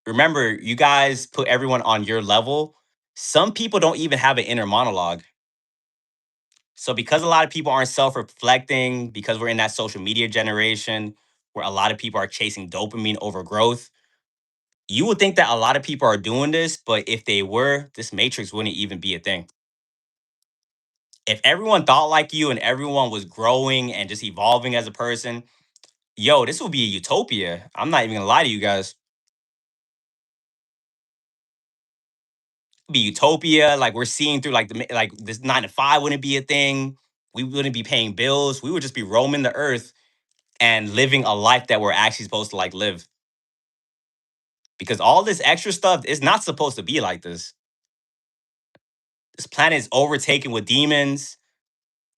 Remember, you guys put everyone on your level. Some people don't even have an inner monologue. So, because a lot of people aren't self reflecting, because we're in that social media generation where a lot of people are chasing dopamine over growth, you would think that a lot of people are doing this, but if they were, this matrix wouldn't even be a thing. If everyone thought like you and everyone was growing and just evolving as a person, yo, this would be a utopia. I'm not even gonna lie to you guys. Be utopia. Like we're seeing through like like this 9 to 5 wouldn't be a thing. We wouldn't be paying bills. We would just be roaming the earth and living a life that we're actually supposed to like live. Because all this extra stuff is not supposed to be like this. This planet is overtaken with demons.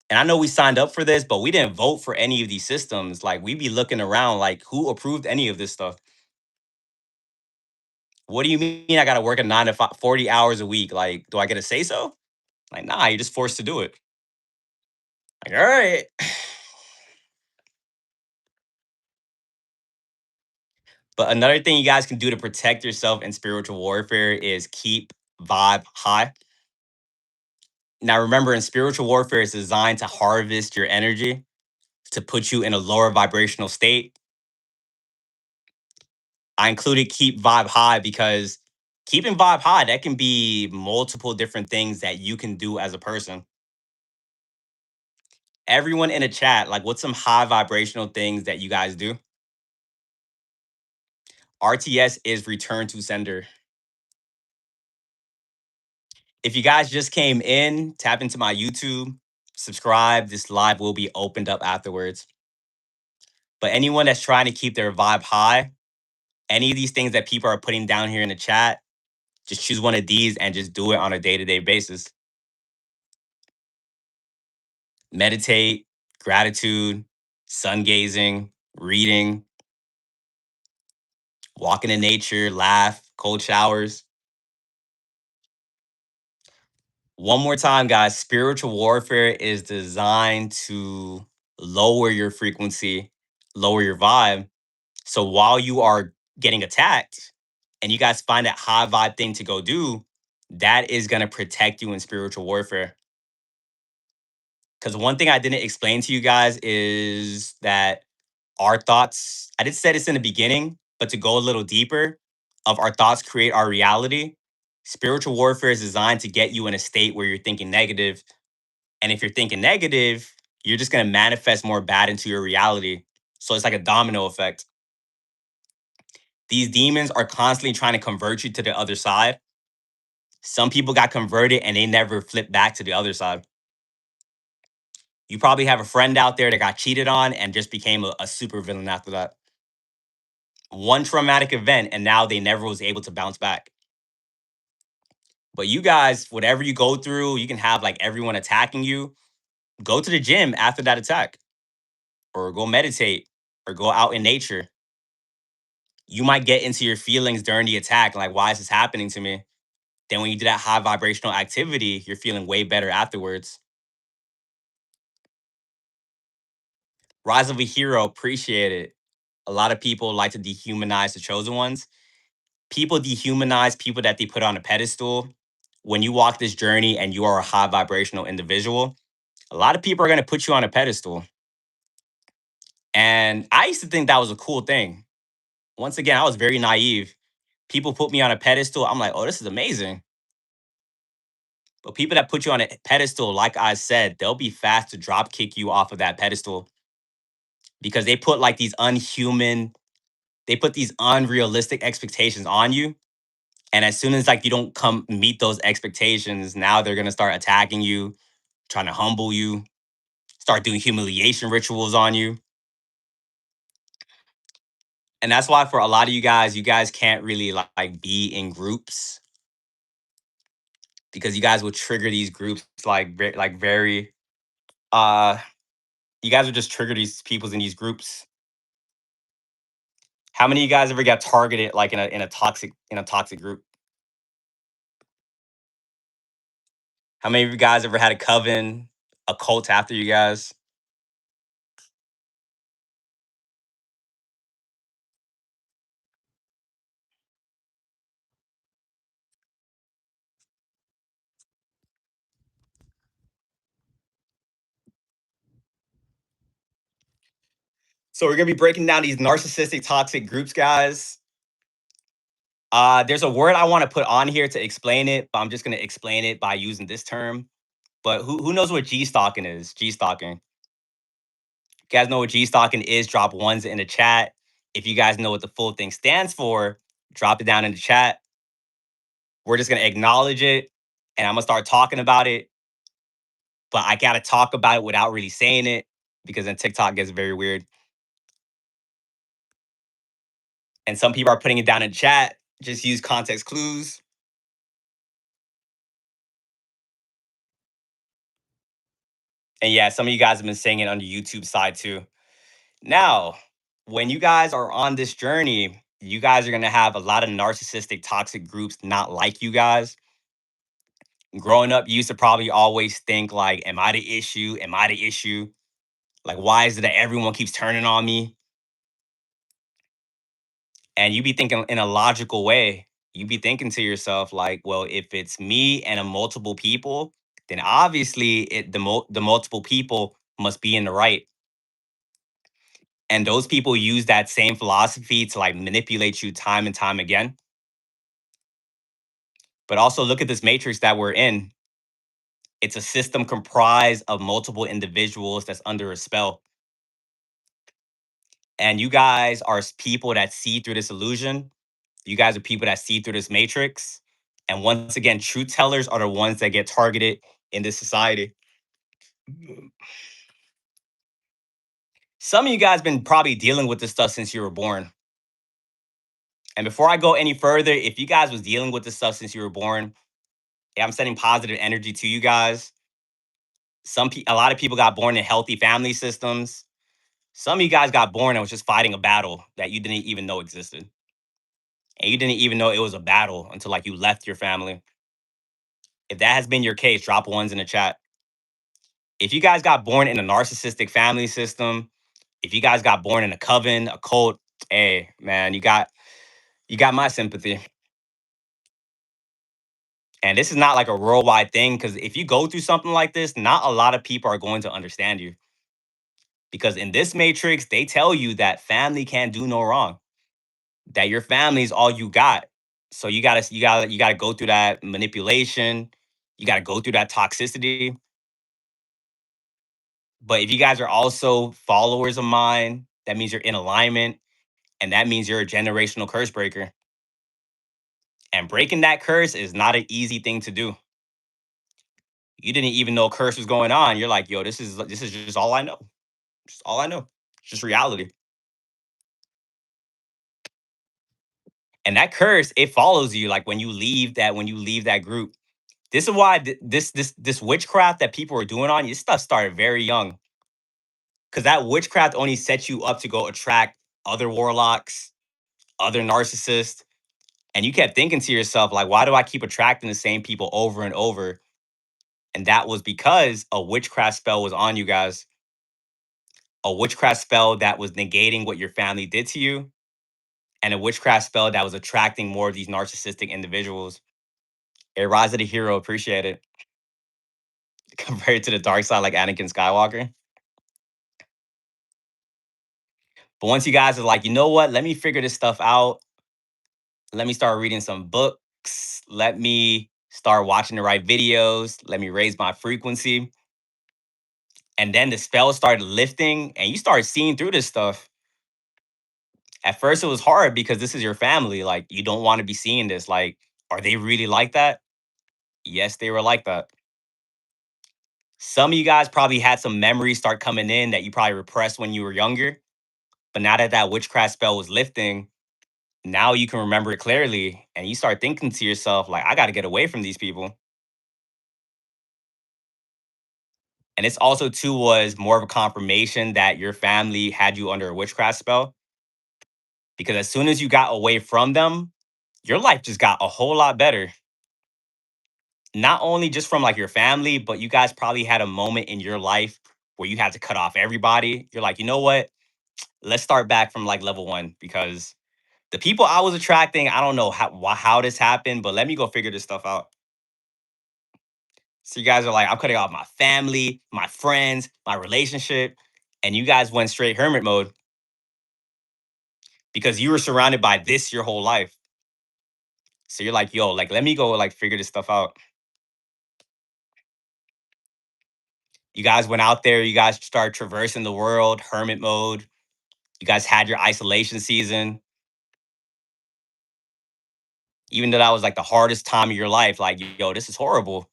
And I know we signed up for this, but we didn't vote for any of these systems. Like we be looking around like who approved any of this stuff? What do you mean I gotta work a 9 to 5, 40 hours a week? Like, do I get to say so? Like, nah, you're just forced to do it. Like, all right. But another thing you guys can do to protect yourself in spiritual warfare is keep vibe high. Now, remember, in spiritual warfare, it's designed to harvest your energy, to put you in a lower vibrational state. I included keep vibe high because keeping vibe high, that can be multiple different things that you can do as a person. Everyone in a chat, like, what's some high vibrational things that you guys do? RTS is return to sender. If you guys just came in, tap into my YouTube, subscribe. This live will be opened up afterwards. But anyone that's trying to keep their vibe high, any of these things that people are putting down here in the chat, just choose one of these and just do it on a day to day basis. Meditate, gratitude, sun gazing, reading, walking in nature, laugh, cold showers. One more time, guys, spiritual warfare is designed to lower your frequency, lower your vibe. So while you are getting attacked, and you guys find that high vibe thing to go do, that is going to protect you in spiritual warfare. Because one thing I didn't explain to you guys is that our thoughts, I did say this in the beginning, but to go a little deeper, of our thoughts create our reality. Spiritual warfare is designed to get you in a state where you're thinking negative. And if you're thinking negative, you're just going to manifest more bad into your reality. So it's like a domino effect. These demons are constantly trying to convert you to the other side. Some people got converted and they never flipped back to the other side. You probably have a friend out there that got cheated on and just became a super villain after that. One traumatic event and now they never was able to bounce back. But you guys, whatever you go through, you can have like everyone attacking you. Go to the gym after that attack, or go meditate, or go out in nature. You might get into your feelings during the attack, like, why is this happening to me? Then when you do that high vibrational activity, you're feeling way better afterwards. Rise of a Hero, appreciate it. A lot of people like to dehumanize the chosen ones. People dehumanize people that they put on a pedestal. When you walk this journey and you are a high vibrational individual, a lot of people are going to put you on a pedestal. And I used to think that was a cool thing. Once again, I was very naive. People put me on a pedestal. I'm like, oh, this is amazing. But people that put you on a pedestal, like I said, they'll be fast to drop kick you off of that pedestal because they put like these unhuman, they put these unrealistic expectations on you. And as soon as like you don't come meet those expectations, now they're gonna start attacking you, trying to humble you, start doing humiliation rituals on you. And that's why for a lot of you guys can't really like be in groups because you guys will trigger these groups like very uh you guys would just trigger these peoples in these groups. How many of you guys ever got targeted like in a toxic group? How many of you guys ever had a coven, a cult after you guys? So we're gonna be breaking down these narcissistic toxic groups, guys. There's a word I want to put on here to explain it, but I'm just gonna explain it by using this term. But who knows what G stalking is? G stalking. You guys know what G stalking is? Drop ones in the chat. If you guys know what the full thing stands for, drop it down in the chat. We're just gonna acknowledge it, and I'm gonna start talking about it. But I gotta talk about it without really saying it because then TikTok gets very weird. And some people are putting it down in chat. Just use context clues. And yeah, some of you guys have been saying it on the YouTube side too. Now, when you guys are on this journey, you guys are going to have a lot of narcissistic, toxic groups not like you guys. Growing up, you used to probably always think, like, am I the issue? Am I the issue? Like, why is it that everyone keeps turning on me? And you be thinking in a logical way. You be thinking to yourself, like, well, if it's me and a multiple people, then obviously the multiple people must be in the right. And those people use that same philosophy to like manipulate you time and time again. But also look at this matrix that we're in. It's a system comprised of multiple individuals that's under a spell. And you guys are people that see through this illusion. You guys are people that see through this matrix. And once again, truth tellers are the ones that get targeted in this society. Some of you guys been probably dealing with this stuff since you were born. And before I go any further, if you guys was dealing with this stuff since you were born, yeah, I'm sending positive energy to you guys. A lot of people got born in healthy family systems. Some of you guys got born and was just fighting a battle that you didn't even know existed. And you didn't even know it was a battle until like you left your family. If that has been your case, drop ones in the chat. If you guys got born in a narcissistic family system, if you guys got born in a coven, a cult, hey man, you got my sympathy. And this is not like a worldwide thing because if you go through something like this, not a lot of people are going to understand you. Because in this matrix, they tell you that family can't do no wrong, that your family is all you got. So you gotta go through that manipulation. You gotta go through that toxicity. But if you guys are also followers of mine, that means you're in alignment, and that means you're a generational curse breaker. And breaking that curse is not an easy thing to do. You didn't even know curse was going on. You're like, yo, this is just all I know. Just all I know. It's just reality. And that curse, it follows you like when you leave that group. This is why this witchcraft that people are doing on you, this stuff started very young. Cause that witchcraft only sets you up to go attract other warlocks, other narcissists. And you kept thinking to yourself, like, why do I keep attracting the same people over and over? And that was because a witchcraft spell was on you guys. A witchcraft spell that was negating what your family did to you, and a witchcraft spell that was attracting more of these narcissistic individuals. A Rise of the Hero, appreciate it. Compared to the dark side, like Anakin Skywalker. But once you guys are like, you know what? Let me figure this stuff out. Let me start reading some books. Let me start watching the right videos. Let me raise my frequency. And then the spell started lifting and you start seeing through this stuff. At first, it was hard because this is your family. Like, you don't want to be seeing this. Like, are they really like that? Yes, they were like that. Some of you guys probably had some memories start coming in that you probably repressed when you were younger. But now that that witchcraft spell was lifting, now you can remember it clearly and you start thinking to yourself, like, I got to get away from these people. And this also, too, was more of a confirmation that your family had you under a witchcraft spell. Because as soon as you got away from them, your life just got a whole lot better. Not only just from like your family, but you guys probably had a moment in your life where you had to cut off everybody. You're like, you know what? Let's start back from like level one because the people I was attracting, I don't know how this happened, but let me go figure this stuff out. So you guys are like, I'm cutting off my family, my friends, my relationship, and you guys went straight hermit mode because you were surrounded by this your whole life. So you're like, yo, like let me go like figure this stuff out. You guys went out there, you guys started traversing the world, hermit mode. You guys had your isolation season, even though that was like the hardest time of your life. Like, yo, this is horrible.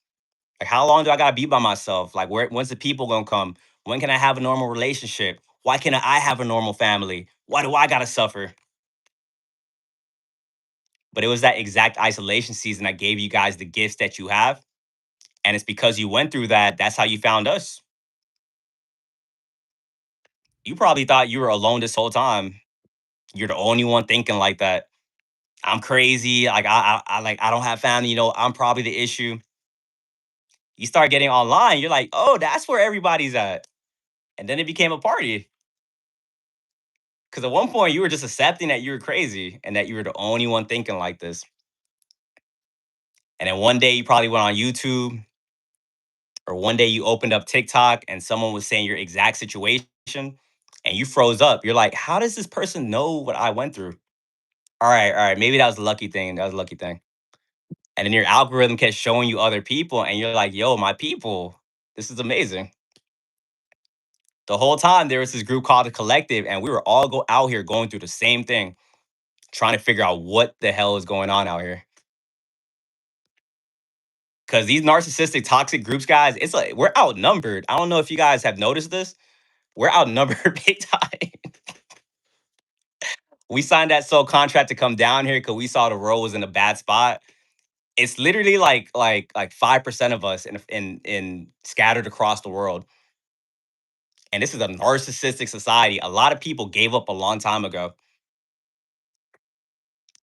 Like, how long do I gotta be by myself? Like, when's the people gonna come? When can I have a normal relationship? Why can't I have a normal family? Why do I gotta suffer? But it was that exact isolation season that gave you guys the gifts that you have. And it's because you went through that. That's how you found us. You probably thought you were alone this whole time. You're the only one thinking like that. I'm crazy. Like I don't have family. I'm probably the issue. You start getting online. You're like, oh, that's where everybody's at. And then it became a party. Because at one point you were just accepting that you were crazy and that you were the only one thinking like this. And then one day you probably went on YouTube or one day you opened up TikTok and someone was saying your exact situation and you froze up. You're like, how does this person know what I went through? All right. Maybe that was a lucky thing. That was a lucky thing. And then your algorithm kept showing you other people and you're like, yo, my people, this is amazing. The whole time there was this group called the Collective, and we were all out here going through the same thing, trying to figure out what the hell is going on out here. Because these narcissistic, toxic groups, guys, it's like we're outnumbered. I don't know if you guys have noticed this. We're outnumbered big time. We signed that soul contract to come down here because we saw the road was in a bad spot. It's literally like 5% of us in scattered across the world. And this is a narcissistic society. A lot of people gave up a long time ago.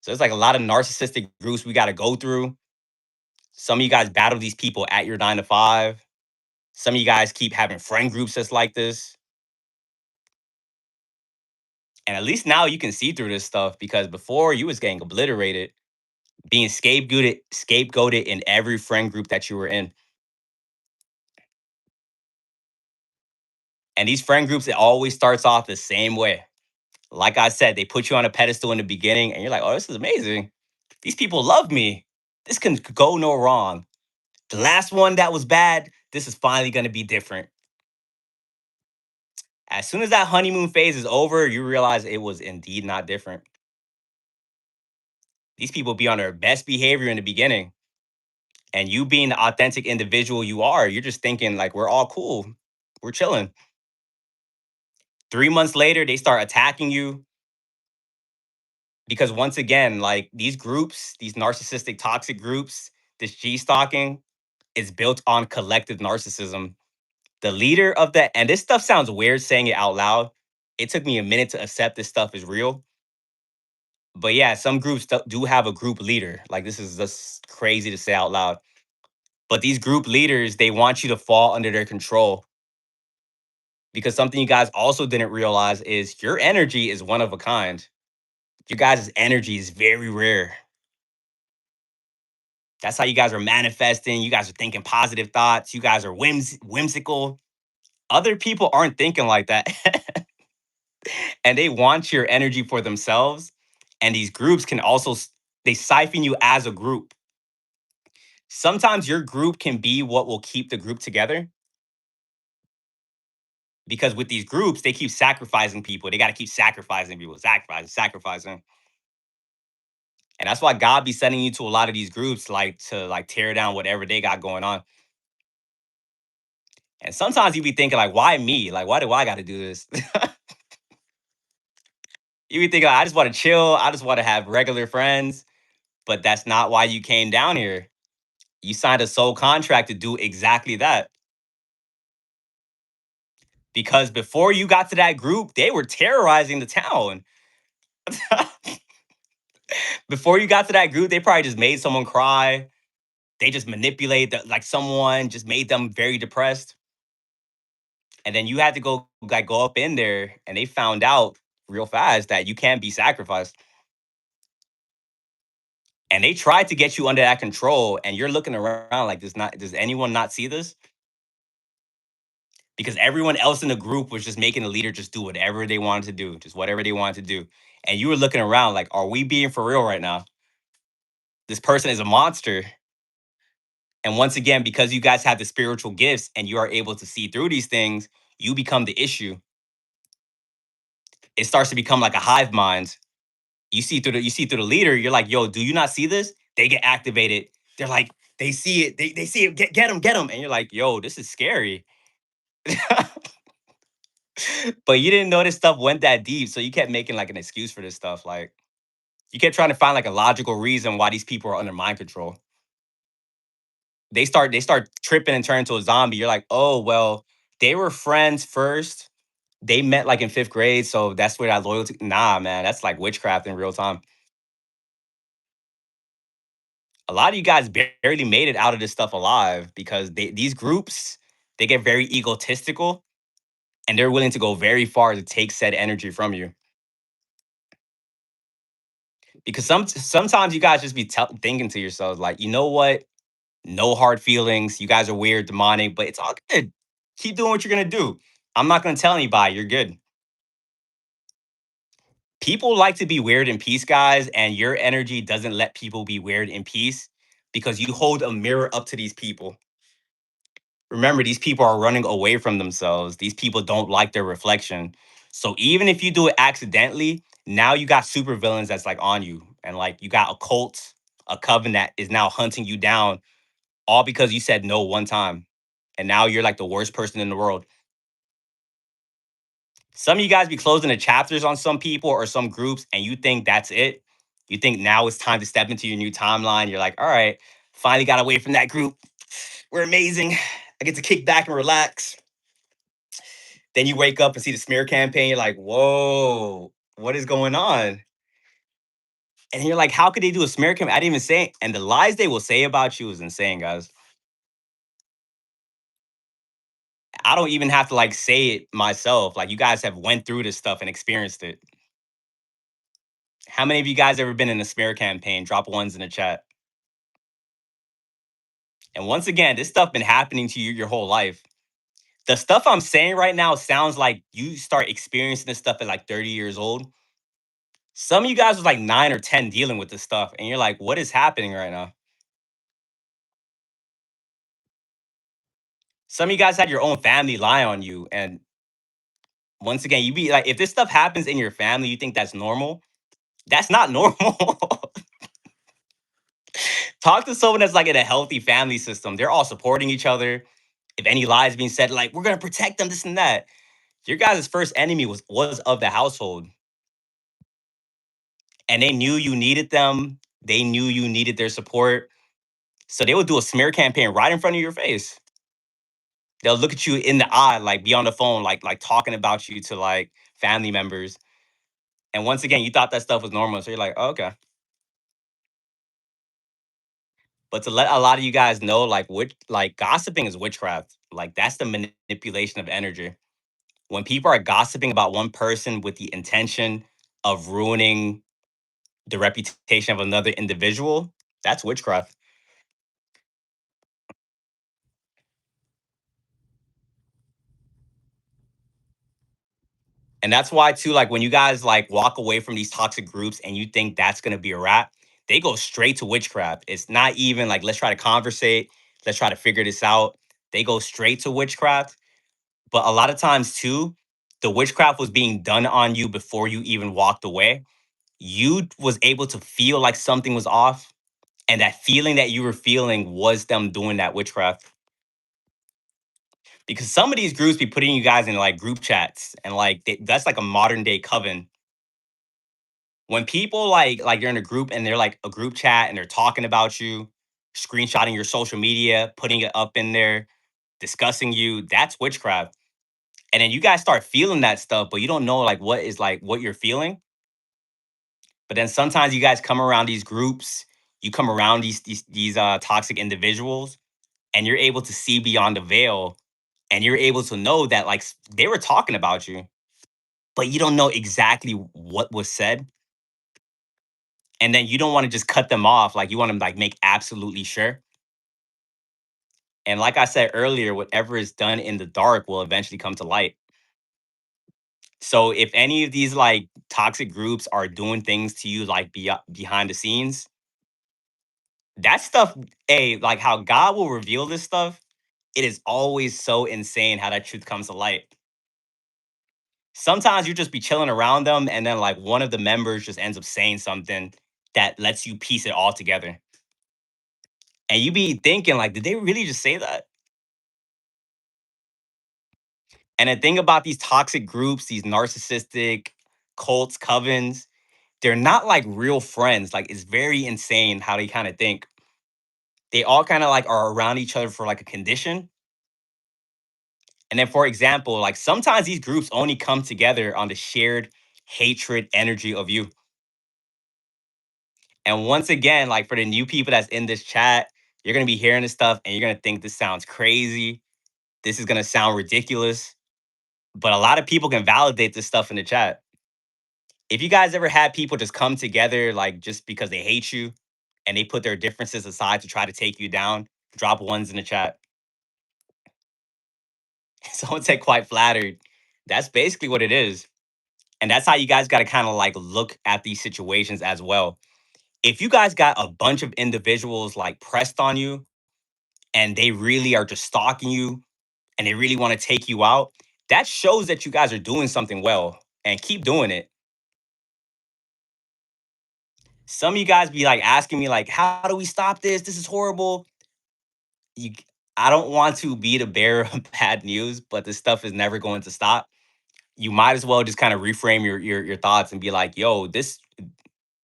So it's like a lot of narcissistic groups we got to go through. Some of you guys battle these people at your 9 to 5. Some of you guys keep having friend groups that's like this. And at least now you can see through this stuff because before you was getting obliterated. being scapegoated in every friend group that you were in. And these friend groups, it always starts off the same way. Like I said, they put you on a pedestal in the beginning, and you're like, oh, this is amazing. These people love me. This can go no wrong. The last one that was bad, this is finally going to be different. As soon as that honeymoon phase is over, you realize it was indeed not different. These people be on their best behavior in the beginning. And you being the authentic individual you are, you're just thinking, like, we're all cool. We're chilling. 3 months later, they start attacking you because, once again, like these groups, these narcissistic, toxic groups, this G stalking is built on collective narcissism. The leader of that, and this stuff sounds weird saying it out loud. It took me a minute to accept this stuff is real. But yeah, some groups do have a group leader. Like, this is just crazy to say out loud. But these group leaders, they want you to fall under their control, because something you guys also didn't realize is your energy is one of a kind. Your guys' energy is very rare. That's how you guys are manifesting. You guys are thinking positive thoughts. You guys are whimsical. Other people aren't thinking like that. And they want your energy for themselves. And these groups can also they siphon you as a group. Sometimes your group can be what will keep the group together, because with these groups, they keep sacrificing people. They got to keep sacrificing people, sacrificing. And that's why God be sending you to a lot of these groups, like to like tear down whatever they got going on. And sometimes you be thinking like, why me? Like, why do I got to do this? You be thinking, like, I just want to chill. I just want to have regular friends. But that's not why you came down here. You signed a soul contract to do exactly that. Because before you got to that group, they were terrorizing the town. Before you got to that group, they probably just made someone cry. They just manipulated, like someone just made them very depressed. And then you had to go up in there, and they found out real fast that you can't be sacrificed. And they tried to get you under that control, and you're looking around like, does anyone not see this? Because everyone else in the group was just making the leader just do whatever they wanted to do, just whatever they wanted to do. And you were looking around like, are we being for real right now? This person is a monster. And once again, because you guys have the spiritual gifts and you are able to see through these things, you become the issue. It starts to become like a hive mind. You see through the leader, you're like, yo, do you not see this? They get activated. They're like, they see it, they see it, get them, get them. And you're like, yo, this is scary. But you didn't know this stuff went that deep. So you kept making like an excuse for this stuff. Like, you kept trying to find like a logical reason why these people are under mind control. They start tripping and turn into a zombie. You're like, oh well, they were friends first. They met like in fifth grade, so that's where that loyalty. Nah, man, that's like witchcraft in real time. A lot of you guys barely made it out of this stuff alive because these groups, they get very egotistical, and they're willing to go very far to take said energy from you. Because sometimes you guys just be thinking to yourselves like, you know what? No hard feelings. You guys are weird, demonic, but it's all good. Keep doing what you're gonna do. I'm not gonna tell anybody. You're good. People like to be weird in peace, guys, and your energy doesn't let people be weird in peace because you hold a mirror up to these people. Remember, these people are running away from themselves. These people don't like their reflection. So even if you do it accidentally, now you got super villains that's like on you. And like you got a cult, a coven that is now hunting you down, all because you said no one time. And now you're like the worst person in the world. Some of you guys be closing the chapters on some people or some groups, and you think that's it. You think now it's time to step into your new timeline. You're like, all right, finally got away from that group. We're amazing. I get to kick back and relax. Then you wake up and see the smear campaign. You're like, whoa, what is going on? And you're like, how could they do a smear campaign? I didn't even say it. And the lies they will say about you is insane, guys. I don't even have to like say it myself. Like, you guys have went through this stuff and experienced it. How many of you guys ever been in a smear campaign? Drop ones in the chat. And once again, this stuff been happening to you your whole life. The stuff I'm saying right now sounds like you start experiencing this stuff at like 30 years old. Some of you guys was like 9 or 10 dealing with this stuff, and you're like, what is happening right now? Some of you guys had your own family lie on you. And once again, you be like, if this stuff happens in your family, you think that's normal. That's not normal. Talk to someone that's like in a healthy family system. They're all supporting each other. If any lies being said, like, we're gonna protect them, this and that. Your guys' first enemy was of the household. And they knew you needed them. They knew you needed their support. So they would do a smear campaign right in front of your face. They'll look at you in the eye, like be on the phone, like talking about you to like family members. And once again, you thought that stuff was normal. So you're like, oh, okay. But to let a lot of you guys know, like gossiping is witchcraft. Like that's the manipulation of energy. When people are gossiping about one person with the intention of ruining the reputation of another individual, that's witchcraft. And that's why too, like when you guys like walk away from these toxic groups and you think that's gonna be a wrap, they go straight to witchcraft. It's not even like let's try to conversate, let's try to figure this out. They go straight to witchcraft. But a lot of times too, the witchcraft was being done on you before you even walked away. You was able to feel like something was off, and that feeling that you were feeling was them doing that witchcraft. Because some of these groups be putting you guys in like group chats, and like that's like a modern day coven. When people like you're in a group and they're like a group chat and they're talking about you, screenshotting your social media, putting it up in there, discussing you, that's witchcraft. And then you guys start feeling that stuff, but you don't know like what you're feeling. But then sometimes you guys come around these groups, you come around these toxic individuals, and you're able to see beyond the veil, and you're able to know that they were talking about you, but you don't know exactly what was said. And then you don't want to just cut them off. Like you want to like make absolutely sure. And like I said earlier, whatever is done in the dark will eventually come to light. So if any of these like toxic groups are doing things to you like behind the scenes, that stuff, like how God will reveal this stuff, it is always so insane how that truth comes to light. Sometimes you just be chilling around them, and then like one of the members just ends up saying something that lets you piece it all together. And you be thinking, like, did they really just say that? And the thing about these toxic groups, these narcissistic cults, covens, they're not like real friends. Like it's very insane how they kind of think. They all kind of like are around each other for like a condition. And then, for example, like sometimes these groups only come together on the shared hatred energy of you. And once again, like for the new people that's in this chat, you're gonna be hearing this stuff and you're gonna think this sounds crazy. This is gonna sound ridiculous. But a lot of people can validate this stuff in the chat. If you guys ever had people just come together, like just because they hate you and they put their differences aside to try to take you down, drop ones in the chat. Someone said quite flattered. That's basically what it is. And that's how you guys got to kind of like look at these situations as well. If you guys got a bunch of individuals like pressed on you and they really are just stalking you and they really want to take you out, that shows that you guys are doing something well and keep doing it. Some of you guys be like asking me like, how do we stop this? This is horrible. You, I don't want to be the bearer of bad news, but this stuff is never going to stop. You might as well just kind of reframe your thoughts and be like, yo, this,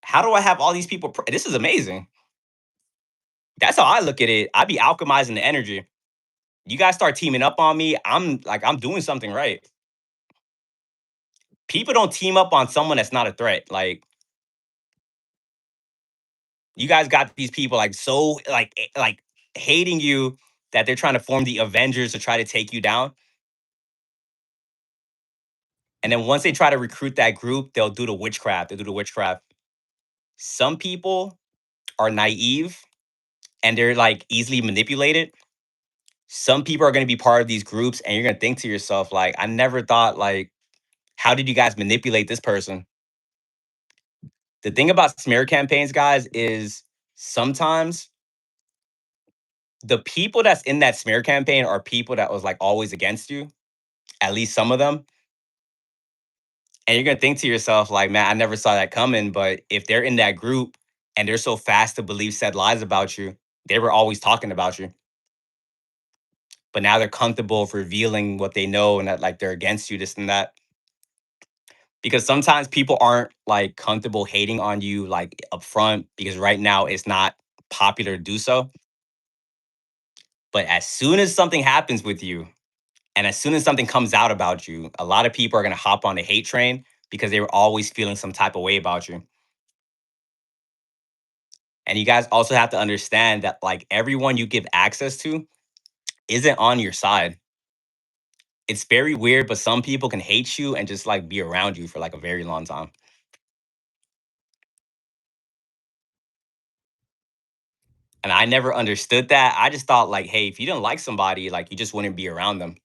how do I have all these people? This is amazing. That's how I look at it. I be alchemizing the energy. You guys start teaming up on me. I'm doing something right. People don't team up on someone that's not a threat. Like you guys got these people like so like hating you that they're trying to form the Avengers to try to take you down. And then once they try to recruit that group, they'll do the witchcraft. They'll do the witchcraft. Some people are naive and they're like easily manipulated. Some people are going to be part of these groups and you're going to think to yourself like, I never thought like, how did you guys manipulate this person? The thing about smear campaigns, guys, is sometimes the people that's in that smear campaign are people that was like always against you, at least some of them. And you're gonna think to yourself, like, man, I never saw that coming. But if they're in that group and they're so fast to believe said lies about you, they were always talking about you. But now they're comfortable with revealing what they know and that like they're against you, this and that. Because sometimes people aren't like comfortable hating on you like upfront because right now it's not popular to do so. But as soon as something happens with you, and as soon as something comes out about you, a lot of people are gonna hop on the hate train because they were always feeling some type of way about you. And you guys also have to understand that like everyone you give access to isn't on your side. It's very weird, but some people can hate you and just like be around you for like a very long time. And I never understood that. I just thought like, hey, if you didn't like somebody, like you just wouldn't be around them.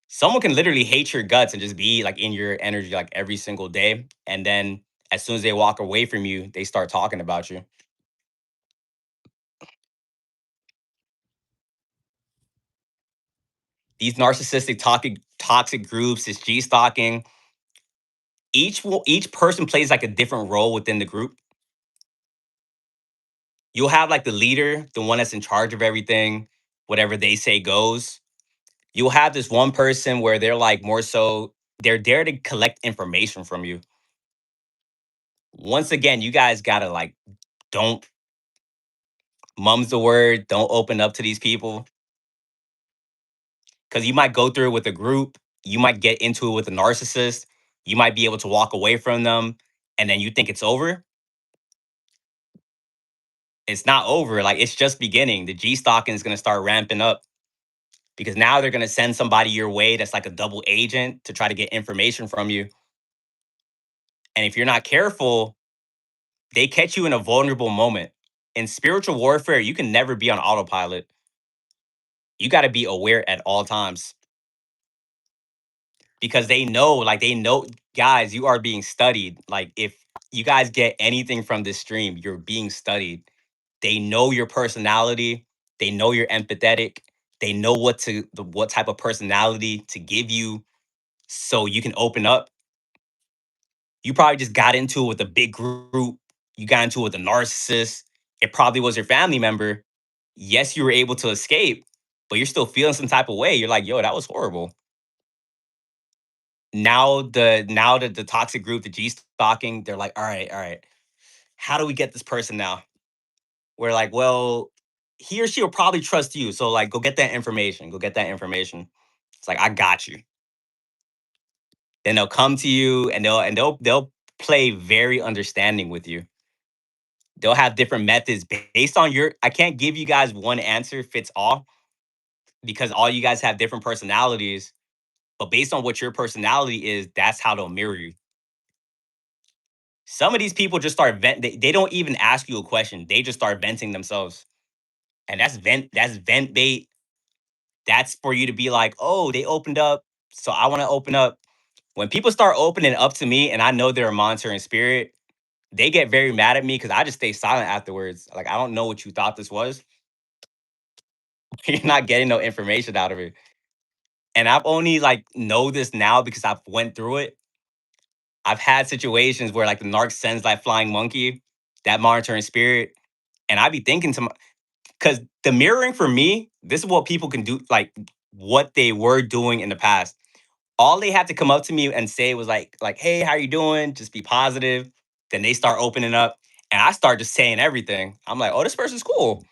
Someone can literally hate your guts and just be like in your energy like every single day. And then as soon as they walk away from you, they start talking about you. These narcissistic toxic groups, this G stalking, each person plays like a different role within the group. You'll have like the leader, the one that's in charge of everything, whatever they say goes. You'll have this one person where they're like more so they're there to collect information from you. Once again, you guys gotta like don't mum's the word, don't open up to these people because you might go through it with a group, you might get into it with a narcissist, you might be able to walk away from them, and then you think it's over. It's not over. Like it's just beginning. The G stalking is gonna start ramping up because now they're gonna send somebody your way that's like a double agent to try to get information from you. And if you're not careful, they catch you in a vulnerable moment. In spiritual warfare, you can never be on autopilot. You got to be aware at all times because they know, guys, you are being studied. Like, if you guys get anything from this stream, you're being studied. They know your personality, they know you're empathetic, they know what type of personality to give you so you can open up. You probably just got into it with a big group. You got into it with a narcissist. It probably was your family member. Yes, you were able to escape, but you're still feeling some type of way. You're like, yo, that was horrible. Now the toxic group, the G stalking, they're like, all right, how do we get this person now? We're like, well, he or she will probably trust you. So like go get that information. Go get that information. It's like, I got you. Then they'll come to you and they'll play very understanding with you. They'll have different methods based on your I can't give you guys one answer fits all because all you guys have different personalities, but based on what your personality is, that's how they'll mirror you. Some of these people just start they don't even ask you a question. They just start venting themselves. And that's vent bait. That's for you to be like, "Oh, they opened up, so I want to open up." When people start opening up to me and I know they're a monitoring spirit, they get very mad at me because I just stay silent afterwards. Like, I don't know what you thought this was. You're not getting no information out of it. And I've only like know this now because I've went through it. I've had situations where like the narc sends like flying monkey, that monitoring spirit, and I be thinking to because the mirroring for me, this is what people can do, like what they were doing in the past. All they had to come up to me and say was like, hey, how you doing? Just be positive. Then they start opening up, and I start just saying everything. I'm like, oh, this person's cool,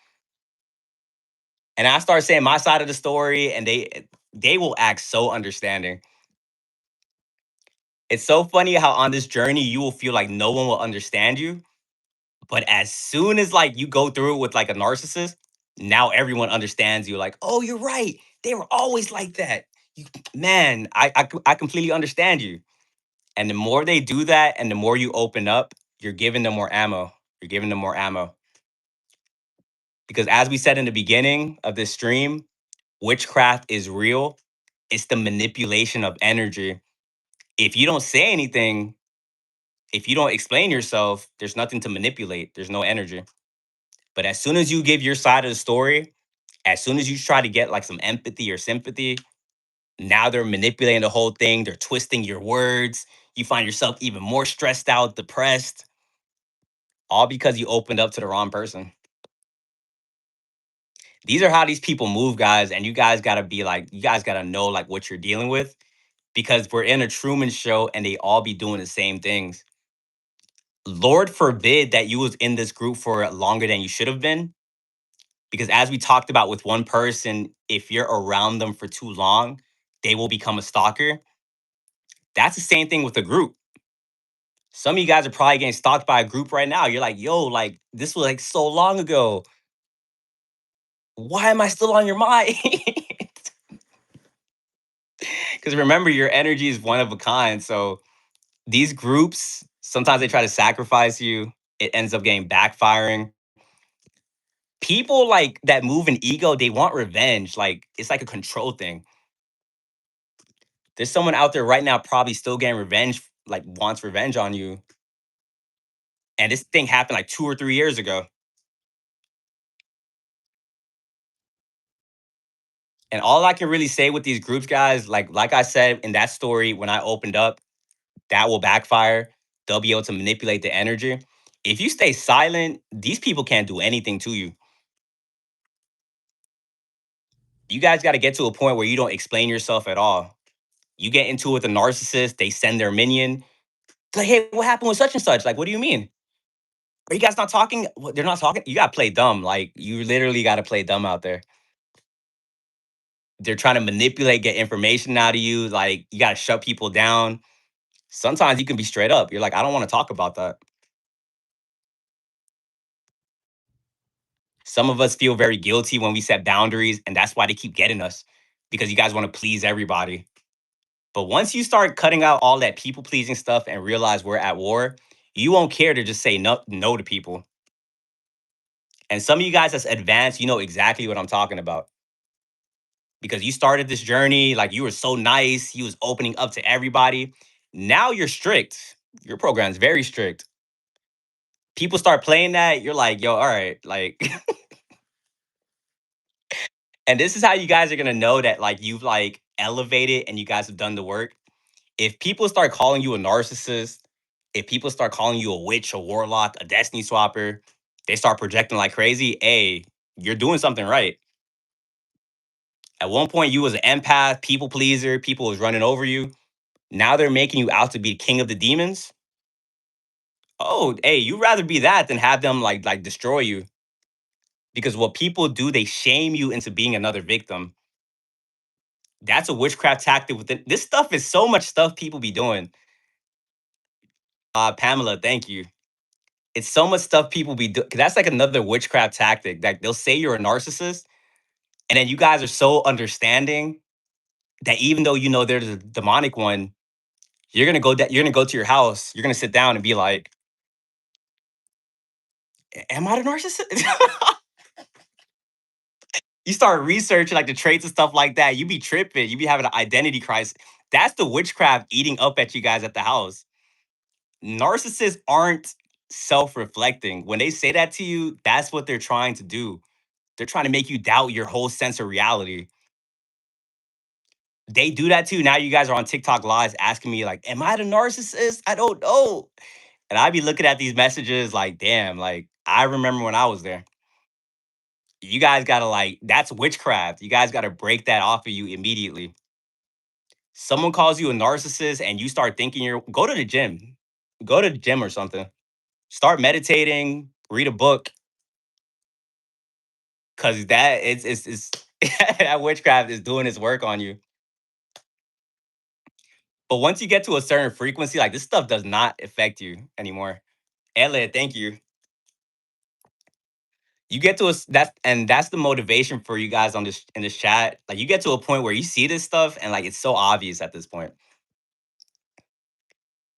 and I start saying my side of the story, and they will act so understanding. It's so funny how on this journey you will feel like no one will understand you, but as soon as like you go through it with like a narcissist, now everyone understands you. Like, oh, you're right. They were always like that. You, man, I completely understand you. And the more they do that, and the more you open up, You're giving them more ammo. You're giving them more ammo. Because as we said in the beginning of this stream, witchcraft is real. It's the manipulation of energy. If you don't say anything, if you don't explain yourself, there's nothing to manipulate. There's no energy. But as soon as you give your side of the story, as soon as you try to get like some empathy or sympathy, now they're manipulating the whole thing. They're twisting your words. You find yourself even more stressed out, depressed, all because you opened up to the wrong person. These are how these people move, guys. And you guys got to be like, you guys got to know like what you're dealing with because we're in a Truman show and they all be doing the same things. Lord forbid that you was in this group for longer than you should have been. Because as we talked about with one person, if you're around them for too long, they will become a stalker. That's the same thing with a group. Some of you guys are probably getting stalked by a group right now. You're like, yo, like this was like so long ago. Why am I still on your mind? Because remember, your energy is one of a kind. So these groups, sometimes they try to sacrifice you. It ends up getting backfiring. People like that move in ego, they want revenge. Like it's like a control thing. There's someone out there right now probably still getting revenge, like wants revenge on you. And this thing happened like 2 or 3 years ago. And all I can really say with these groups, guys, like I said in that story, when I opened up, that will backfire. They'll be able to manipulate the energy. If you stay silent, these people can't do anything to you. You guys got to get to a point where you don't explain yourself at all. You get into it with a narcissist, they send their minion. Like, hey, what happened with such and such? Like, what do you mean? Are you guys not talking? They're not talking. You got to play dumb. Like, you literally got to play dumb out there. They're trying to manipulate, get information out of you. Like, you got to shut people down. Sometimes you can be straight up. You're like, I don't want to talk about that. Some of us feel very guilty when we set boundaries, and that's why they keep getting us because you guys want to please everybody. But once you start cutting out all that people pleasing stuff and realize we're at war, you won't care to just say no to people. And some of you guys that's advanced, you know exactly what I'm talking about because you started this journey like you were so nice, you was opening up to everybody. Now you're strict. Your program's very strict. People start playing that, you're like, yo, all right, like and this is how you guys are gonna know that like you've like elevated and you guys have done the work. If people start calling you a narcissist, if people start calling you a witch, a warlock, a destiny swapper, they start projecting like crazy. Hey, you're doing something right. At one point, you was an empath, people pleaser, people was running over you. Now they're making you out to be king of the demons. Oh, hey, you'd rather be that than have them like destroy you. Because what people do, they shame you into being another victim. That's a witchcraft tactic within this stuff is so much stuff people be doing. Pamela, thank you. It's so much stuff people be doing. That's like another witchcraft tactic. That they'll say you're a narcissist, and then you guys are so understanding that even though you know there's a demonic one, you're gonna go. You're gonna go to your house. You're gonna sit down and be like, "Am I the narcissist?" You start researching like the traits and stuff like that. You be tripping. You be having an identity crisis. That's the witchcraft eating up at you guys at the house. Narcissists aren't self-reflecting. When they say that to you, that's what they're trying to do. They're trying to make you doubt your whole sense of reality. They do that too. Now you guys are on TikTok lives asking me like, "Am I the narcissist? I don't know." And I be looking at these messages like, "Damn, like I remember when I was there." You guys gotta like, that's witchcraft. You guys gotta break that off of you immediately. Someone calls you a narcissist and you start thinking you're go to the gym. Go to the gym or something. Start meditating, read a book, because that it's that witchcraft is doing its work on you. But once you get to a certain frequency, like this stuff does not affect you anymore. Elliot, thank you. You get to a that's and that's the motivation for you guys on this in this chat. Like you get to a point where you see this stuff and like it's so obvious at this point.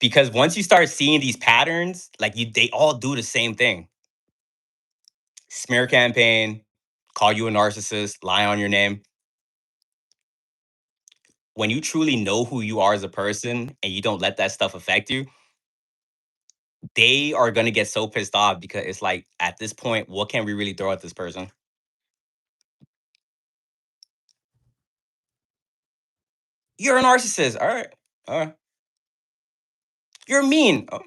because once you start seeing these patterns, like they all do the same thing: smear campaign, call you a narcissist, lie on your name. When you truly know who you are as a person and you don't let that stuff affect you, they are going to get so pissed off because it's like, at this point, what can we really throw at this person? You're a narcissist. All right. All right. You're mean. Oh,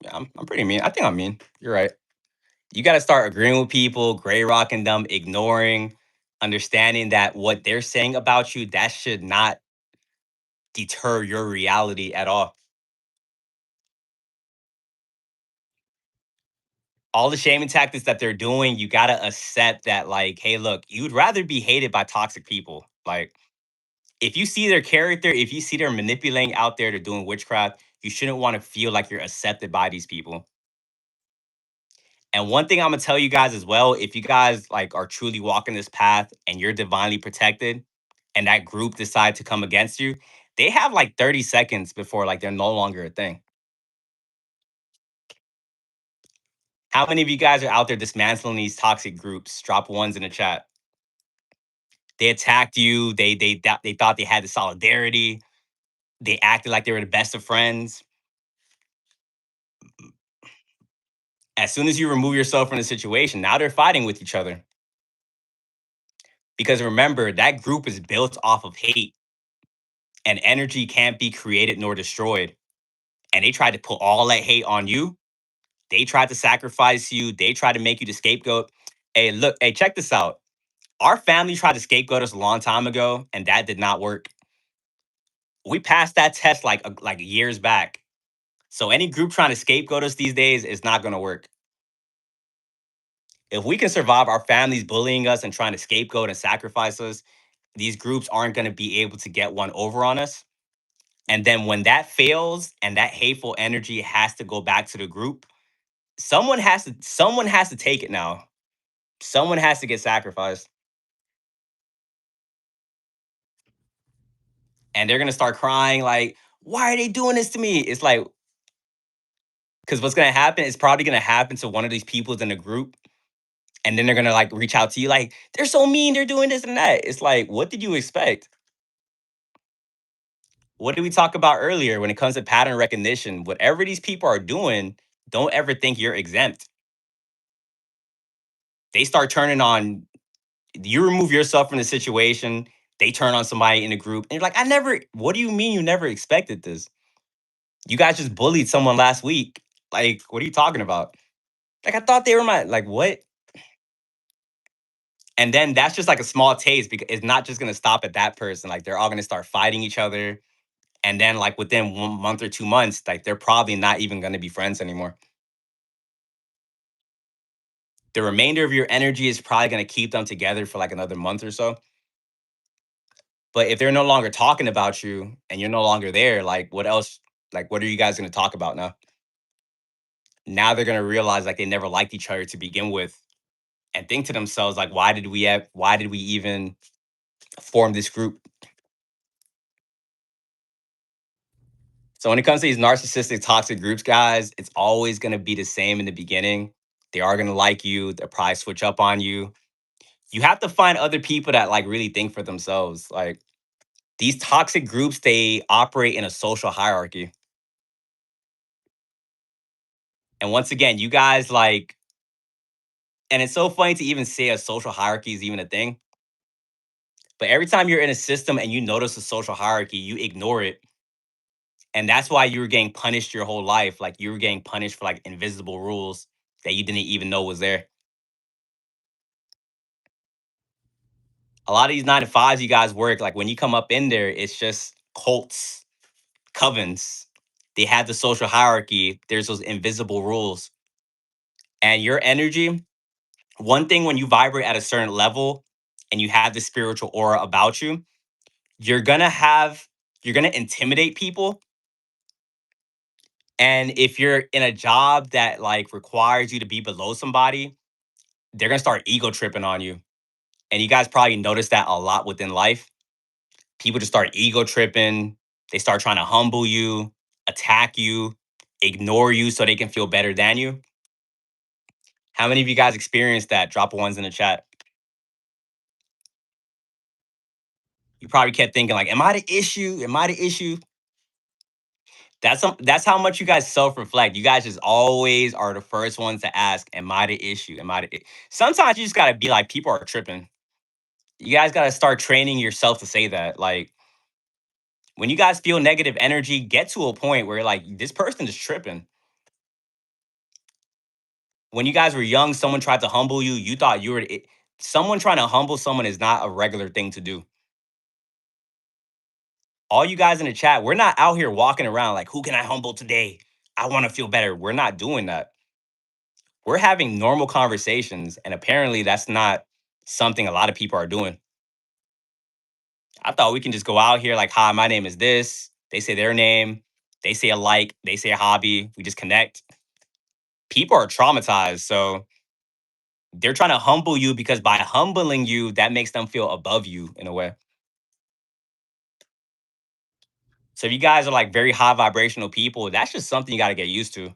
yeah, I'm pretty mean. I think I'm mean. You're right. You got to start agreeing with people, gray rocking them, ignoring, understanding that what they're saying about you, that should not deter your reality at all. All the shaming tactics that they're doing, you got to accept that, like, hey, look, you'd rather be hated by toxic people. Like, if you see their character, if you see they're manipulating out there, they're doing witchcraft, you shouldn't want to feel like you're accepted by these people. And one thing I'm gonna tell you guys as well, if you guys like are truly walking this path and you're divinely protected and that group decide to come against you, they have like 30 seconds before like they're no longer a thing. How many of you guys are out there dismantling these toxic groups? Drop ones in the chat. They attacked you, they thought they had the solidarity, they acted like they were the best of friends. As soon as you remove yourself from the situation, now they're fighting with each other. Because remember, that group is built off of hate, and energy can't be created nor destroyed. And they tried to put all that hate on you. They tried to sacrifice you. They tried to make you the scapegoat. Hey, look, hey, check this out. Our family tried to scapegoat us a long time ago, and that did not work. We passed that test like years back. So any group trying to scapegoat us these days is not going to work. If we can survive our families bullying us and trying to scapegoat and sacrifice us, these groups aren't going to be able to get one over on us. And then when that fails and that hateful energy has to go back to the group, someone has to take it now. Someone has to get sacrificed. And they're gonna start crying like, why are they doing this to me? It's like, because what's gonna happen is probably gonna happen to one of these people in the group. And then they're gonna like reach out to you like, they're so mean, they're doing this and that. It's like, what did you expect? What did we talk about earlier when it comes to pattern recognition? Whatever these people are doing, don't ever think you're exempt. They start turning on, you remove yourself from the situation, they turn on somebody in the group, and you're like, what do you mean you never expected this? You guys just bullied someone last week. Like, what are you talking about? Like, I thought they were like, what? And then that's just like a small taste because it's not just gonna stop at that person. Like, they're all gonna start fighting each other. And then, like, within 1 month or 2 months, like, they're probably not even gonna be friends anymore. The remainder of your energy is probably gonna keep them together for like another month or so. But if they're no longer talking about you and you're no longer there, like, what else? Like, what are you guys gonna talk about now? Now they're gonna realize like they never liked each other to begin with, and think to themselves like, why did we even form this group? So when it comes to these narcissistic toxic groups, guys, it's always gonna be the same in the beginning. They are gonna like you, they'll probably switch up on you. You have to find other people that like really think for themselves. Like, these toxic groups, they operate in a social hierarchy. And once again, you guys like, and it's so funny to even say a social hierarchy is even a thing. But every time you're in a system and you notice a social hierarchy, you ignore it. And that's why you were getting punished your whole life. Like, you were getting punished for like invisible rules that you didn't even know was there. A lot of these 9 to 5s you guys work, like when you come up in there, it's just cults, covens. They have the social hierarchy. There's those invisible rules. And your energy, one thing when you vibrate at a certain level and you have this spiritual aura about you, you're gonna have you're gonna intimidate people. And if you're in a job that like requires you to be below somebody, they're gonna start ego tripping on you. And you guys probably notice that a lot within life. People just start ego tripping. They start trying to humble you, attack you, ignore you so they can feel better than you. How many of you guys experienced that? Drop ones in the chat. You probably kept thinking like, "Am I the issue? Am I the issue?" That's how much you guys self-reflect. You guys just always are the first ones to ask, "Am I the issue? Am I the?" Sometimes you just gotta be like, "People are tripping." You guys gotta start training yourself to say that. Like when you guys feel negative energy, get to a point where like this person is tripping. When you guys were young, someone tried to humble you. You thought you were. Someone trying to humble someone is not a regular thing to do. All you guys in the chat, we're not out here walking around like, who can I humble today? I want to feel better. We're not doing that. We're having normal conversations. And apparently, that's not something a lot of people are doing. I thought we can just go out here like, hi, my name is this. They say their name. They say a like. They say a hobby. We just connect. People are traumatized. So they're trying to humble you because by humbling you, that makes them feel above you in a way. So if you guys are like very high vibrational people, that's just something you got to get used to.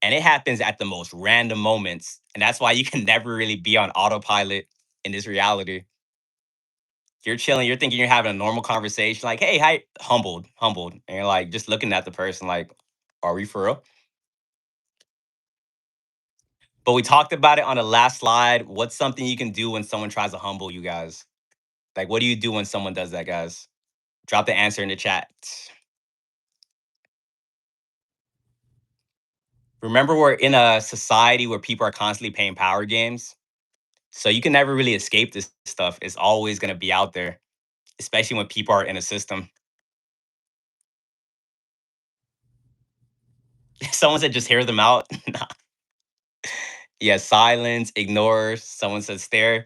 And it happens at the most random moments. And that's why you can never really be on autopilot in this reality. You're chilling, you're thinking you're having a normal conversation, like, hey, hi, humbled, humbled. And you're like just looking at the person like, are we for real? But we talked about it on the last slide. What's something you can do when someone tries to humble you guys? Like, what do you do when someone does that, guys? Drop the answer in the chat. Remember, we're in a society where people are constantly playing power games. So you can never really escape this stuff. It's always going to be out there, especially when people are in a system. Someone said just hear them out. Nah. Yeah, silence, ignore. Someone said stare.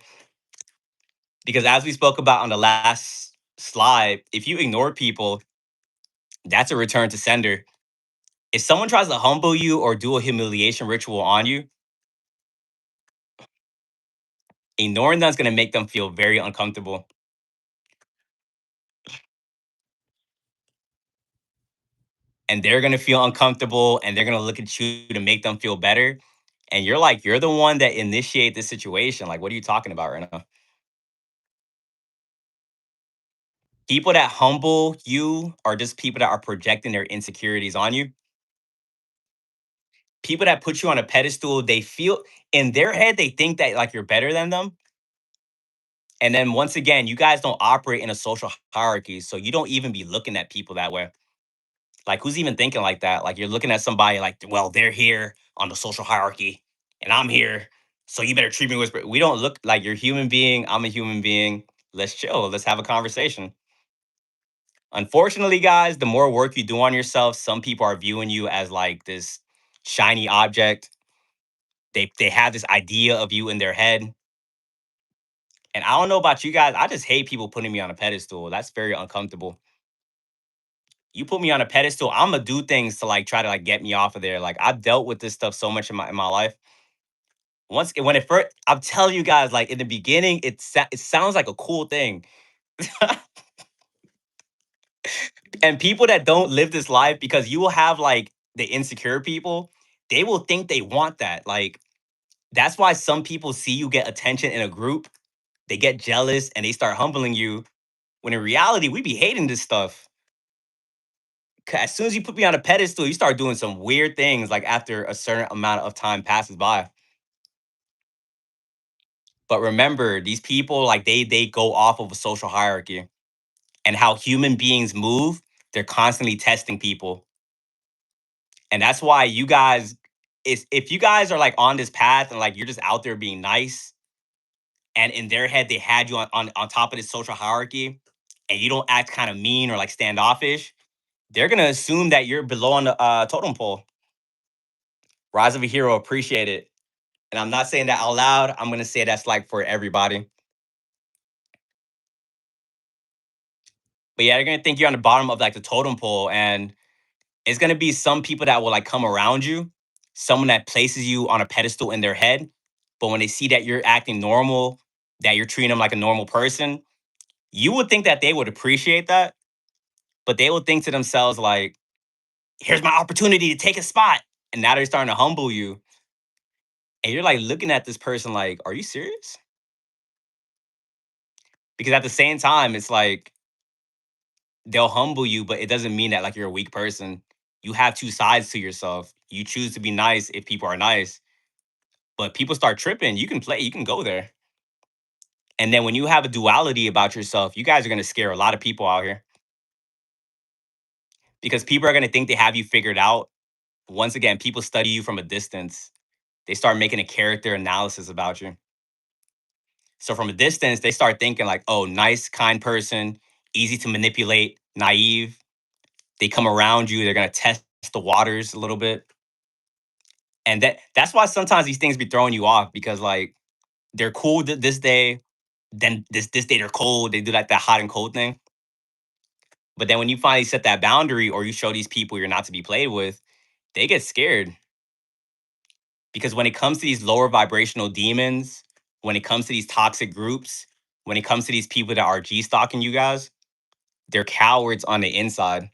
Because as we spoke about on the last slide, if you ignore people, that's a return to sender. If someone tries to humble you or do a humiliation ritual on you, ignoring them is going to make them feel very uncomfortable. And they're going to feel uncomfortable and they're going to look at you to make them feel better. And you're like, you're the one that initiate this situation. Like, what are you talking about right now? People that humble you are just people that are projecting their insecurities on you. People that put you on a pedestal, they feel in their head, they think that like you're better than them. And then once again, you guys don't operate in a social hierarchy. So you don't even be looking at people that way. Like, who's even thinking like that? Like, you're looking at somebody like, well, they're here on the social hierarchy and I'm here. So you better treat me with. We don't look like you're a human being. I'm a human being. Let's chill. Let's have a conversation. Unfortunately, guys, the more work you do on yourself, some people are viewing you as like this shiny object. They have this idea of you in their head. And I don't know about you guys. I just hate people putting me on a pedestal. That's very uncomfortable. You put me on a pedestal, I'm gonna do things to like try to like get me off of there. Like I've dealt with this stuff so much in my life. When it first, I'm telling you guys, like in the beginning, it sounds like a cool thing. And people that don't live this life, because you will have like the insecure people, they will think they want that. Like that's why some people see you get attention in a group, they get jealous and they start humbling you. When in reality, we be hating this stuff. As soon as you put me on a pedestal, you start doing some weird things like after a certain amount of time passes by. But remember, these people like they go off of a social hierarchy and how human beings move, they're constantly testing people. And that's why you guys is if you guys are like on this path and like you're just out there being nice and in their head they had you on top of this social hierarchy and you don't act kind of mean or like standoffish, they're gonna assume that you're below on the totem pole. Rise of a hero, appreciate it. And I'm not saying that out loud. I'm gonna say that's like for everybody. But yeah, they're gonna think you're on the bottom of like the totem pole, and it's gonna be some people that will like come around you, someone that places you on a pedestal in their head. But when they see that you're acting normal, that you're treating them like a normal person, You would think that they would appreciate that, but they would think to themselves like, "Here's my opportunity to take a spot," and now they're starting to humble you, and you're like looking at this person like, "Are you serious?" Because at the same time, it's like they'll humble you, but it doesn't mean that like you're a weak person. You have two sides to yourself. You choose to be nice if people are nice, but people start tripping. You can play, you can go there. And then when you have a duality about yourself, you guys are going to scare a lot of people out here because people are going to think they have you figured out. Once again, people study you from a distance. They start making a character analysis about you. So from a distance, they start thinking like, oh, nice, kind person, easy to manipulate, naive. They come around you, they're going to test the waters a little bit. And that's why sometimes these things be throwing you off because like they're cool this day, then this day they're cold. They do like that hot and cold thing. But then when you finally set that boundary or you show these people you're not to be played with, they get scared. Because when it comes to these lower vibrational demons, when it comes to these toxic groups, when it comes to these people that are G stalking you guys, they're cowards on the inside.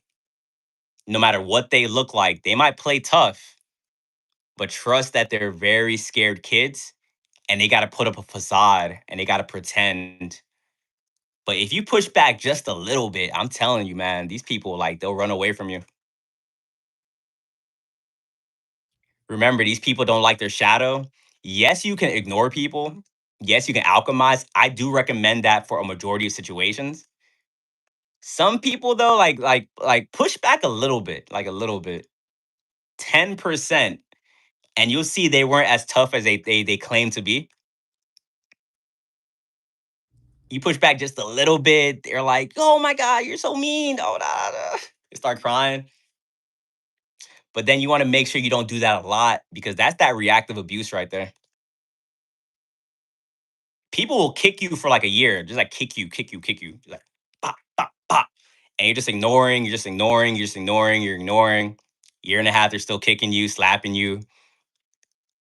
No matter what they look like, they might play tough, but trust that they're very scared kids and they got to put up a facade and they got to pretend. But if you push back just a little bit, I'm telling you, man, these people like they'll run away from you. Remember, these people don't like their shadow. Yes, you can ignore people. Yes, you can alchemize. I do recommend that for a majority of situations. Some people though, like push back a little bit, like a little bit, 10%, and you'll see they weren't as tough as they claim to be. You push back just a little bit, they're like, "Oh my god, you're so mean." Oh, da, da, da. They start crying. But then you want to make sure you don't do that a lot because that's that reactive abuse right there. People will kick you for like a year, just like kick you, kick you, kick you, like pop, pop, pop, and you're just ignoring, you're just ignoring, you're just ignoring, you're ignoring. Year and a half, they're still kicking you, slapping you,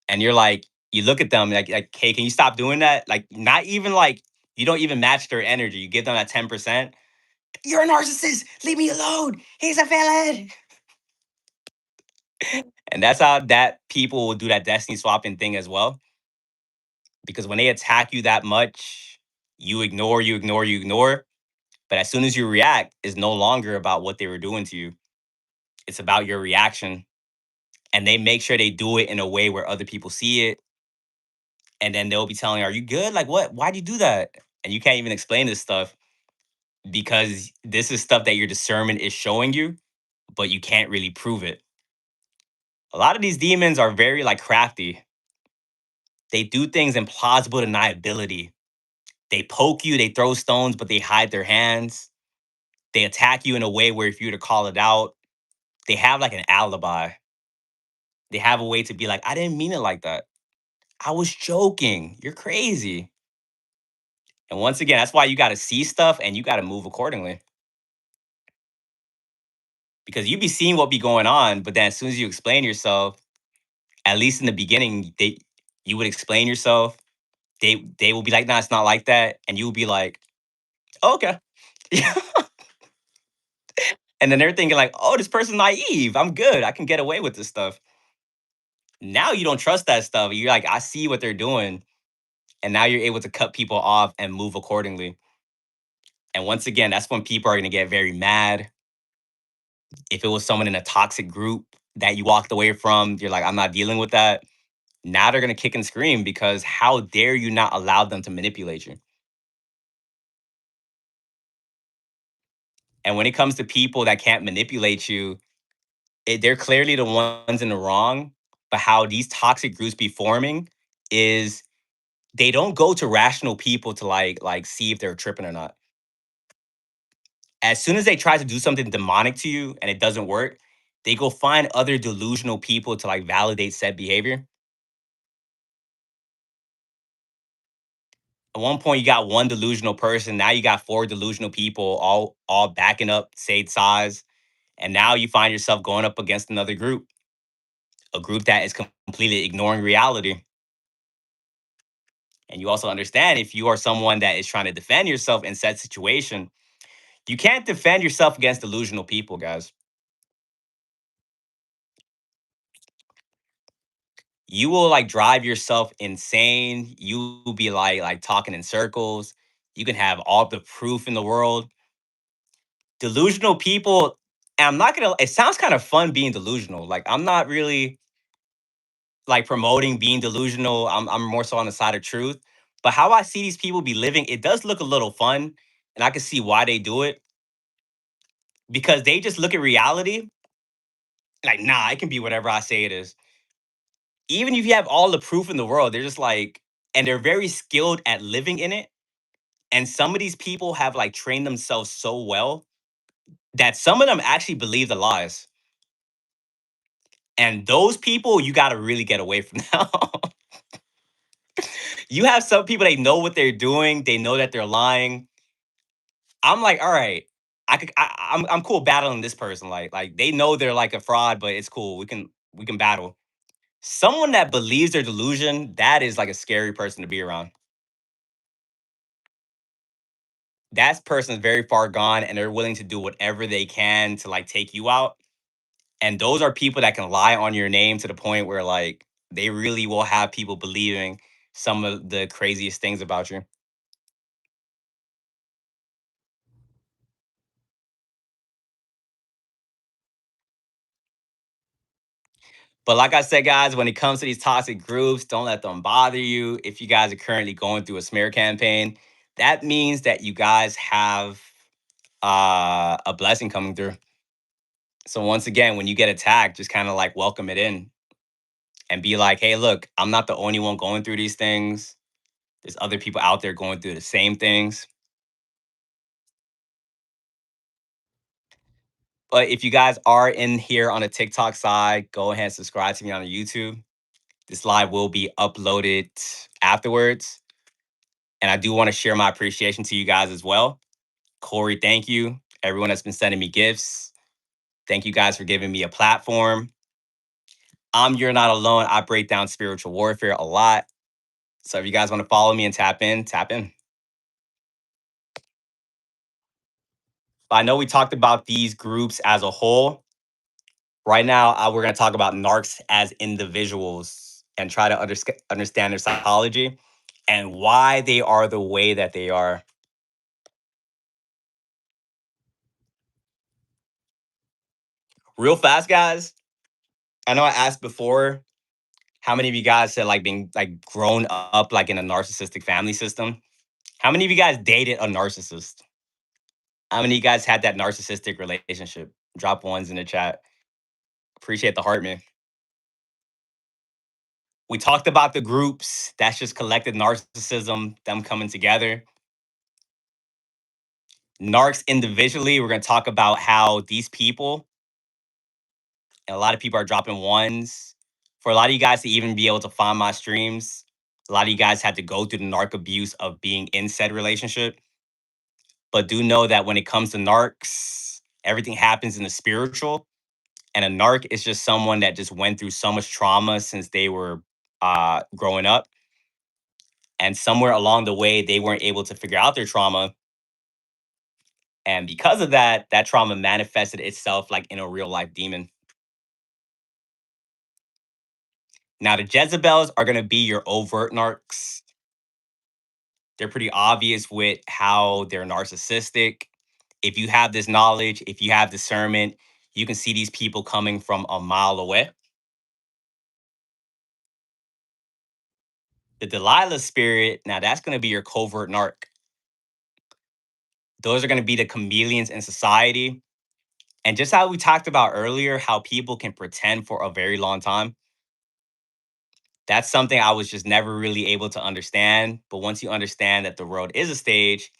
and you're like, you look at them like, hey, can you stop doing that? Like, not even like you don't even match their energy. You give them that 10%. You're a narcissist. Leave me alone. He's a villain. And that's how that people will do that destiny swapping thing as well. Because when they attack you that much, you ignore, you ignore, you ignore. But as soon as you react, it's no longer about what they were doing to you. It's about your reaction. And they make sure they do it in a way where other people see it. And then they'll be telling, are you good? Like, what? Why'd you do that? And you can't even explain this stuff because this is stuff that your discernment is showing you, but you can't really prove it. A lot of these demons are very like crafty. They do things in plausible deniability. They poke you, they throw stones, but they hide their hands. They attack you in a way where if you were to call it out, they have like an alibi. They have a way to be like, I didn't mean it like that. I was joking. You're crazy. And once again, that's why you got to see stuff and you got to move accordingly because you be seeing what be going on. But then as soon as you explain yourself, at least in the beginning, you would explain yourself. They will be like, nah, it's not like that. And you will be like, oh, okay. And then they're thinking like, oh, this person's naive. I'm good. I can get away with this stuff. Now you don't trust that stuff. You're like, I see what they're doing. And now you're able to cut people off and move accordingly. And once again, that's when people are going to get very mad. If it was someone in a toxic group that you walked away from, you're like, I'm not dealing with that. Now they're going to kick and scream because how dare you not allow them to manipulate you? And when it comes to people that can't manipulate you, they're clearly the ones in the wrong. But how these toxic groups be forming is they don't go to rational people to like see if they're tripping or not. As soon as they try to do something demonic to you and it doesn't work, they go find other delusional people to like validate said behavior. At one point, you got one delusional person. Now you got four delusional people, all backing up said size, and now you find yourself going up against another group, a group that is completely ignoring reality. And you also understand if you are someone that is trying to defend yourself in said situation, you can't defend yourself against delusional people, guys. You will like drive yourself insane. You will be like talking in circles. You can have all the proof in the world. Delusional people, and I'm not gonna, it sounds kind of fun being delusional. Like I'm not really like promoting being delusional. I'm more so on the side of truth. But how I see these people be living, it does look a little fun. And I can see why they do it because they just look at reality like, nah, it can be whatever I say it is. Even if you have all the proof in the world, they're just like, and they're very skilled at living in it. And some of these people have like trained themselves so well that some of them actually believe the lies. And those people, you got to really get away from now. You have some people, they know what they're doing, they know that they're lying. I'm like, all right, I'm cool battling this person. Like they know they're like a fraud, but it's cool. We can battle. Someone that believes their delusion, that is like a scary person to be around. That person is very far gone and they're willing to do whatever they can to like take you out. And those are people that can lie on your name to the point where like they really will have people believing some of the craziest things about you. But like I said, guys, when it comes to these toxic groups, don't let them bother you. If you guys are currently going through a smear campaign, that means that you guys have a blessing coming through. So once again, when you get attacked, just kind of like welcome it in and be like, hey, look, I'm not the only one going through these things. There's other people out there going through the same things. But if you guys are in here on the TikTok side, go ahead and subscribe to me on the YouTube. This live will be uploaded afterwards. And I do want to share my appreciation to you guys as well. Corey, thank you. Everyone that's been sending me gifts. Thank you guys for giving me a platform. You're not alone. I break down spiritual warfare a lot. So if you guys want to follow me and tap in, tap in. But I know we talked about these groups as a whole. Right now, we're going to talk about narcs as individuals and try to understand their psychology and why they are the way that they are. Real fast, guys. I know I asked before how many of you guys said like being like grown up like in a narcissistic family system? How many of you guys dated a narcissist? How many of you guys had that narcissistic relationship? Drop ones in the chat. Appreciate the heart, man. We talked about the groups. That's just collective narcissism, them coming together. Narcs individually, we're going to talk about how these people, and a lot of people are dropping ones. For a lot of you guys to even be able to find my streams, a lot of you guys had to go through the narc abuse of being in said relationship. But do know that when it comes to narcs, everything happens in the spiritual. And a narc is just someone that just went through so much trauma since they were growing up. And somewhere along the way, they weren't able to figure out their trauma. And because of that, that trauma manifested itself like in a real life demon. Now, the Jezebels are going to be your overt narcs. They're pretty obvious with how they're narcissistic. If you have this knowledge, if you have discernment, you can see these people coming from a mile away. The Delilah spirit, now that's going to be your covert narc. Those are going to be the chameleons in society. And just how we talked about earlier, how people can pretend for a very long time. That's something I was just never really able to understand. But once you understand that the world is a stage,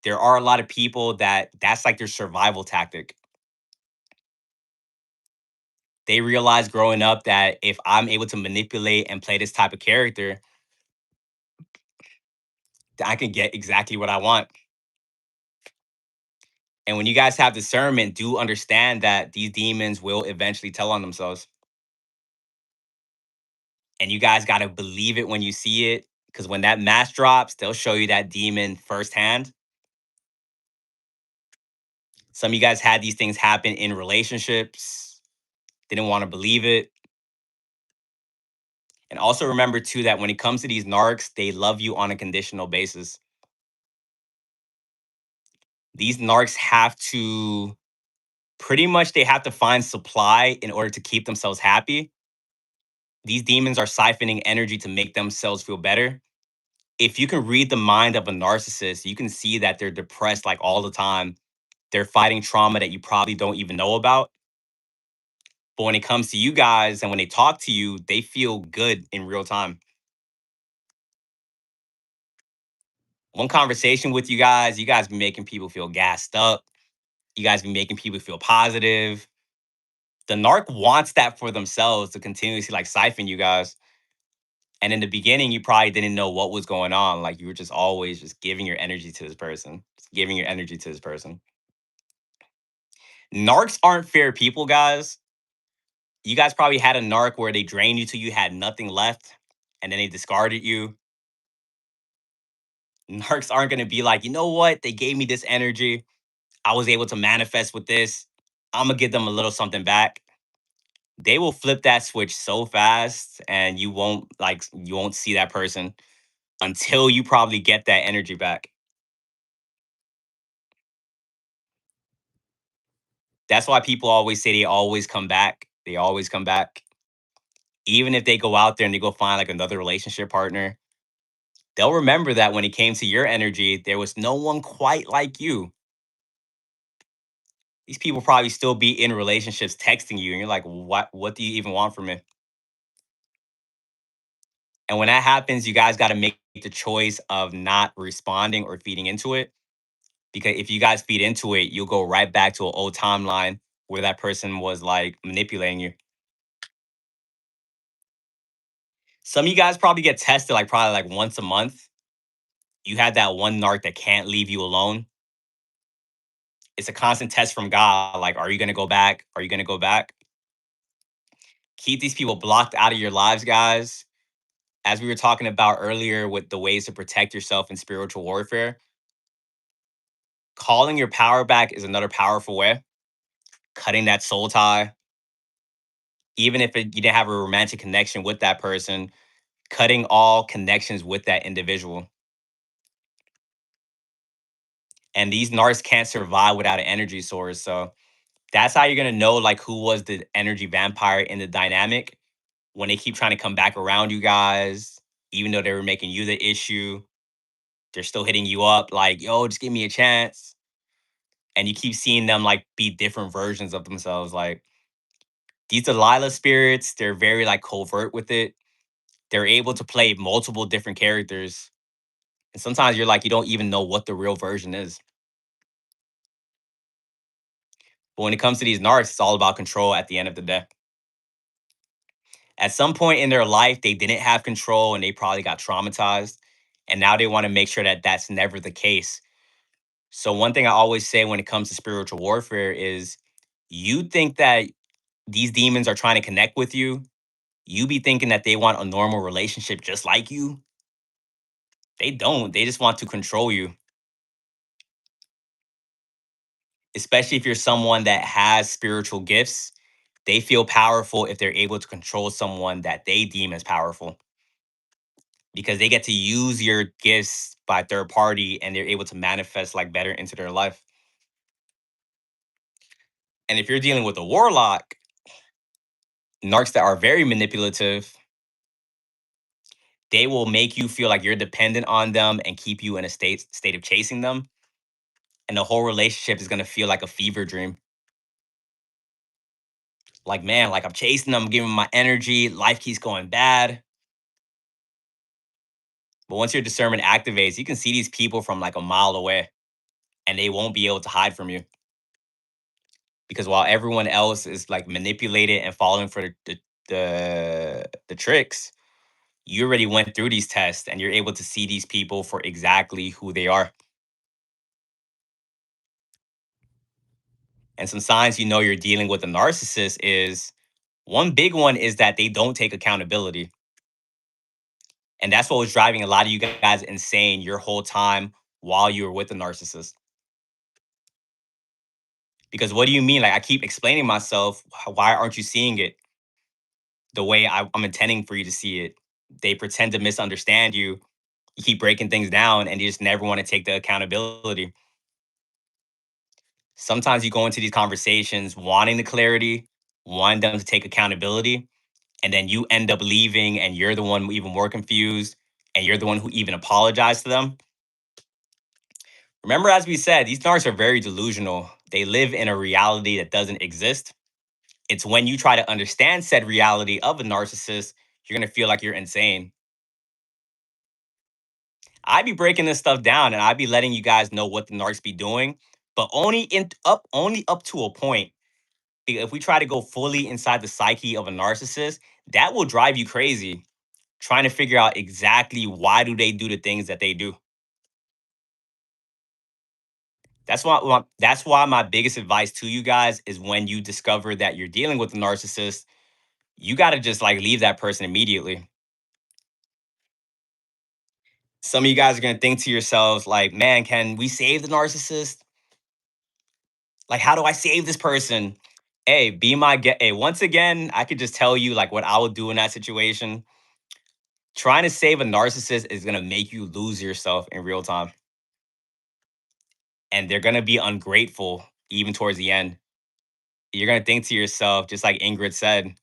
there are a lot of people that that's like their survival tactic. They realize growing up that if I'm able to manipulate and play this type of character, then I can get exactly what I want. And when you guys have discernment, do understand that these demons will eventually tell on themselves. And you guys got to believe it when you see it. Because when that mask drops, they'll show you that demon firsthand. Some of you guys had these things happen in relationships, didn't want to believe it. And also remember too that when it comes to these narcs, they love you on a conditional basis. These narcs have to pretty much they have to find supply in order to keep themselves happy. These demons are siphoning energy to make themselves feel better. If you can read the mind of a narcissist, you can see that they're depressed like all the time. They're fighting trauma that you probably don't even know about. But when it comes to you guys and when they talk to you, they feel good in real time. One conversation with you guys be making people feel gassed up. You guys be making people feel positive. The narc wants that for themselves to continuously like siphon you guys. And in the beginning, you probably didn't know what was going on. Like you were just always just giving your energy to this person, just giving your energy to this person. Narcs aren't fair people, guys. You guys probably had a narc where they drained you till you had nothing left and then they discarded you. Narcs aren't going to be like, you know what? They gave me this energy. I was able to manifest with this. I'm going to give them a little something back. They will flip that switch so fast and you won't see that person until you probably get that energy back. That's why people always say they always come back. They always come back. Even if they go out there and they go find like another relationship partner, they'll remember that when it came to your energy, there was no one quite like you. These people probably still be in relationships texting you, and you're like, what do you even want from me? And when that happens, you guys got to make the choice of not responding or feeding into it. Because if you guys feed into it, you'll go right back to an old timeline where that person was like manipulating you. Some of you guys probably get tested like probably like once a month. You had that one narc that can't leave you alone. It's a constant test from God. Like, are you going to go back? Are you going to go back? Keep these people blocked out of your lives, guys. As we were talking about earlier with the ways to protect yourself in spiritual warfare, calling your power back is another powerful way. Cutting that soul tie, even if you didn't have a romantic connection with that person, cutting all connections with that individual. And these narcs can't survive without an energy source. So that's how you're gonna know like who was the energy vampire in the dynamic when they keep trying to come back around you guys, even though they were making you the issue. They're still hitting you up like, yo, just give me a chance. And you keep seeing them like be different versions of themselves. Like these Delilah spirits, they're very like covert with it. They're able to play multiple different characters. And sometimes you're like, you don't even know what the real version is. But when it comes to these narcs, it's all about control at the end of the day. At some point in their life, they didn't have control and they probably got traumatized. And now they want to make sure that that's never the case. So, one thing I always say when it comes to spiritual warfare is you think that these demons are trying to connect with you. You be thinking that they want a normal relationship just like you. They don't. They just want to control you, especially if you're someone that has spiritual gifts. They feel powerful if they're able to control someone that they deem as powerful because they get to use your gifts by third party and they're able to manifest like better into their life. And if you're dealing with a warlock, narcs that are very manipulative, they will make you feel like you're dependent on them and keep you in a state of chasing them. And the whole relationship is gonna feel like a fever dream. Like, man, like I'm chasing them, giving my energy, life keeps going bad. But once your discernment activates, you can see these people from like a mile away and they won't be able to hide from you. Because while everyone else is like manipulated and falling for the tricks, you already went through these tests and you're able to see these people for exactly who they are. And some signs you know you're dealing with a narcissist is one big one is that they don't take accountability. And that's what was driving a lot of you guys insane your whole time while you were with the narcissist. Because what do you mean? Like, I keep explaining myself. Why aren't you seeing it the way I'm intending for you to see it? They pretend to misunderstand you. You keep breaking things down and you just never want to take the accountability. Sometimes you go into these conversations wanting the clarity, wanting them to take accountability, and then you end up leaving and you're the one even more confused and you're the one who even apologized to them. Remember, as we said, these narcs are very delusional. They live in a reality that doesn't exist. It's when you try to understand said reality of a narcissist, you're going to feel like you're insane. I'd be breaking this stuff down and I'd be letting you guys know what the narcs be doing, but only up to a point. If we try to go fully inside the psyche of a narcissist, that will drive you crazy trying to figure out exactly why do they do the things that they do. That's why my biggest advice to you guys is when you discover that you're dealing with a narcissist, you got to just like leave that person immediately. Some of you guys are going to think to yourselves like, "Man, can we save the narcissist? Like how do I save this person?" Hey, be my get. Hey, once again, I could just tell you like what I would do in that situation. Trying to save a narcissist is going to make you lose yourself in real time. And they're going to be ungrateful even towards the end. You're going to think to yourself, just like Ingrid said,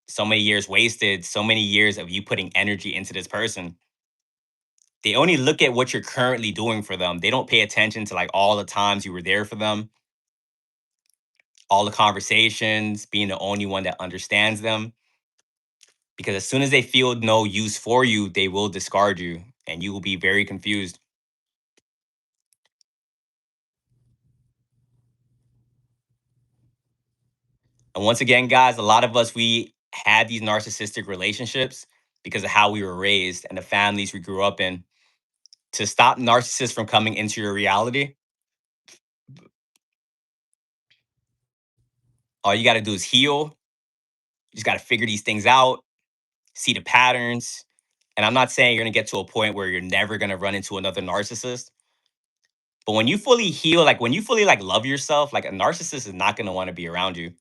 so many years wasted, so many years of you putting energy into this person. They only look at what you're currently doing for them. They don't pay attention to like all the times you were there for them, all the conversations, being the only one that understands them. Because as soon as they feel no use for you, they will discard you and you will be very confused. And once again, guys, a lot of us, we had these narcissistic relationships because of how we were raised and the families we grew up in. To stop narcissists from coming into your reality, all you got to do is heal. You just got to figure these things out, see the patterns. And I'm not saying you're going to get to a point where you're never going to run into another narcissist. But when you fully heal, like when you fully like love yourself, like a narcissist is not going to want to be around you.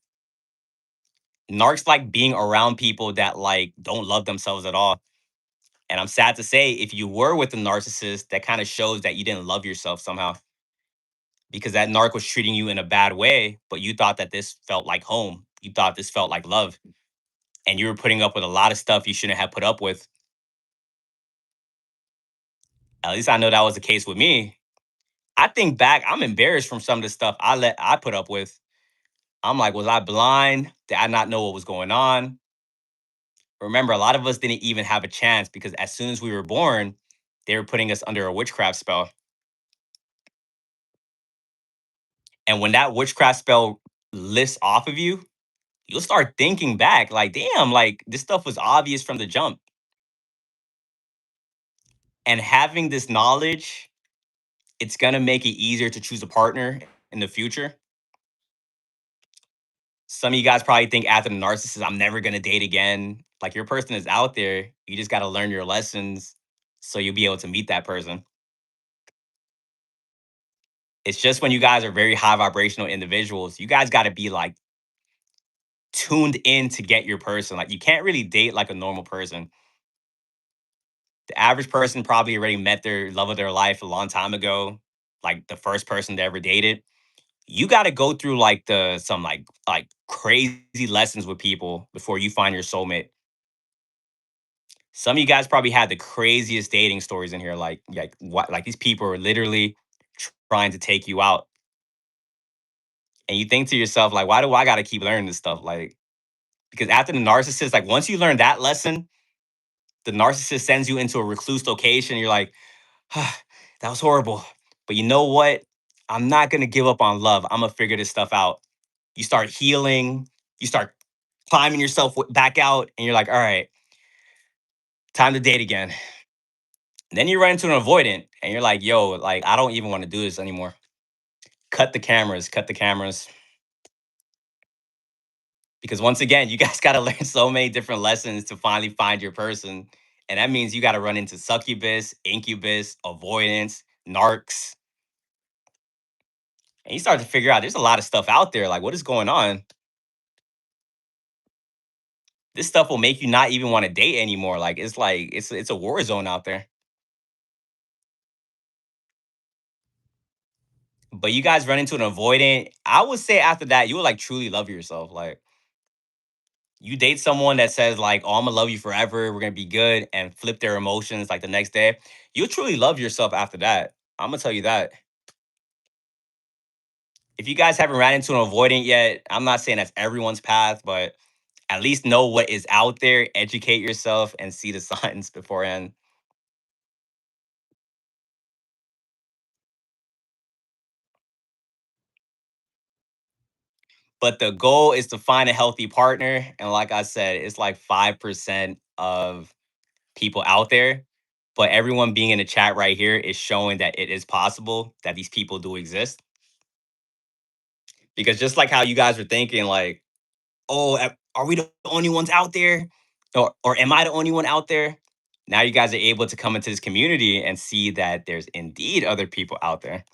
Narcs like being around people that like don't love themselves at all. And I'm sad to say, if you were with a narcissist, that kind of shows that you didn't love yourself somehow because that narc was treating you in a bad way, but you thought that this felt like home. You thought this felt like love. And you were putting up with a lot of stuff you shouldn't have put up with. At least I know that was the case with me. I think back, I'm embarrassed from some of the stuff I put up with. I'm like, was I blind? Did I not know what was going on? Remember, a lot of us didn't even have a chance because as soon as we were born, they were putting us under a witchcraft spell. And when that witchcraft spell lifts off of you, you'll start thinking back like, damn, like this stuff was obvious from the jump. And having this knowledge, it's going to make it easier to choose a partner in the future. Some of you guys probably think after the narcissist, I'm never going to date again. Like your person is out there. You just got to learn your lessons so you'll be able to meet that person. It's just when you guys are very high vibrational individuals, you guys got to be like tuned in to get your person. Like you can't really date like a normal person. The average person probably already met their love of their life a long time ago, like the first person they ever dated. You got to go through like the some like crazy lessons with people before you find your soulmate. Some of you guys probably had the craziest dating stories in here. Like what? Like these people are literally trying to take you out, and you think to yourself, like, why do I got to keep learning this stuff? Like, because after the narcissist, like once you learn that lesson, the narcissist sends you into a recluse location. You're like, ah, that was horrible, but you know what? I'm not gonna give up on love. I'm gonna figure this stuff out. You start healing. You start climbing yourself back out, and you're like, all right, time to date again. Then you run into an avoidant and you're like, yo, like, I don't even want to do this anymore. Cut the cameras, cut the cameras. Because once again, you guys got to learn so many different lessons to finally find your person. And that means you got to run into succubus, incubus, avoidance, narcs. And you start to figure out there's a lot of stuff out there. Like, what is going on? This stuff will make you not even want to date anymore. Like it's a war zone out there. But you guys run into an avoidant. I would say after that, you would like truly love yourself. Like you date someone that says like, "Oh, I'm gonna love you forever. We're gonna be good," and flip their emotions like the next day. You'll truly love yourself after that. I'm gonna tell you that. If you guys haven't ran into an avoidant yet, I'm not saying that's everyone's path, but at least know what is out there, educate yourself, and see the signs beforehand. But the goal is to find a healthy partner. And like I said, it's like 5% of people out there. But everyone being in the chat right here is showing that it is possible that these people do exist. Because just like how you guys were thinking, like, oh, are we the only ones out there? Or am I the only one out there? Now you guys are able to come into this community and see that there's indeed other people out there.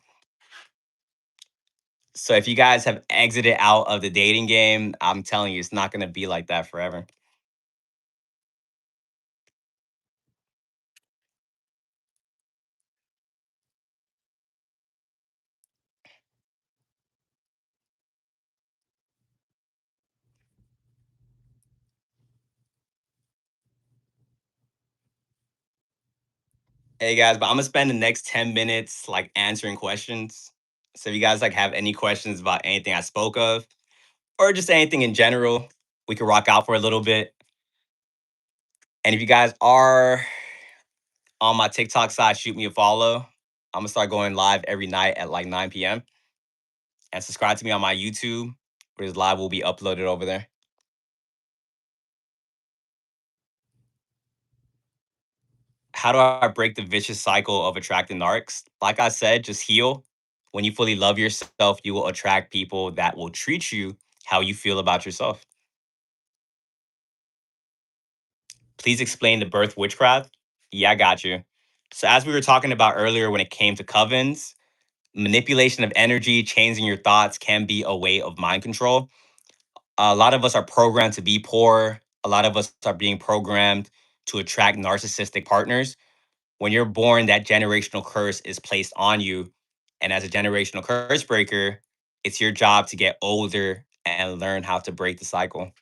So if you guys have exited out of the dating game, I'm telling you, it's not going to be like that forever. Hey guys, but I'm gonna spend the next 10 minutes like answering questions. So if you guys like have any questions about anything I spoke of, or just anything in general, we can rock out for a little bit. And if you guys are on my TikTok side, shoot me a follow. I'm gonna start going live every night at like 9 p.m. And subscribe to me on my YouTube, where this live will be uploaded over there. How do I break the vicious cycle of attracting narcs? Like I said, just heal. When you fully love yourself, you will attract people that will treat you how you feel about yourself. Please explain the birth witchcraft. Yeah, I got you. So, as we were talking about earlier, when it came to covens, manipulation of energy, changing your thoughts can be a way of mind control. A lot of us are programmed to be poor. A lot of us are being programmed to attract narcissistic partners. When you're born, that generational curse is placed on you. And as a generational curse breaker, it's your job to get older and learn how to break the cycle.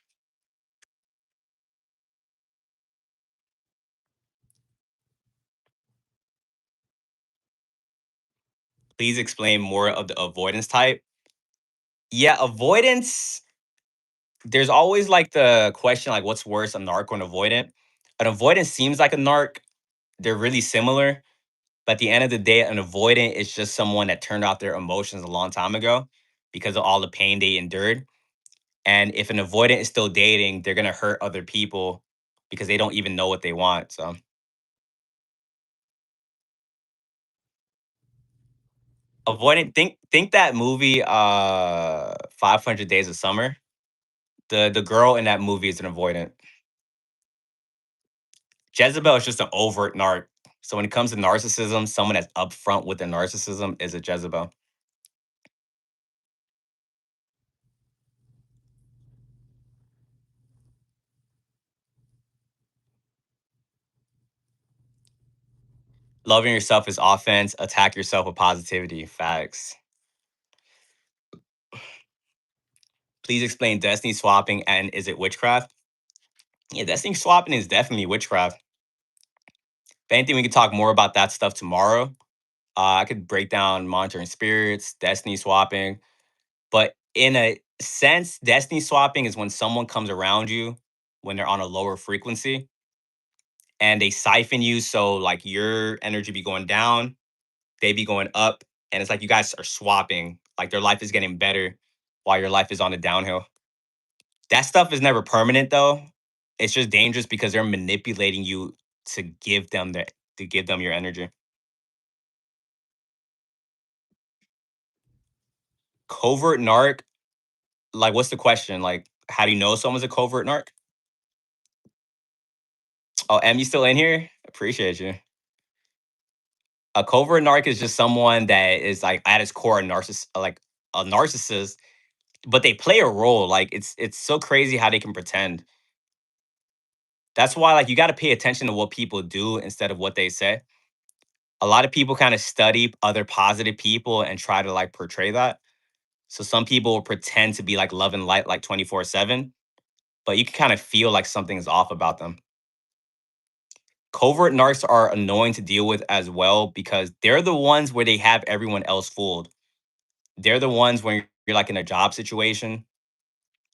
Please explain more of the avoidance type. Yeah, avoidance, there's always like the question like what's worse, a narc or an avoidant? An avoidant seems like a narc. They're really similar, but at the end of the day, an avoidant is just someone that turned off their emotions a long time ago because of all the pain they endured. And if an avoidant is still dating, they're gonna hurt other people because they don't even know what they want. So avoidant, think that movie 500 Days of Summer. The girl in that movie is an avoidant. Jezebel is just an overt narc. So when it comes to narcissism, someone that's upfront with their narcissism is a Jezebel. Loving yourself is offense. Attack yourself with positivity. Facts. Please explain destiny swapping and is it witchcraft? Yeah, destiny swapping is definitely witchcraft. If anything, we can talk more about that stuff tomorrow. I could break down monitoring spirits, destiny swapping, but in a sense, destiny swapping is when someone comes around you when they're on a lower frequency and they siphon you. So like your energy be going down, they be going up, and it's like you guys are swapping. Like their life is getting better while your life is on the downhill. That stuff is never permanent though. It's just dangerous because they're manipulating you to give them the to give them your energy. Covert narc, like what's the question? Like how do you know someone's a covert narc? Oh, Em, you still in here? Appreciate you. A covert narc is just someone that is like at its core like a narcissist, but they play a role. Like it's so crazy how they can pretend. That's why like you got to pay attention to what people do instead of what they say. A lot of people kind of study other positive people and try to like portray that. So some people will pretend to be like love and light like 24/7, but you can kind of feel like something's off about them. Covert narcs are annoying to deal with as well because they're the ones where they have everyone else fooled. They're the ones when you're like in a job situation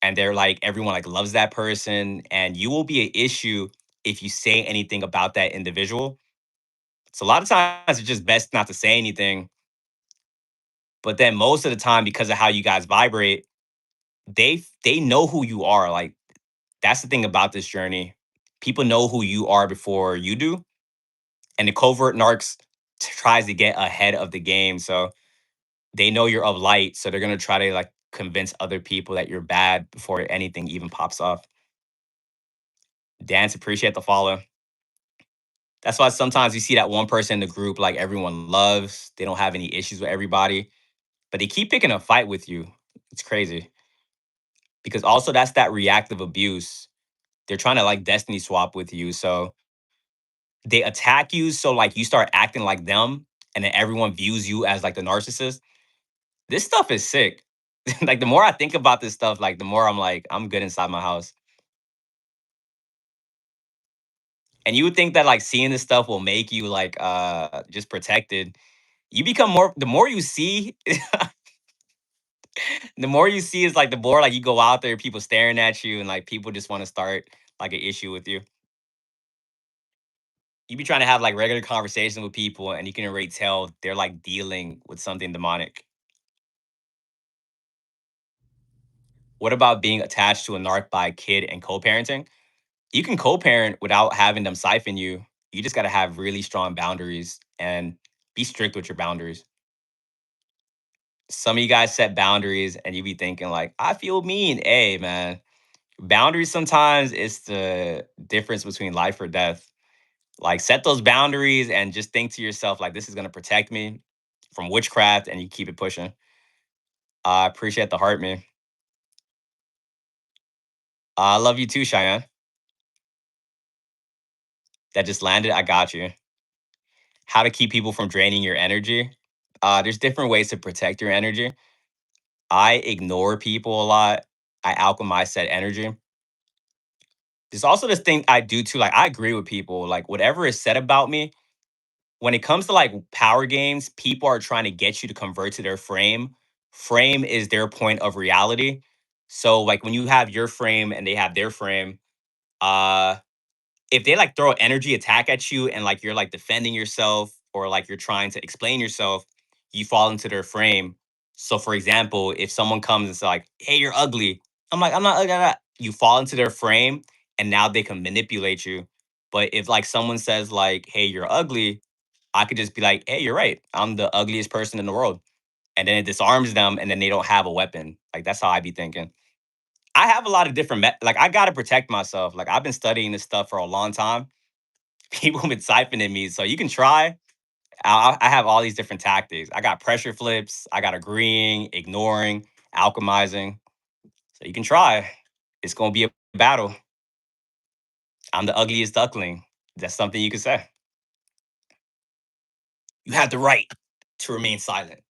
and they're like everyone like loves that person and you will be an issue if you say anything about that individual. So a lot of times it's just best not to say anything, but then most of the time because of how you guys vibrate, they know who you are. Like that's the thing about this journey. People know who you are before you do, and the covert narcs tries to get ahead of the game. So they know you're of light, so they're gonna try to like convince other people that you're bad before anything even pops off. Dance, appreciate the follow. That's why sometimes you see that one person in the group like everyone loves. They don't have any issues with everybody, but they keep picking a fight with you. It's crazy because also that's that reactive abuse. They're trying to like destiny swap with you, so they attack you. So like you start acting like them, and then everyone views you as like the narcissist. This stuff is sick. Like the more I think about this stuff, like the more I'm like, I'm good inside my house. And you would think that like seeing this stuff will make you like just protected. You become more the more you see, the more you see is like the more like you go out there, people staring at you, and like people just want to start like an issue with you. You be trying to have like regular conversations with people, and you can already tell they're like dealing with something demonic. What about being attached to a narc by a kid and co-parenting? You can co-parent without having them siphon you. You just got to have really strong boundaries and be strict with your boundaries. Some of you guys set boundaries and you be thinking like, I feel mean. Hey, man, boundaries sometimes is the difference between life or death. Like set those boundaries and just think to yourself like, this is going to protect me from witchcraft, and you keep it pushing. I appreciate the heart, man. I love you too, Cheyenne. That just landed. I got you. How to keep people from draining your energy. There's different ways to protect your energy. I ignore people a lot. I alchemize that energy. There's also this thing I do too. Like I agree with people. Like whatever is said about me, when it comes to like power games, people are trying to get you to convert to their frame. Frame is their point of reality. So like when you have your frame and they have their frame, uh if they like throw an energy attack at you and like you're like defending yourself or like you're trying to explain yourself, you fall into their frame. So for example, if someone comes and says like, "Hey, you're ugly," I'm like, "I'm not ugly." You fall into their frame, and now they can manipulate you. But if like someone says like, "Hey, you're ugly," I could just be like, "Hey, you're right. I'm the ugliest person in the world," and then it disarms them, and then they don't have a weapon. Like that's how I be thinking. I have a lot of different like I gotta protect myself. Like I've been studying this stuff for a long time. People have been siphoning me. So you can try. I have all these different tactics. I got pressure flips. I got agreeing, ignoring, alchemizing. So you can try. It's gonna be a battle. I'm the ugliest duckling. That's something you could say. You have the right to remain silent.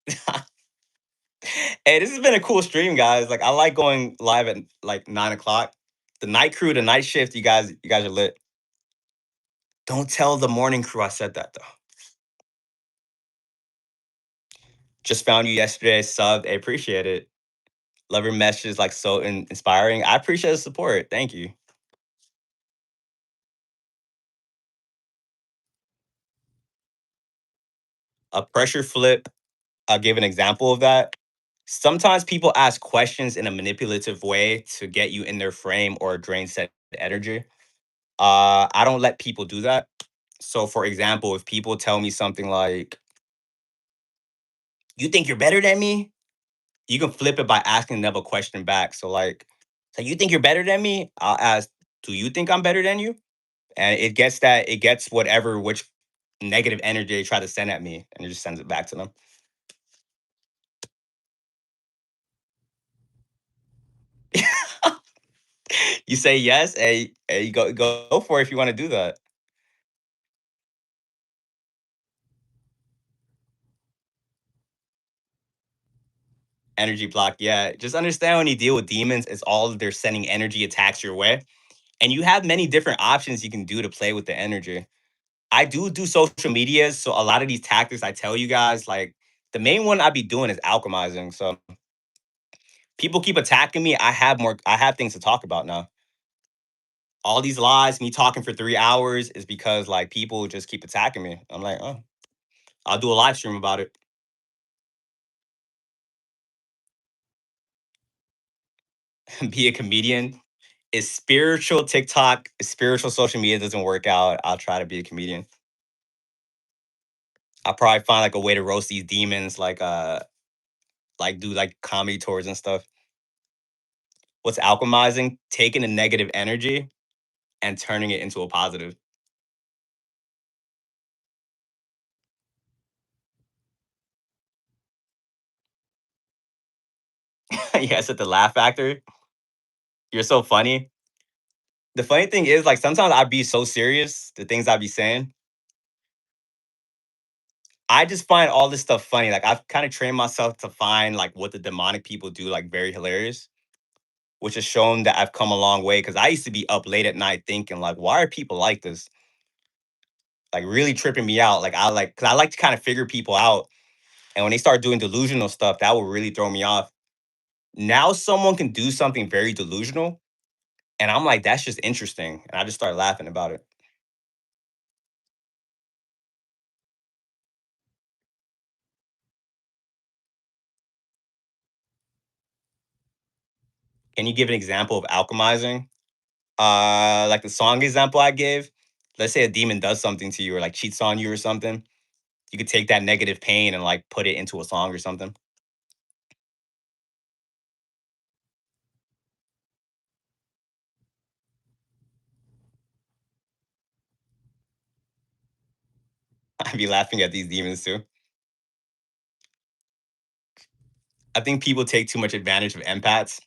Hey, this has been a cool stream, guys. Like I like going live at like 9 o'clock. The night crew, the night shift, you guys are lit. Don't tell the morning crew I said that though. Just found you yesterday, subbed. I appreciate it. Love your messages, like so inspiring. I appreciate the support. Thank you. A pressure flip. I'll give an example of that. Sometimes people ask questions in a manipulative way to get you in their frame or drain set energy. I don't let people do that. So, for example, if people tell me something like, "You think you're better than me?" You can flip it by asking them a question back. So, like, "So you think you're better than me?" I'll ask, "Do you think I'm better than you?" and it gets whatever which negative energy they try to send at me, and it just sends it back to them. You say yes, hey, you go for it if you want to do that. Energy block, yeah. Just understand when you deal with demons, it's all they're sending energy attacks your way, and you have many different options you can do to play with the energy. I do social media, so a lot of these tactics I tell you guys, like the main one I be doing is alchemizing. So people keep attacking me. I have things to talk about now. All these lies, me talking for 3 hours is because like people just keep attacking me. I'm like, oh, I'll do a live stream about it. Be a comedian. Is spiritual TikTok, spiritual social media doesn't work out, I'll try to be a comedian. I'll probably find like a way to roast these demons, like do like comedy tours and stuff. What's alchemizing? Taking a negative energy and turning it into a positive. Yes, at the laugh factor. You're so funny. The funny thing is, like, sometimes I'd be so serious, the things I'd be saying. I just find all this stuff funny. Like, I've kind of trained myself to find like what the demonic people do, like very hilarious, which has shown that I've come a long way. Cause I used to be up late at night thinking, like, why are people like this? Like really tripping me out. Cause I like to kind of figure people out. And when they start doing delusional stuff, that will really throw me off. Now someone can do something very delusional. And I'm like, that's just interesting. And I just start laughing about it. Can you give an example of alchemizing? Like the song example I gave. Let's say a demon does something to you or like cheats on you or something. You could take that negative pain and like put it into a song or something. I'd be laughing at these demons too. I think people take too much advantage of empaths.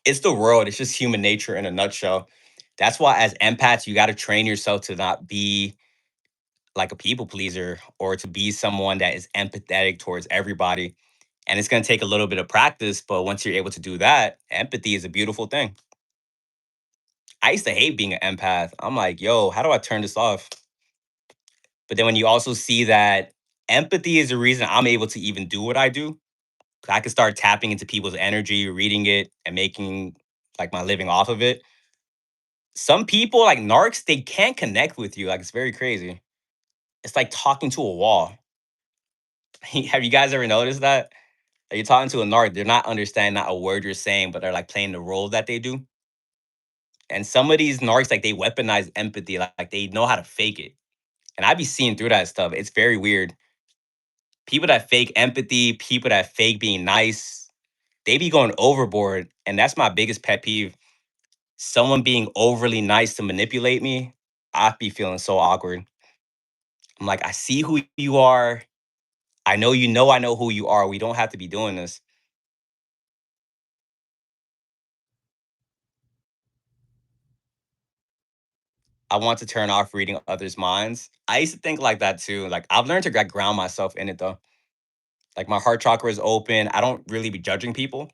It's the world, it's just human nature in a nutshell. That's why, as empaths, you got to train yourself to not be like a people pleaser or to be someone that is empathetic towards everybody. And it's going to take a little bit of practice, but once you're able to do that, empathy is a beautiful thing. I used to hate being an empath. I'm like, yo, how do I turn this off? But then when you also see that empathy is the reason I'm able to even do what I do, I can start tapping into people's energy, reading it, and making like my living off of it. Some people, like narcs, they can't connect with you. Like it's very crazy. It's like talking to a wall. Have you guys ever noticed that? Like, you're talking to a narc, they're not understanding not a word you're saying, but they're like playing the role that they do. And some of these narcs, like they weaponize empathy, like they know how to fake it. And I be seeing through that stuff. It's very weird. People that fake empathy, people that fake being nice, they be going overboard. And that's my biggest pet peeve. Someone being overly nice to manipulate me, I be feeling so awkward. I'm like, I see who you are. I know who you are. We don't have to be doing this. I want to turn off reading others' minds. I used to think like that too. Like I've learned to like ground myself in it though. Like my heart chakra is open. I don't really be judging people.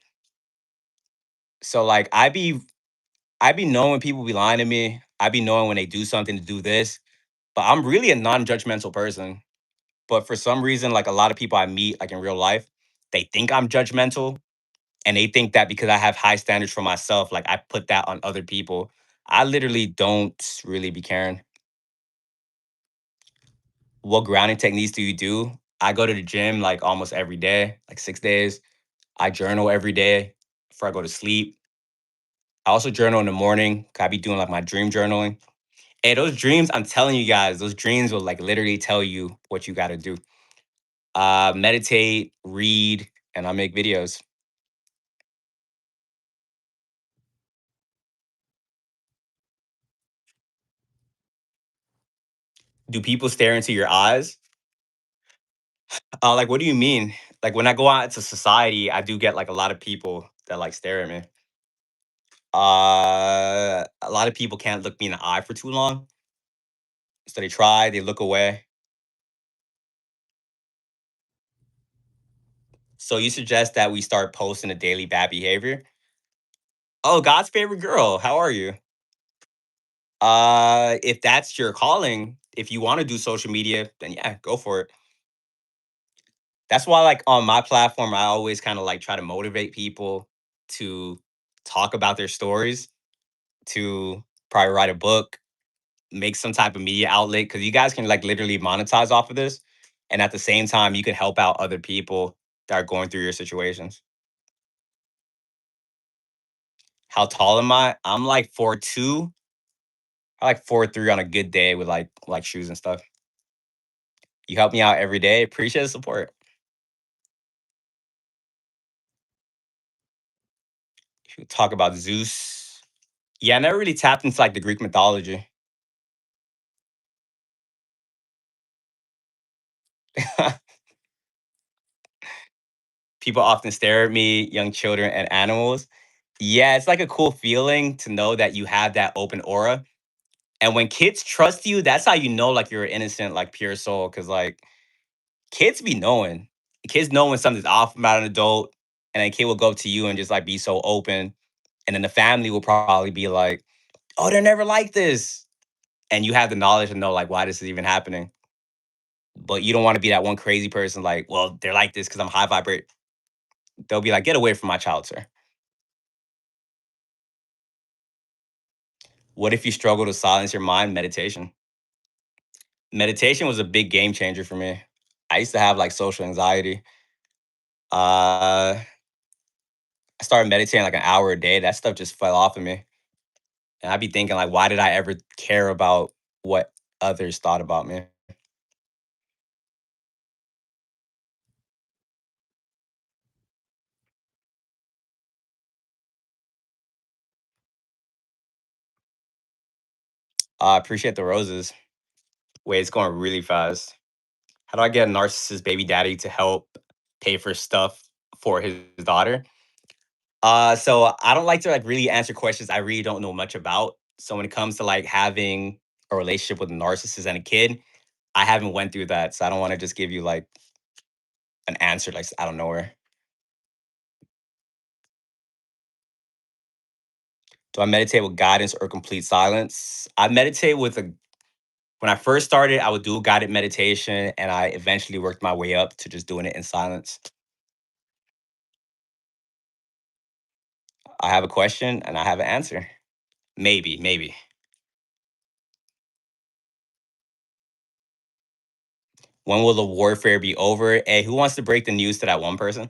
So like I be knowing when people be lying to me. I be knowing when they do something to do this. But I'm really a non-judgmental person. But for some reason, like a lot of people I meet, like in real life, they think I'm judgmental and they think that because I have high standards for myself, like I put that on other people. I literally don't really be caring. What grounding techniques do you do? I go to the gym like almost every day, like 6 days. I journal every day before I go to sleep. I also journal in the morning. I be doing like my dream journaling. Hey, those dreams, I'm telling you guys, those dreams will like literally tell you what you got to do. Meditate, read, and I make videos. Do people stare into your eyes? Like, what do you mean? Like, when I go out into society, I do get like a lot of people that like stare at me. A lot of people can't look me in the eye for too long, so they try, they look away. So you suggest that we start posting a daily bad behavior? Oh, God's favorite girl. How are you? If that's your calling, if you want to do social media, then yeah, go for it. That's why, like, on my platform, I always kind of like try to motivate people to talk about their stories, to probably write a book, make some type of media outlet, because you guys can like literally monetize off of this. And at the same time, you can help out other people that are going through your situations. How tall am I? I'm like 4'2". I like 4'3" on a good day with like shoes and stuff. You help me out every day. Appreciate the support. If you talk about Zeus. Yeah, I never really tapped into like the Greek mythology. People often stare at me, young children and animals. Yeah, it's like a cool feeling to know that you have that open aura. And when kids trust you, that's how you know like you're an innocent, like pure soul. Cause like kids be knowing. Kids know when something's off about an adult, and a kid will go up to you and just like be so open. And then the family will probably be like, oh, they're never like this. And you have the knowledge to know like why this is even happening. But you don't want to be that one crazy person like, well, they're like this because I'm high vibrate. They'll be like, get away from my child, sir. What if you struggle to silence your mind? Meditation. Meditation was a big game changer for me. I used to have like social anxiety. I started meditating like an hour a day. That stuff just fell off of me. And I'd be thinking like, why did I ever care about what others thought about me? I appreciate the roses. Wait, it's going really fast. How do I get a narcissist baby daddy to help pay for stuff for his daughter? So I don't like to like really answer questions I really don't know much about. So when it comes to like having a relationship with a narcissist and a kid, I haven't went through that. So I don't want to just give you like an answer like out of nowhere. Do I meditate with guidance or complete silence? I meditate with a when I first started, I would do guided meditation and I eventually worked my way up to just doing it in silence. I have a question and I have an answer. Maybe, maybe. When will the warfare be over? Hey, who wants to break the news to that one person?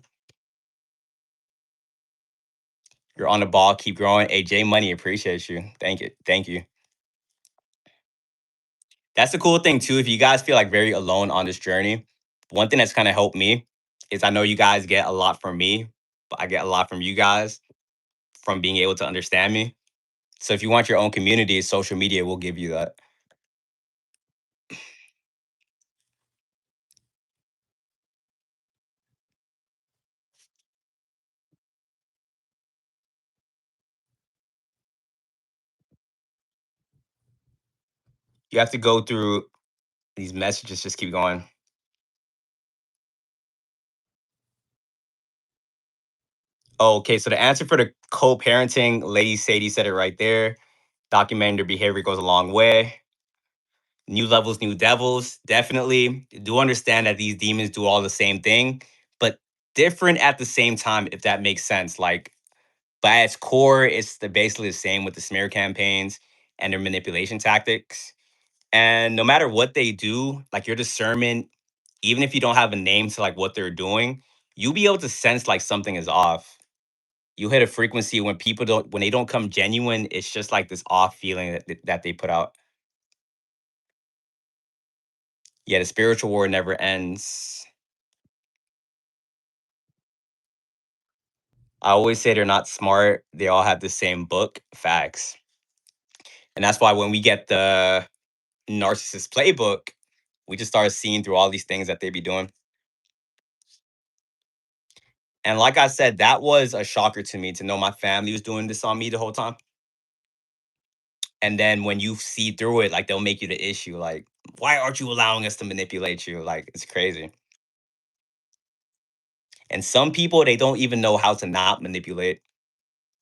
You're on the ball. Keep growing. Hey, J Money, appreciate you. Thank you. Thank you. That's the cool thing too. If you guys feel like very alone on this journey, one thing that's kind of helped me is I know you guys get a lot from me, but I get a lot from you guys from being able to understand me. So if you want your own community, social media will give you that. You have to go through these messages, just keep going. Okay, so the answer for the co-parenting, Lady Sadie said it right there. Documenting their behavior goes a long way. New levels, new devils. Definitely do understand that these demons do all the same thing, but different at the same time, if that makes sense. Like, but at its core, it's basically the same with the smear campaigns and their manipulation tactics. And no matter what they do, like your discernment, even if you don't have a name to like what they're doing, you'll be able to sense like something is off. You hit a frequency when people don't when they don't come genuine, it's just like this off feeling that they put out. Yeah, the spiritual war never ends. I always say they're not smart. They all have the same book, facts. And that's why when we get the narcissist playbook, we just started seeing through all these things that they be doing. And like I said, that was a shocker to me to know my family was doing this on me the whole time. And then when you see through it, like they'll make you the issue. Like, why aren't you allowing us to manipulate you? Like, it's crazy. And some people, they don't even know how to not manipulate.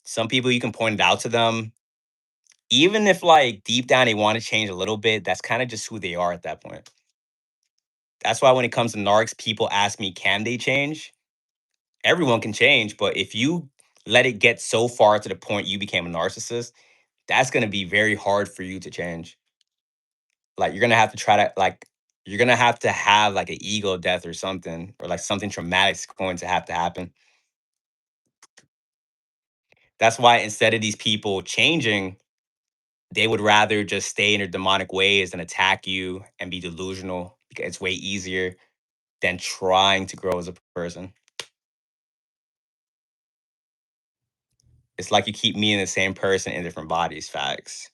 Some people, you can point it out to them. Even if, like, deep down they want to change a little bit, that's kind of just who they are at that point. That's why when it comes to narcs, people ask me, can they change? Everyone can change, but if you let it get so far to the point you became a narcissist, that's going to be very hard for you to change. Like, you're going to have to try to, like, you're going to have like an ego death or something, or like something traumatic's going to have to happen. That's why instead of these people changing, they would rather just stay in their demonic ways and attack you and be delusional because it's way easier than trying to grow as a person. It's like you keep meeting the same person in different bodies. Facts.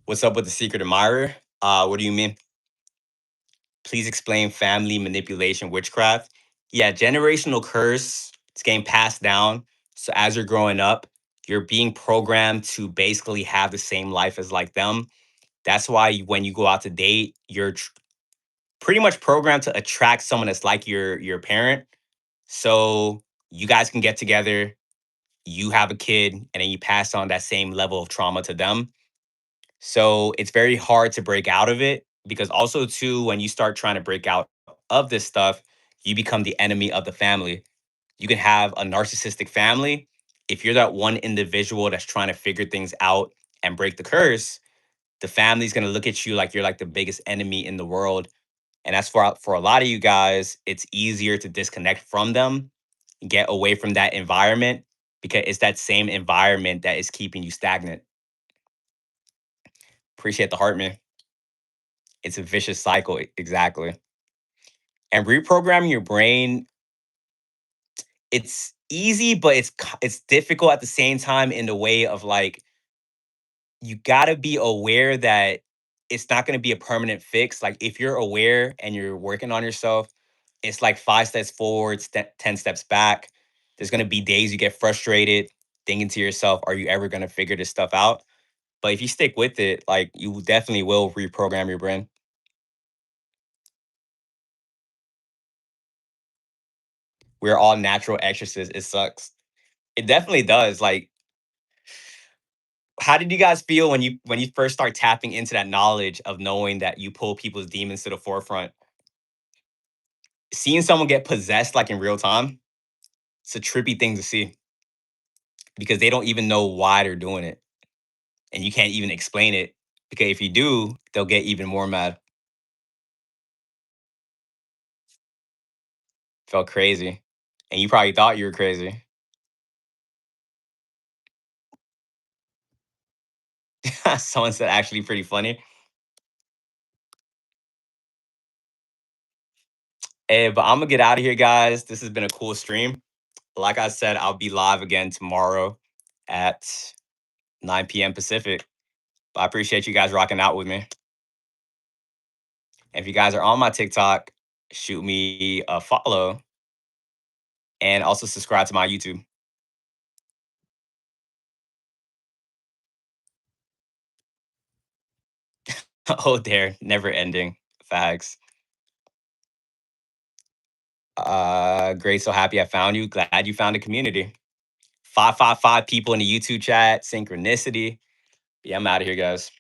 What's up with the secret admirer? What do you mean? Please explain family manipulation witchcraft. Yeah, generational curse. It's getting passed down. So as you're growing up, you're being programmed to basically have the same life as like them. That's why when you go out to date, you're pretty much programmed to attract someone that's like your parent. So you guys can get together, you have a kid, and then you pass on that same level of trauma to them. So it's very hard to break out of it because also too when you start trying to break out of this stuff, you become the enemy of the family. You can have a narcissistic family. If you're that one individual that's trying to figure things out and break the curse, the family's going to look at you like you're like the biggest enemy in the world. And that's for a lot of you guys, it's easier to disconnect from them, get away from that environment because it's that same environment that is keeping you stagnant. Appreciate the heart, man. It's a vicious cycle, exactly. And reprogramming your brain, it's easy, but it's difficult at the same time in the way of like you got to be aware that it's not going to be a permanent fix. Like if you're aware and you're working on yourself, it's like 5 steps forward, 10 steps back. There's going to be days you get frustrated, thinking to yourself, are you ever going to figure this stuff out? But if you stick with it, like you definitely will reprogram your brain. We're all natural exorcists. It sucks. It definitely does. Like, how did you guys feel when you first start tapping into that knowledge of knowing that you pull people's demons to the forefront? Seeing someone get possessed like in real time, it's a trippy thing to see because they don't even know why they're doing it. And you can't even explain it because if you do, they'll get even more mad. Felt crazy. And you probably thought you were crazy. Someone said actually pretty funny. Hey, but I'm gonna get out of here, guys. This has been a cool stream. Like I said, I'll be live again tomorrow at 9 p.m. Pacific. But I appreciate you guys rocking out with me. If you guys are on my TikTok, shoot me a follow and also subscribe to my YouTube. Oh, there, never ending. Facts. Great. So happy I found you. Glad you found a community. 555 people in the YouTube chat. Synchronicity. Yeah, I'm out of here, guys.